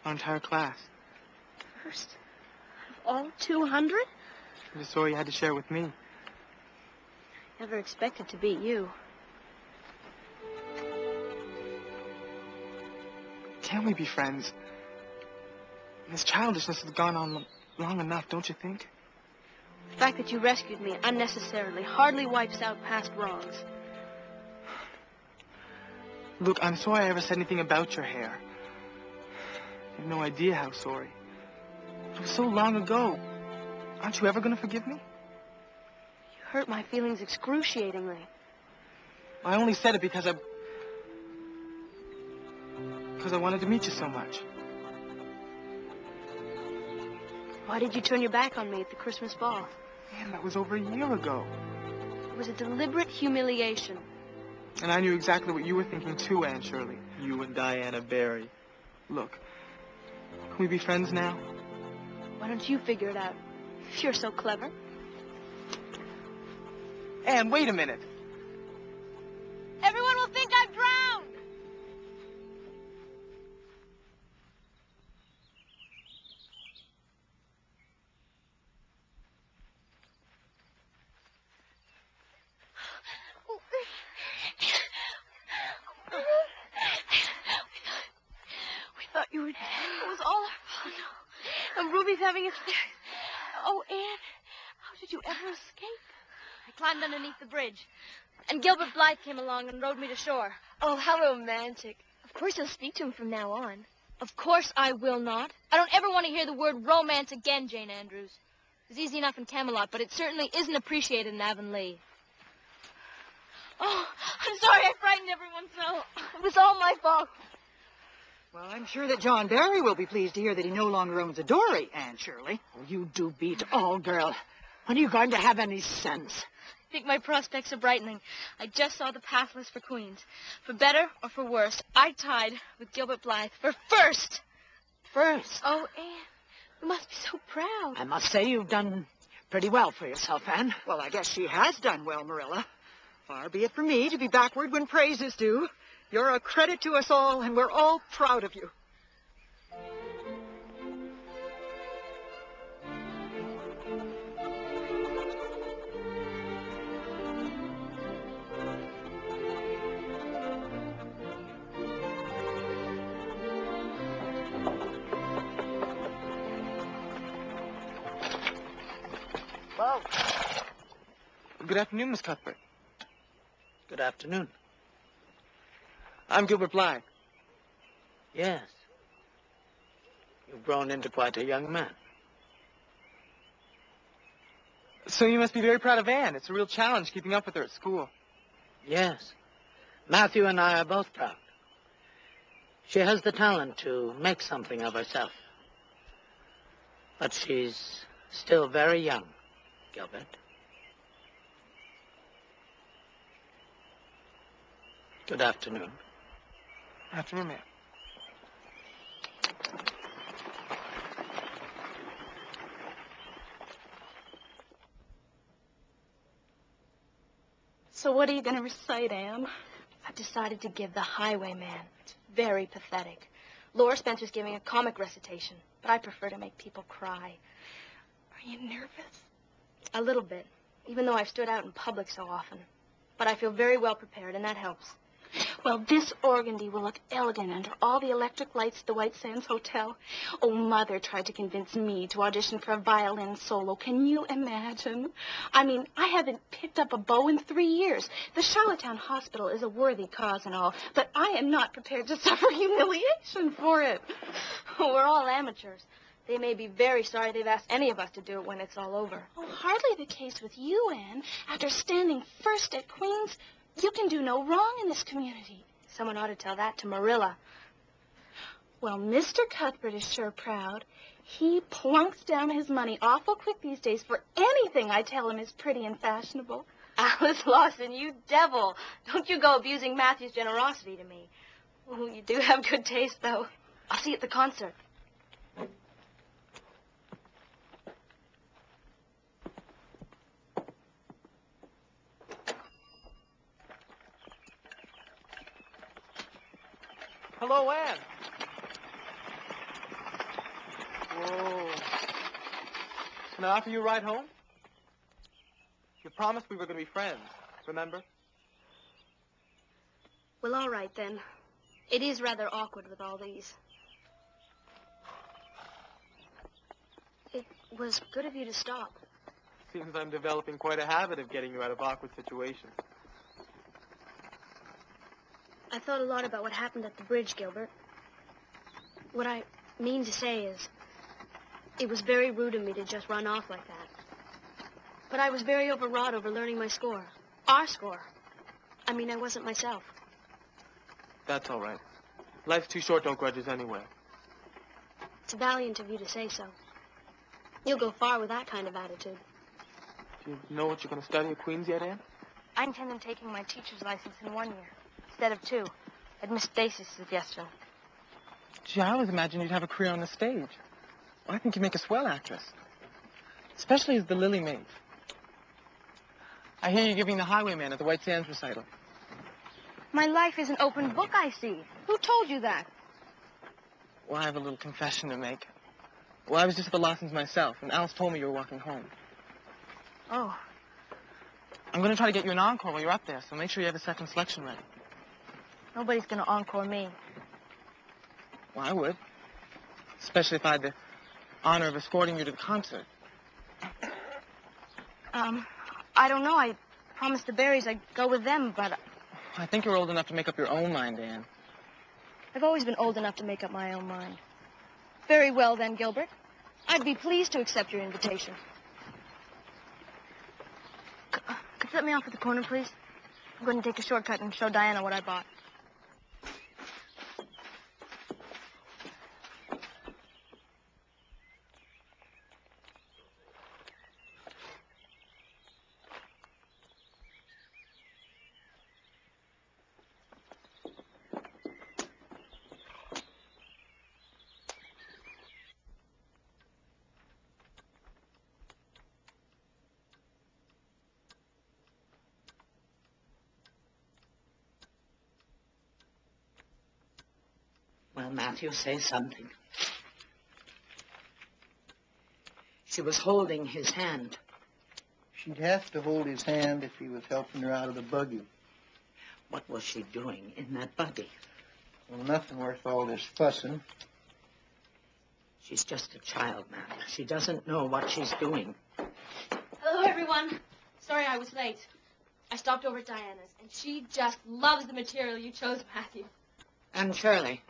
Our entire class. First of all 200? I just saw you had to share with me. Never expected to beat you. Can't we be friends? This childishness has gone on long enough, don't you think? The fact that you rescued me unnecessarily hardly wipes out past wrongs. Look, I'm sorry I ever said anything about your hair. You have no idea how sorry. It was so long ago. Aren't you ever going to forgive me? You hurt my feelings excruciatingly. I only said it because I wanted to meet you so much. Why did you turn your back on me at the Christmas ball? Man, that was over a year ago. It was a deliberate humiliation. And I knew exactly what you were thinking too, Anne Shirley. You and Diana Barry. Look, can we be friends now? Why don't you figure it out? If you're so clever. Anne, wait a minute. Everyone will think I've drowned. We thought you were dead. It was all our fault. And Ruby's having a fit. Oh, Anne, how did you ever escape? I climbed underneath the bridge. And Gilbert Blythe came along and rowed me to shore. Oh, how romantic. Of course you'll speak to him from now on. Of course I will not. I don't ever want to hear the word romance again, Jane Andrews. It's easy enough in Camelot, but it certainly isn't appreciated in Avonlea. Oh, I'm sorry I frightened everyone so. It was all my fault. Well, I'm sure that John Barry will be pleased to hear that he no longer owns a dory, Anne Shirley. Oh, you do beat all, girl. When are you going to have any sense? I think my prospects are brightening. I just saw the path list for Queens. For better or for worse, I tied with Gilbert Blythe for first. First? Oh, Anne, you must be so proud. I must say you've done pretty well for yourself, Anne. Well, I guess she has done well, Marilla. Far be it from me to be backward when praise is due. You're a credit to us all, and we're all proud of you. Well, good afternoon, Miss Cuthbert. Good afternoon. I'm Gilbert Blythe. Yes. You've grown into quite a young man. So you must be very proud of Anne. It's a real challenge keeping up with her at school. Yes. Matthew and I are both proud. She has the talent to make something of herself. But she's still very young, Gilbert. Good afternoon. Afternoon, ma'am. So what are you going to recite, Anne? I've decided to give The Highwayman. It's very pathetic. Laura Spencer's giving a comic recitation, but I prefer to make people cry. Are you nervous? A little bit, even though I've stood out in public so often. But I feel very well prepared, and that helps. Well, this organdy will look elegant under all the electric lights at the White Sands Hotel. Oh, Mother tried to convince me to audition for a violin solo. Can you imagine? I mean, I haven't picked up a bow in 3 years. The Charlottetown Hospital is a worthy cause and all, but I am not prepared to suffer humiliation for it. We're all amateurs. They may be very sorry they've asked any of us to do it when it's all over. Oh, hardly the case with you, Anne. After standing first at Queen's, you can do no wrong in this community. Someone ought to tell that to Marilla. Well, Mr. Cuthbert is sure proud. He plunks down his money awful quick these days for anything I tell him is pretty and fashionable. Alice Lawson, you devil. Don't you go abusing Matthew's generosity to me. Oh, you do have good taste, though. I'll see you at the concert. Hello, Anne. Whoa. Can I offer you a ride home? You promised we were going to be friends, remember? Well, all right, then. It is rather awkward with all these. It was good of you to stop. Seems I'm developing quite a habit of getting you out of awkward situations. I thought a lot about what happened at the bridge, Gilbert. What I mean to say is, it was very rude of me to just run off like that. But I was very overwrought over learning my score. Our score. I mean, I wasn't myself. That's all right. Life's too short to hold grudges anyway. It's valiant of you to say so. You'll go far with that kind of attitude. Do you know what you're going to study at Queen's yet, Anne? I intend on taking my teacher's license in 1 year. Instead of 2, at Miss Stacy's suggestion. Gee, I always imagined you'd have a career on the stage. I think you'd make a swell actress. Especially as the Lily Maid. I hear you're giving The Highwayman at the White Sands recital. My life is an open book, I see. Who told you that? Well, I have a little confession to make. Well, I was just at the Lawsons myself, and Alice told me you were walking home. Oh. I'm going to try to get you an encore while you're up there, so make sure you have a second selection ready. Nobody's going to encore me. Well, I would. Especially if I had the honor of escorting you to the concert. I don't know. I promised the Berries I'd go with them, but I think you're old enough to make up your own mind, Anne. I've always been old enough to make up my own mind. Very well, then, Gilbert. I'd be pleased to accept your invitation. Could you let me off at the corner, please? I'm going to take a shortcut and show Diana what I bought. Well, Matthew, say something. She was holding his hand. She'd have to hold his hand if he was helping her out of the buggy. What was she doing in that buggy? Well, nothing worth all this fussing. She's just a child, Matthew. She doesn't know what she's doing. Hello, everyone. Sorry I was late. I stopped over at Diana's, and she just loves the material you chose, Matthew. And Shirley,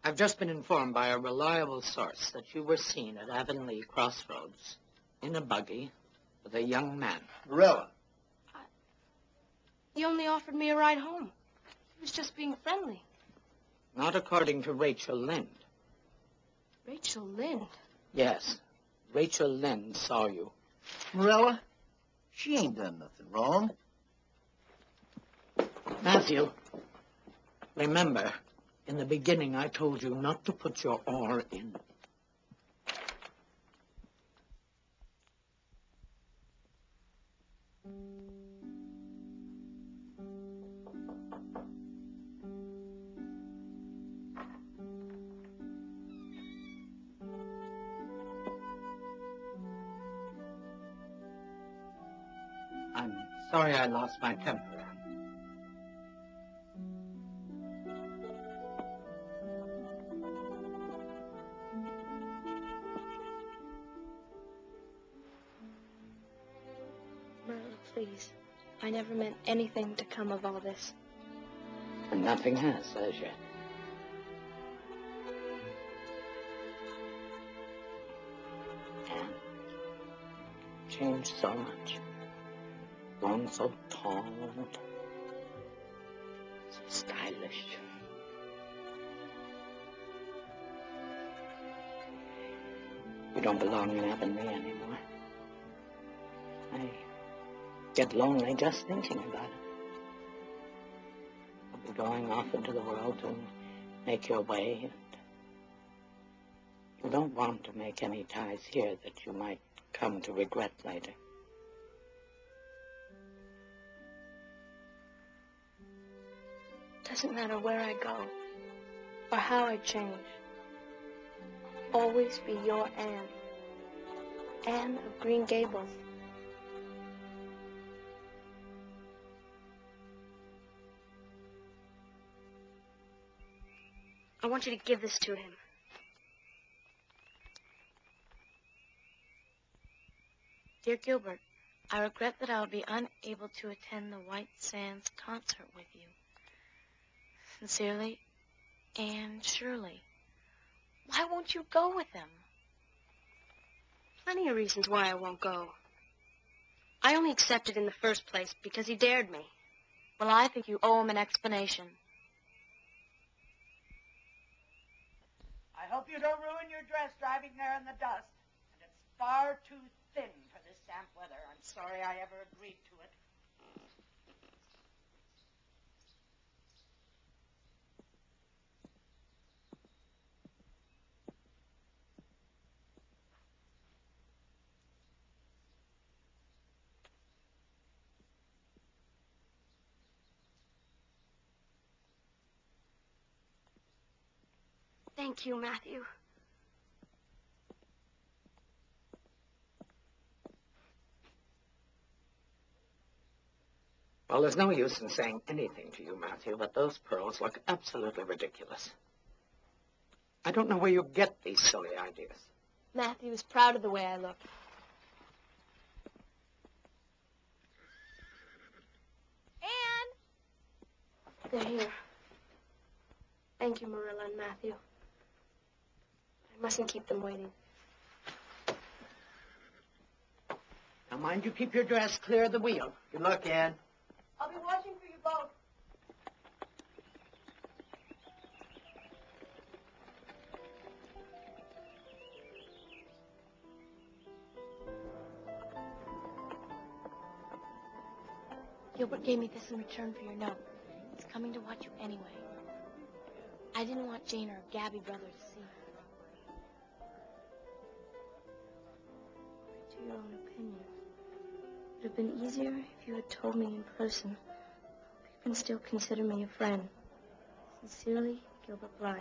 I've just been informed by a reliable source that you were seen at Avonlea Crossroads in a buggy with a young man. Morella. He only offered me a ride home. He was just being friendly. Not according to Rachel Lynde. Rachel Lynde? Yes, Rachel Lynde saw you. Morella, she ain't done nothing wrong. Matthew, remember, in the beginning I told you not to put your oar in. I'm sorry I lost my temper. Marilla, please. I never meant anything to come of all this. And nothing has as yet. Anne, changed so much. Grown so tall, so stylish. You don't belong in Avonlea anymore. I get lonely just thinking about it. You'll be going off into the world to make your way, and you don't want to make any ties here that you might come to regret later. Doesn't matter where I go or how I change. I'll always be your Anne. Anne of Green Gables. I want you to give this to him. Dear Gilbert, I regret that I'll be unable to attend the White Sands concert with you. Sincerely, Anne Shirley. Why won't you go with them? Plenty of reasons why I won't go. I only accepted in the first place because he dared me. Well, I think you owe him an explanation. I hope you don't ruin your dress driving there in the dust. And it's far too thin for this damp weather. I'm sorry I ever agreed to it. Thank you, Matthew. Well, there's no use in saying anything to you, Matthew, but those pearls look absolutely ridiculous. I don't know where you get these silly ideas. Matthew is proud of the way I look. They're here. Thank you, Marilla and Matthew. I mustn't keep them waiting. Now, mind you keep your dress clear of the wheel. Good luck, Ann. I'll be watching for you both. Gilbert gave me this in return for your note. He's coming to watch you anyway. I didn't want Jane or Gabby brother to see you. To your own opinion. It would have been easier if you had told me in person. You can still consider me a friend. Sincerely, Gilbert Blythe.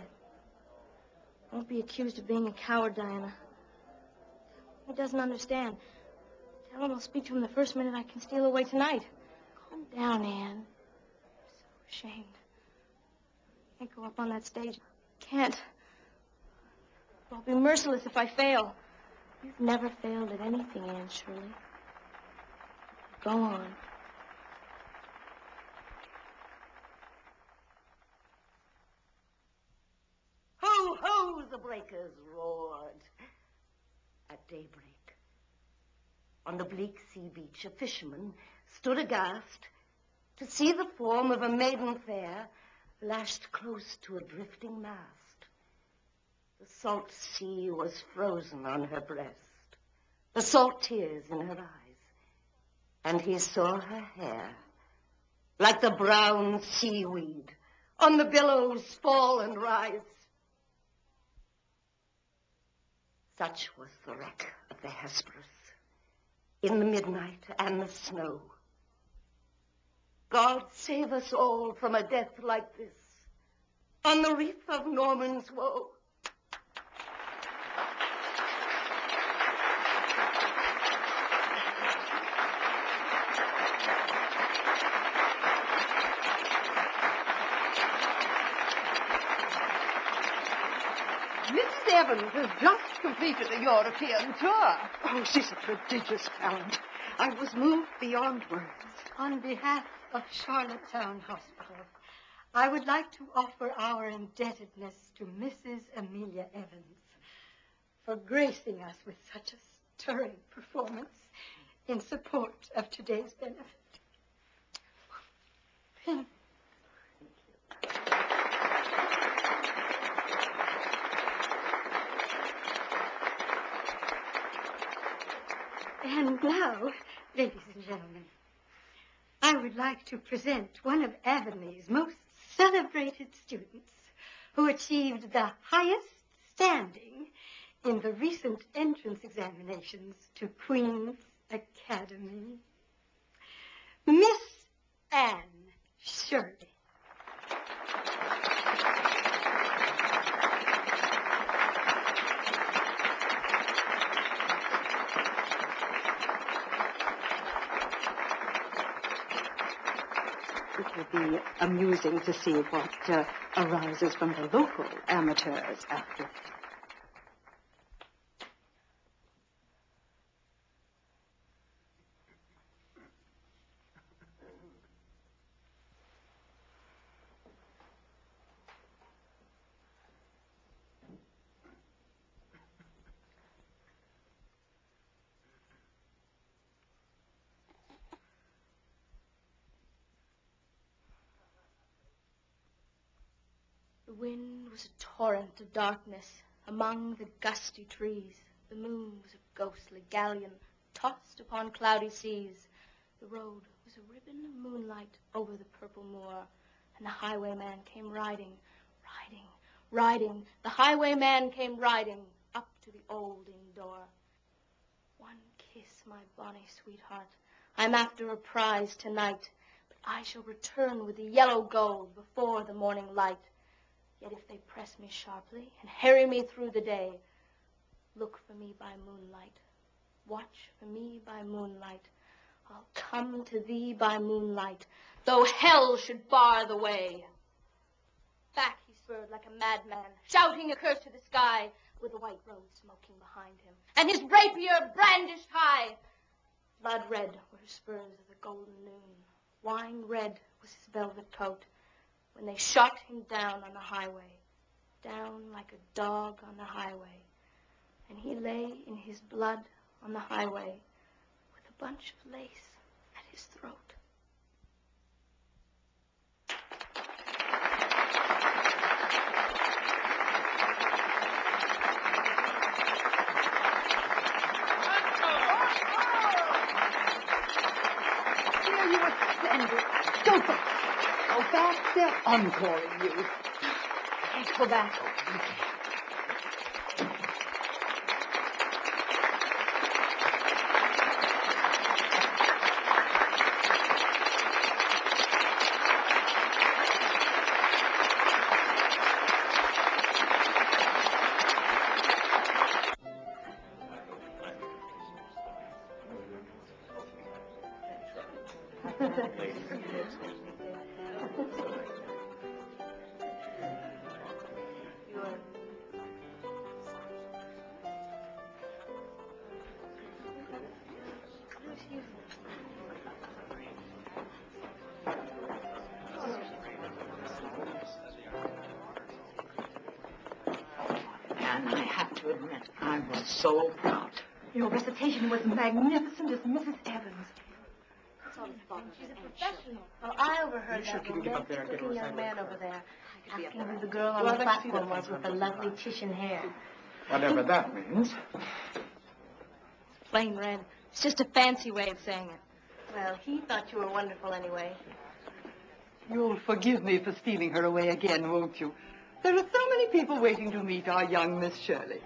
I won't be accused of being a coward, Diana. He doesn't understand. Tell him I'll speak to him the first minute I can steal away tonight. Calm down, Anne. I'm so ashamed. I can't go up on that stage. Can't. I'll be merciless if I fail. You've never failed at anything, Anne Shirley. Go on. Ho, ho, the breakers roared. At daybreak, on the bleak sea beach, a fisherman stood aghast to see the form of a maiden fair lashed close to a drifting mast. The salt sea was frozen on her breast, the salt tears in her eyes, and he saw her hair like the brown seaweed on the billows fall and rise. Such was the wreck of the Hesperus in the midnight and the snow. God save us all from a death like this on the reef of Norman's woe. Mrs. Evans has just completed a European tour. Oh, she's a prodigious talent. I was moved beyond words. On behalf of Charlottetown Hospital, I would like to offer our indebtedness to Mrs. Amelia Evans for gracing us with such a stirring performance in support of today's benefit. Pen. And now, ladies and gentlemen, I would like to present one of Avonlea most celebrated students who achieved the highest standing in the recent entrance examinations to Queen's Academy. Miss Anne Shirley. It will be amusing to see what arises from the local amateurs after. The wind was a torrent of darkness among the gusty trees. The moon was a ghostly galleon tossed upon cloudy seas. The road was a ribbon of moonlight over the purple moor, and the highwayman came riding, riding, riding. The highwayman came riding up to the old inn door. One kiss, my bonny sweetheart. I'm after a prize tonight, but I shall return with the yellow gold before the morning light. Yet if they press me sharply and harry me through the day, look for me by moonlight. Watch for me by moonlight. I'll come to thee by moonlight, though hell should bar the way. Back he spurred like a madman, shouting a curse to the sky, with the white road smoking behind him, and his rapier brandished high. Blood red were his spurs of the golden noon. Wine red was his velvet coat. when they shot him down on the highway, down like a dog on the highway. And he lay in his blood on the highway with a bunch of lace at his throat. Here you ascended. Go back. Go back. They're encoring you. Let's go back. And I have to admit, I was so proud. Your recitation was magnificent as Mrs. Evans. She's a professional. Well, I overheard that romantic-looking young man over there asking who the girl on the platform was with the lovely Titian hair. Whatever that means. Plain red. It's just a fancy way of saying it. Well, he thought you were wonderful anyway. You'll forgive me for stealing her away again, won't you? There are so many people waiting to meet our young Miss Shirley.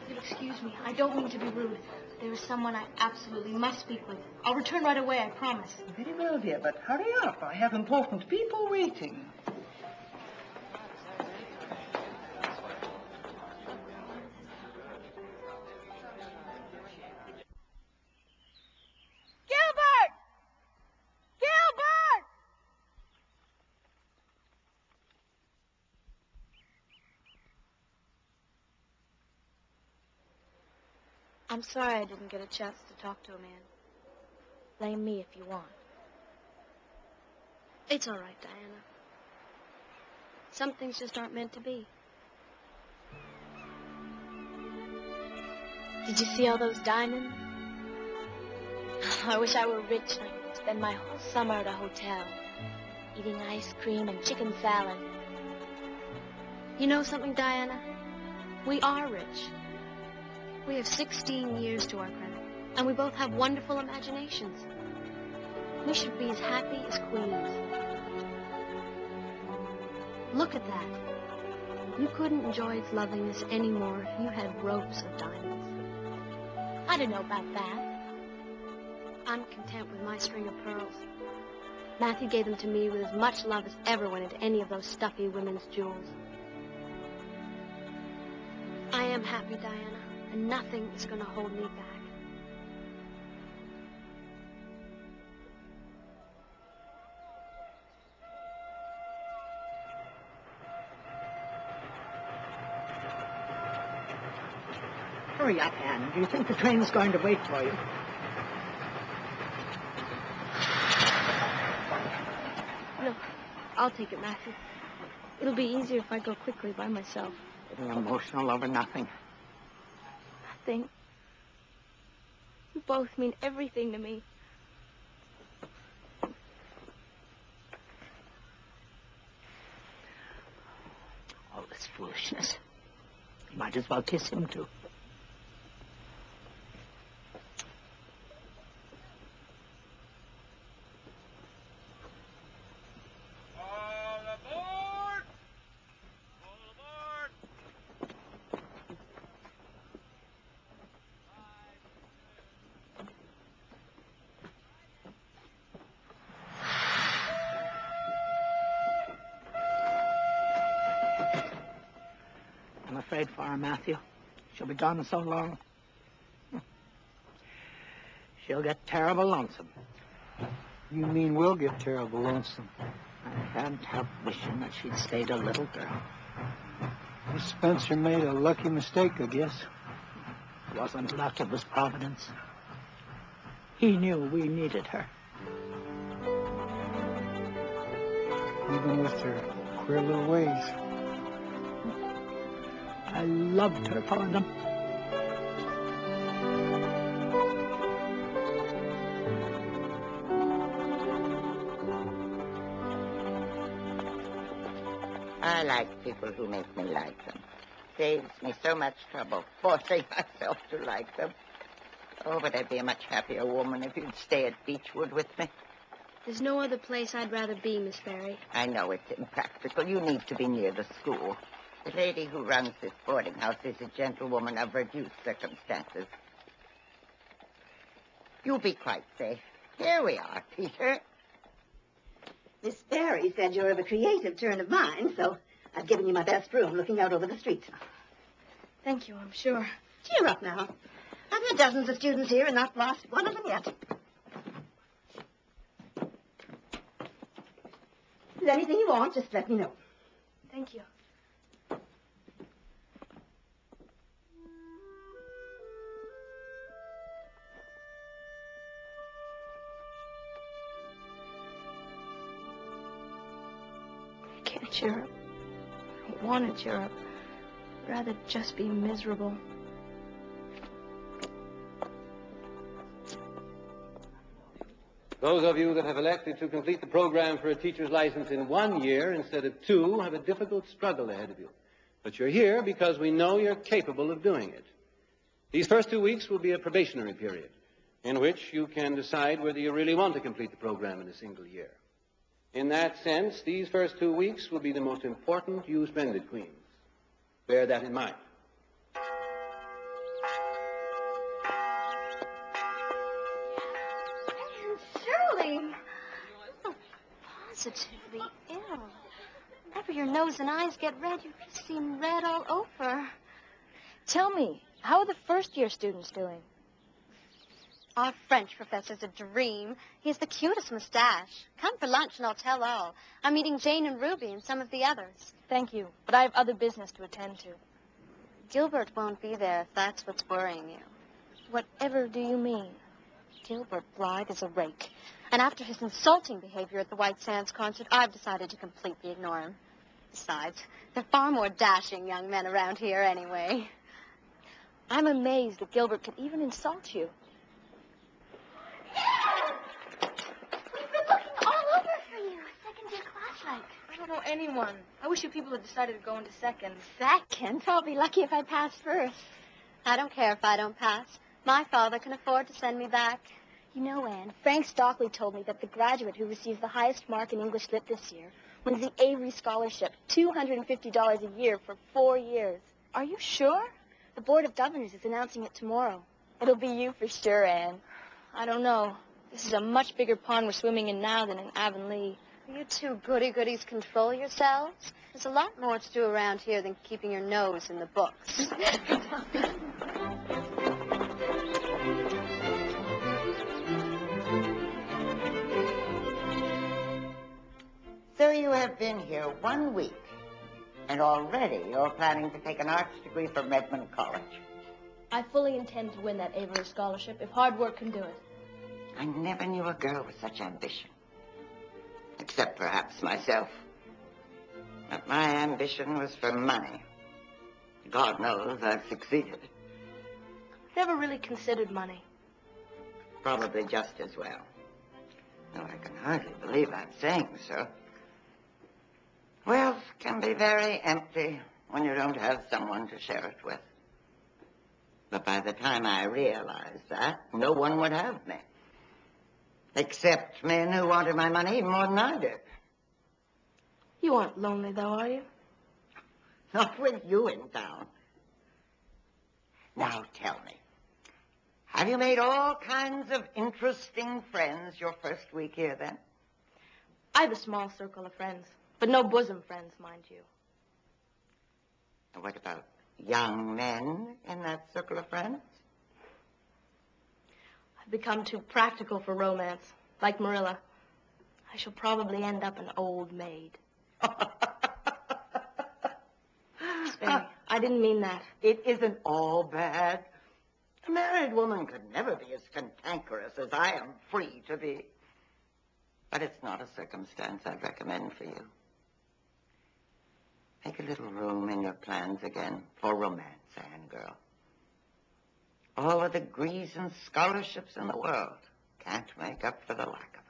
You'll excuse me. I don't mean to be rude. There is someone I absolutely must speak with. I'll return right away, I promise. Very well, dear, but hurry up. I have important people waiting. Gilbert! Gilbert! I'm sorry I didn't get a chance to talk to a man. Blame me if you want. It's all right, Diana. Some things just aren't meant to be. Did you see all those diamonds? I wish I were rich and I could spend my whole summer at a hotel, eating ice cream and chicken salad. You know something, Diana? We are rich. We have 16 years to our credit, and we both have wonderful imaginations. We should be as happy as queens. Look at that. You couldn't enjoy its loveliness any more if you had ropes of diamonds. I don't know about that. I'm content with my string of pearls. Matthew gave them to me with as much love as ever went into any of those stuffy women's jewels. I am happy, Diana, and nothing is going to hold me back. Hurry up, Anne. Do you think the train's going to wait for you? No, I'll take it, Matthew. It'll be easier if I go quickly by myself. Getting emotional over nothing. Nothing. You both mean everything to me. All this foolishness. You might as well kiss him, too. I'm afraid for her, Matthew. She'll be gone so long. She'll get terrible lonesome. You mean we'll get terrible lonesome? I can't help wishing that she'd stayed a little girl. Miss Spencer made a lucky mistake, I guess. It wasn't luck, it was providence. He knew we needed her. even with their queer little ways. I loved her for them. I like people who make me like them. Saves me so much trouble forcing myself to like them. Oh, but I'd be a much happier woman if you'd stay at Beechwood with me. There's no other place I'd rather be, Miss Barry. I know it's impractical. You need to be near the school. The lady who runs this boarding house is a gentlewoman of reduced circumstances. You'll be quite safe. Here we are, Peter. Miss Barry said you're of a creative turn of mind, so I've given you my best room looking out over the street. Thank you, I'm sure. Cheer up now. I've had dozens of students here and not lost one of them yet. If there's anything you want, just let me know. Thank you. I can't cheer up. I don't want to cheer up. I'd rather just be miserable. Those of you that have elected to complete the program for a teacher's license in 1 year instead of 2 have a difficult struggle ahead of you. But you're here because we know you're capable of doing it. These first 2 weeks will be a probationary period in which you can decide whether you really want to complete the program in a single year. In that sense, these first 2 weeks will be the most important you spend it, Queens. Bear that in mind. Shirley, you're positively ill. Whenever your nose and eyes get red, you seem red all over. Tell me, how are the first-year students doing? Our French professor's a dream. He has the cutest mustache. Come for lunch and I'll tell all. I'm meeting Jane and Ruby and some of the others. Thank you, but I have other business to attend to. Gilbert won't be there if that's what's worrying you. Whatever do you mean? Gilbert Blythe is a rake. And after his insulting behavior at the White Sands concert, I've decided to completely ignore him. Besides, there are far more dashing young men around here anyway. I'm amazed that Gilbert could even insult you. We've been looking all over for you. Second-year class like. I don't know anyone. I wish you people had decided to go into second. Second? I'll be lucky if I pass first. I don't care if I don't pass. My father can afford to send me back. You know, Anne, Frank Stockley told me that the graduate who receives the highest mark in English Lit this year wins the Avery Scholarship, $250 a year for 4 years. Are you sure? The Board of Governors is announcing it tomorrow. It'll be you for sure, Anne. I don't know. This is a much bigger pond we're swimming in now than in Avonlea. You two goody-goodies control yourselves. There's a lot more to do around here than keeping your nose in the books. So you have been here 1 week, and already you're planning to take an arts degree from Redmond College. I fully intend to win that Avery Scholarship if hard work can do it. I never knew a girl with such ambition. Except perhaps myself. But my ambition was for money. God knows I've succeeded. Never really considered money. Probably just as well. Though I can hardly believe I'm saying so. Wealth can be very empty when you don't have someone to share it with. But by the time I realized that, no one would have me. Except men who wanted my money even more than I did. You aren't lonely, though, are you? Not with you in town. Now tell me, have you made all kinds of interesting friends your first week here, then? I have a small circle of friends, but no bosom friends, mind you. And what about young men in that circle of friends? I've become too practical for romance, like Marilla. I shall probably end up an old maid. Miss Barry, I didn't mean that. It isn't all bad. A married woman could never be as cantankerous as I am free to be. But it's not a circumstance I'd recommend for you. Make a little room in your plans again for romance, Anne, girl. All the degrees and scholarships in the world can't make up for the lack of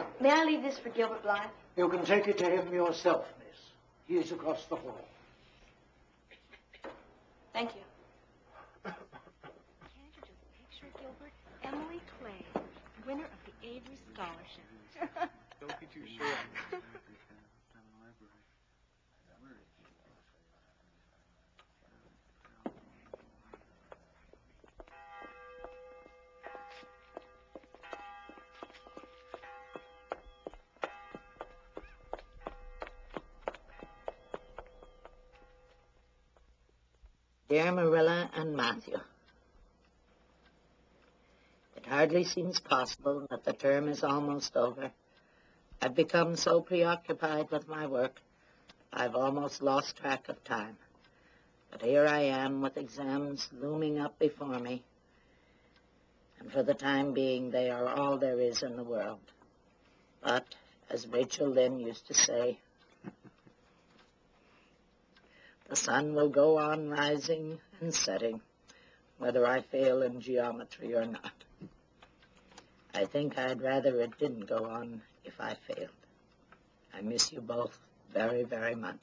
it. May I leave this for Gilbert Blythe? You can take it to him yourself, miss. He is across the hall. Thank you. Can't you just picture Gilbert? Emily Clay, winner of the Avery Scholarship. Don't be too sure. Dear Marilla and Matthew, it hardly seems possible that the term is almost over. I've become so preoccupied with my work, I've almost lost track of time. But here I am with exams looming up before me, and for the time being, they are all there is in the world. But, as Rachel Lynn used to say, the sun will go on rising and setting, whether I fail in geometry or not. I think I'd rather it didn't go on if I failed. I miss you both very, very much.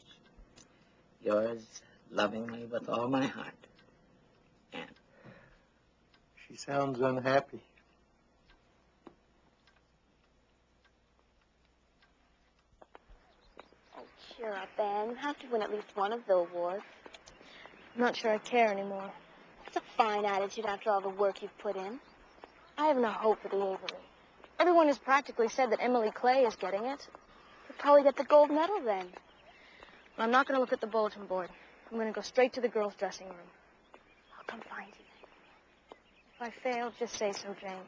Yours lovingly with all my heart, Anne. She sounds unhappy. Cheer up, Anne. You have to win at least one of the awards. I'm not sure I care anymore. It's a fine attitude after all the work you've put in. I have no hope for the Avery. Everyone has practically said that Emily Clay is getting it. You'll probably get the gold medal then. But I'm not going to look at the bulletin board. I'm going to go straight to the girls' dressing room. I'll come find you. If I fail, just say so, Jane.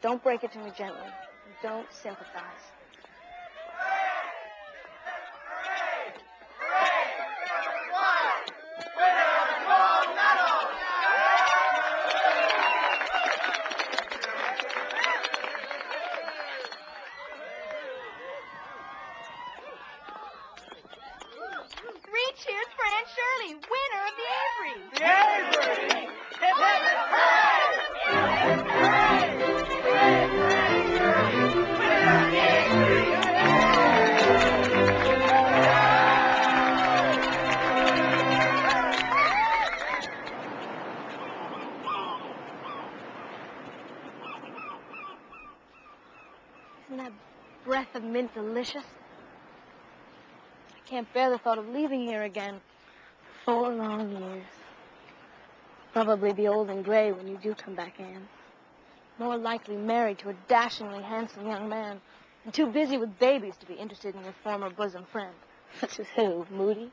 Don't break it to me gently. And don't sympathize. Cheers for Anne Shirley, winner of the Avery. The Avery! Hip, hip, hooray! Hooray! Hooray! Winner of the Avery! Isn't that breath of mint delicious? I can't bear the thought of leaving here again. 4 long years. Probably be old and gray when you do come back, Anne. More likely married to a dashingly handsome young man, and too busy with babies to be interested in your former bosom friend. Such as who, Moody?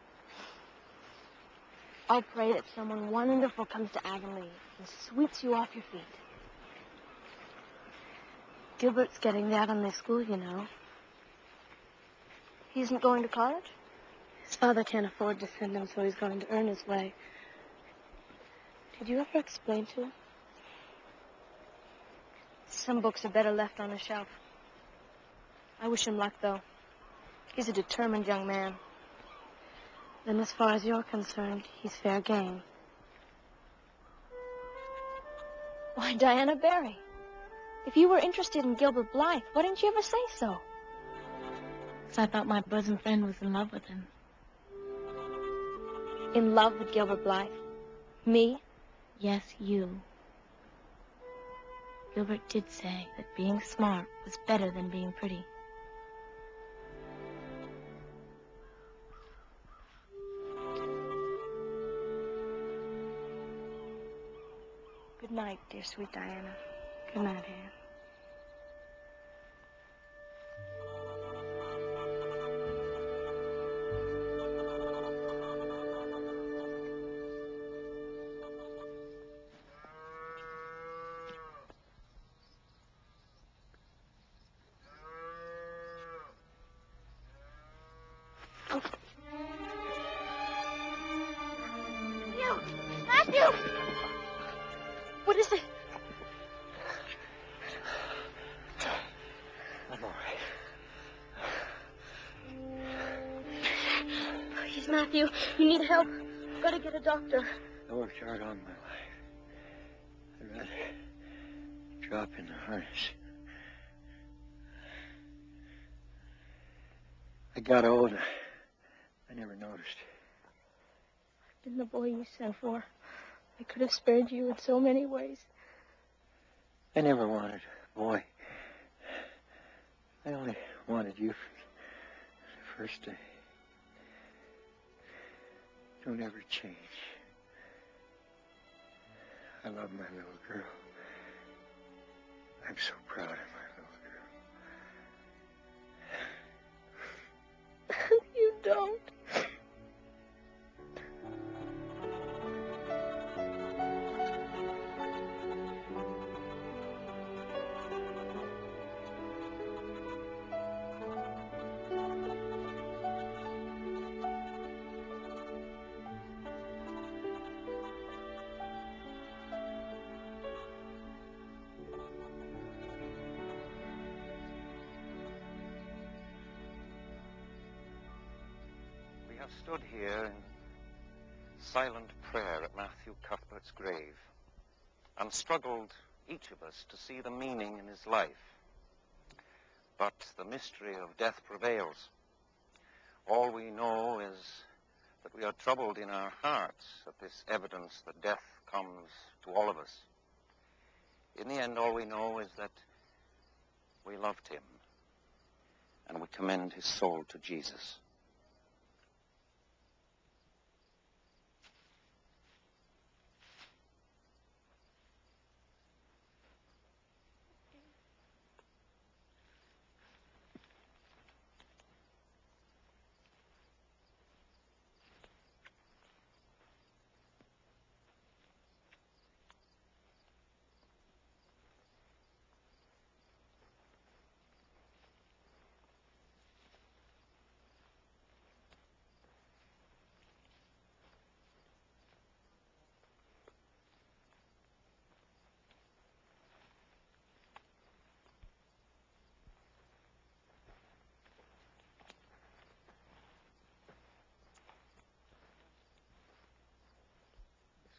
I'll pray that someone wonderful comes to Avonlea and sweeps you off your feet. Gilbert's getting the Avonlea school, you know. He isn't going to college? His father can't afford to send him, so he's going to earn his way. Did you ever explain to him? Some books are better left on the shelf. I wish him luck, though. He's a determined young man. Then as far as you're concerned, he's fair game. Why, Diana Barry, if you were interested in Gilbert Blythe, why didn't you ever say so? Because I thought my bosom friend was in love with him. In love with Gilbert Blythe? Me? Yes, you. Gilbert did say that being smart was better than being pretty. Good night, dear sweet Diana. Good night, Anne. Matthew! What is it? I'm all right. Please, Matthew, you need help. Gotta get a doctor. I worked hard all my life. I'd rather drop in the harness. I got old. I never noticed. I've been the boy you sent for. I could have spared you in so many ways. I never wanted a boy. I only wanted you from the first day. Don't ever change. I love my little girl. I'm so proud of my little girl. You don't. We have stood here in silent prayer at Matthew Cuthbert's grave and struggled, each of us, to see the meaning in his life. But the mystery of death prevails. All we know is that we are troubled in our hearts at this evidence that death comes to all of us. In the end, all we know is that we loved him and we commend his soul to Jesus.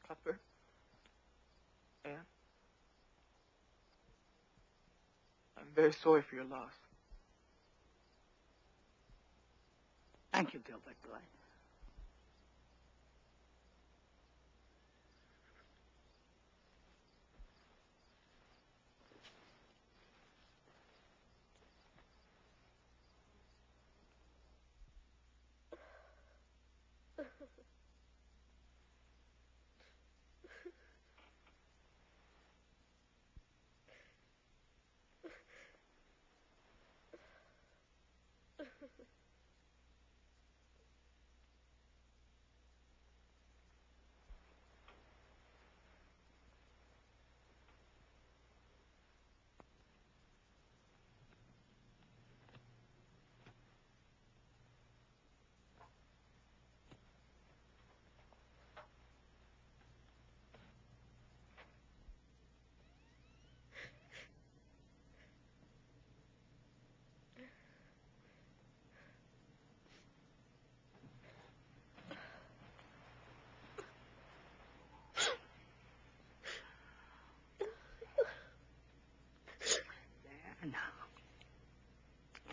Cuthbert? Anne? I'm very sorry for your loss. Thank you, Gilbert Boy.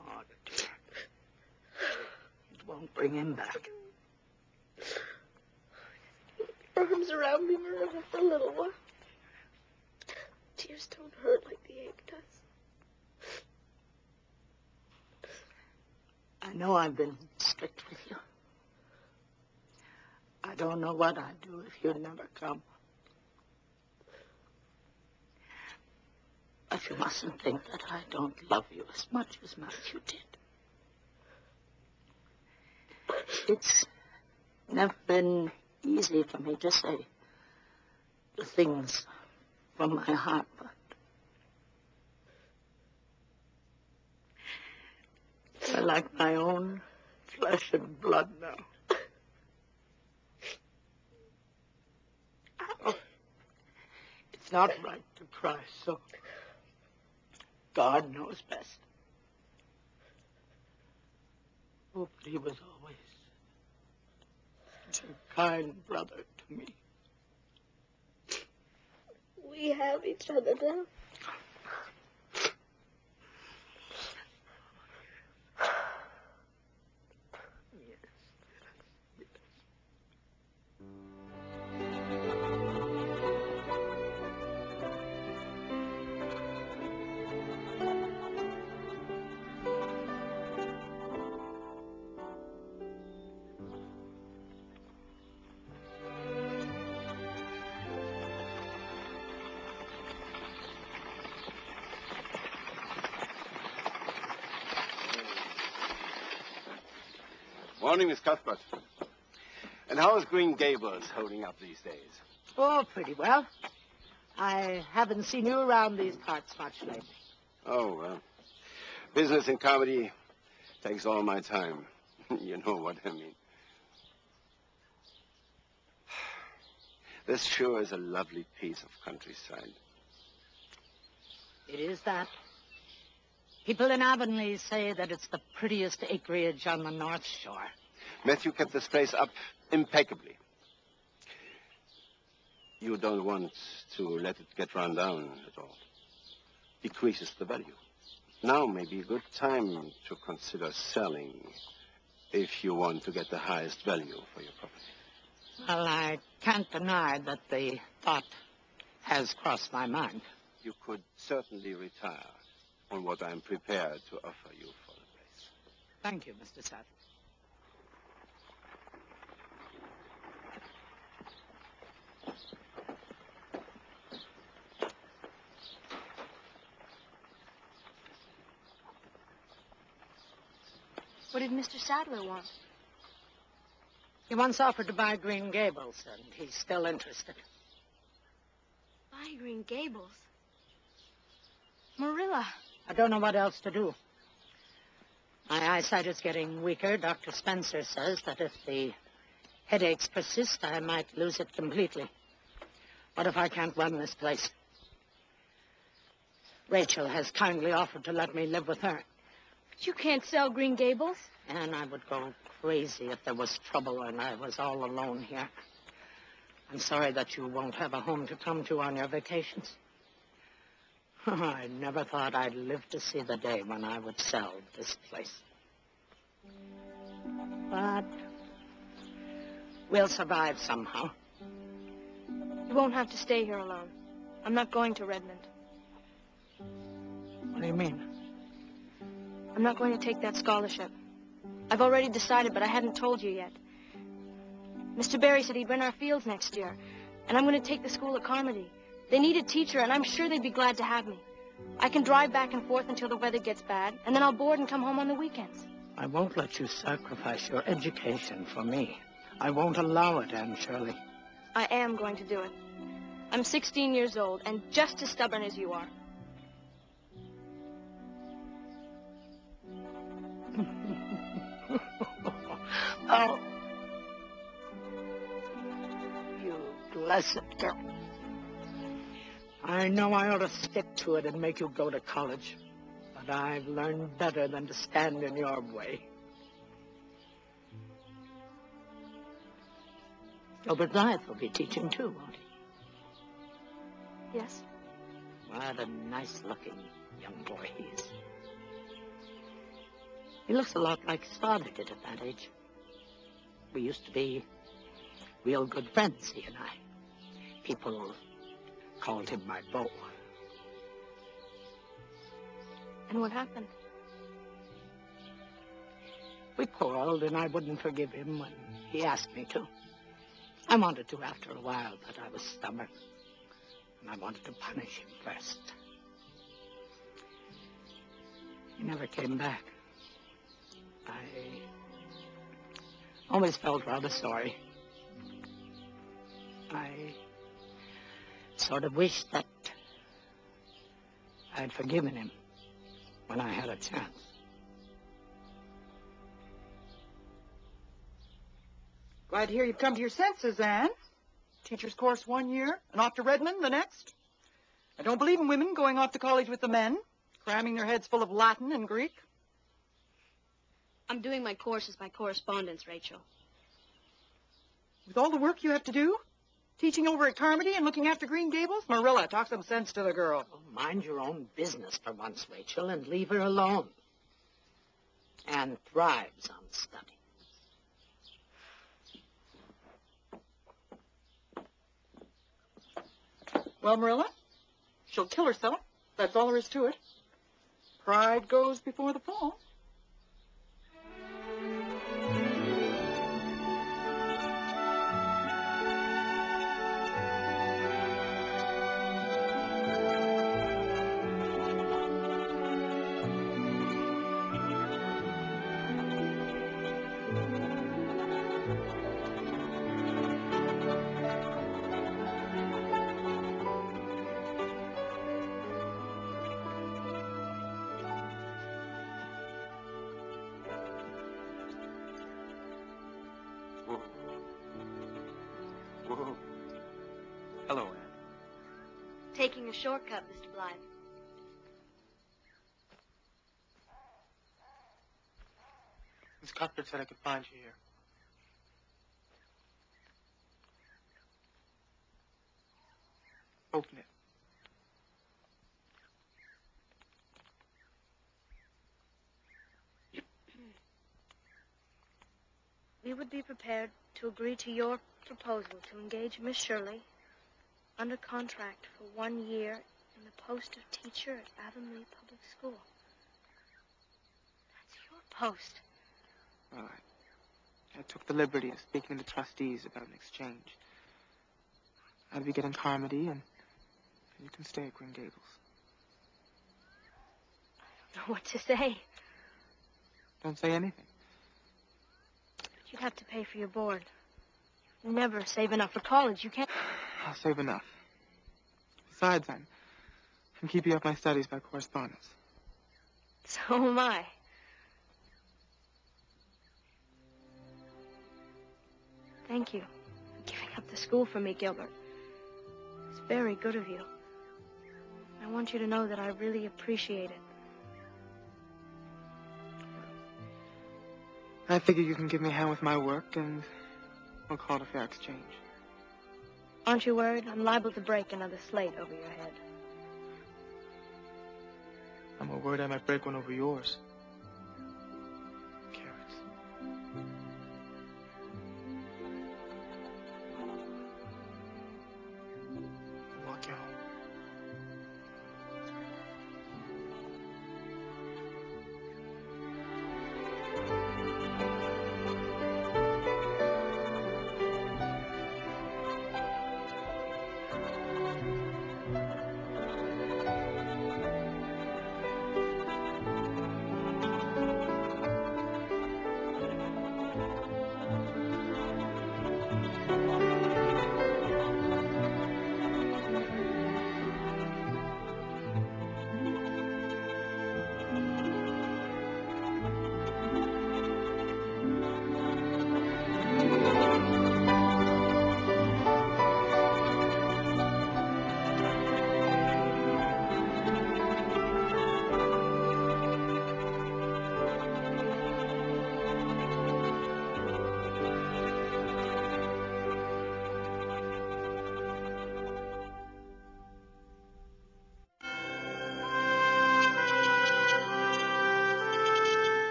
Oh, dear. It won't bring him back. Arms around me, Marilla, for a little while. Tears don't hurt like the ache does. I know I've been strict with you. I don't know what I'd do if you'd never come. But you mustn't think that I don't love you as much as Matthew did. It's never been easy for me to say the things from my heart, but I like my own flesh and blood now. It It's not right to cry so. God knows best. Oh, but he was always such a kind brother to me. We have each other now. Morning, Miss Cuthbert. And how is Green Gables holding up these days? Oh, pretty well. I haven't seen you around these parts much lately. Oh, well. Business and comedy takes all my time. You know what I mean. This sure is a lovely piece of countryside. It is that. People in Avonlea say that it's the prettiest acreage on the North Shore. Matthew kept this place up impeccably. You don't want to let it get run down at all. Decreases the value. Now may be a good time to consider selling if you want to get the highest value for your property. Well, I can't deny that the thought has crossed my mind. You could certainly retire on what I'm prepared to offer you for the place. Thank you, Mr. Sadler. What did Mr. Sadler want? He once offered to buy Green Gables, and he's still interested. Buy Green Gables? Marilla. I don't know what else to do. My eyesight is getting weaker. Dr. Spencer says that if the headaches persist, I might lose it completely. What if I can't run this place? Rachel has kindly offered to let me live with her. But you can't sell Green Gables. And I would go crazy if there was trouble and I was all alone here. I'm sorry that you won't have a home to come to on your vacations. I never thought I'd live to see the day when I would sell this place. But we'll survive somehow. You won't have to stay here alone. I'm not going to Redmond. What do you mean? I'm not going to take that scholarship. I've already decided, but I hadn't told you yet. Mr. Barry said he'd rent our fields next year, and I'm going to take the school at Carmody. They need a teacher, and I'm sure they'd be glad to have me. I can drive back and forth until the weather gets bad, and then I'll board and come home on the weekends. I won't let you sacrifice your education for me. I won't allow it, Anne Shirley. I am going to do it. I'm 16 years old, and just as stubborn as you are. Oh. You blessed girl. I know I ought to stick to it and make you go to college, but I've learned better than to stand in your way. Gilbert Blythe will be teaching too, won't he? Yes. What a nice-looking young boy he is. He looks a lot like his father did at that age. We used to be real good friends, he and I. People called him my beau. And what happened? We quarreled, and I wouldn't forgive him when he asked me to. I wanted to after a while, but I was stubborn. And I wanted to punish him first. He never came back. I always felt rather sorry. I sort of wished that I'd forgiven him when I had a chance. Glad to hear you've come to your senses, Anne. Teacher's course 1 year, and off to Redmond the next. I don't believe in women going off to college with the men, cramming their heads full of Latin and Greek. I'm doing my courses by correspondence, Rachel. With all the work you have to do? Teaching over at Carmody and looking after Green Gables? Marilla, talk some sense to the girl. Oh, mind your own business for once, Rachel, and leave her alone. Anne thrives on study. Well, Marilla, she'll kill herself. That's all there is to it. Pride goes before the fall. Whoa. Hello, Anne. Taking a shortcut, Mr. Blythe. Miss Cuthbert said I could find you here. Open it. We would be prepared to agree to your proposal to engage Miss Shirley under contract for 1 year in the post of teacher at Avonlea Public School. That's your post. Well, I took the liberty of speaking to the trustees about an exchange. I'd be getting Carmody, and you can stay at Green Gables. I don't know what to say. Don't say anything. But you'd have to pay for your board. You never save enough for college. You can't... I'll save enough. Besides, I'm keeping up my studies by correspondence. So am I. Thank you for giving up the school for me, Gilbert. It's very good of you. I want you to know that I really appreciate it. I figure you can give me a hand with my work, and we'll call it a fair exchange. Aren't you worried? I'm liable to break another slate over your head. I'm more worried I might break one over yours.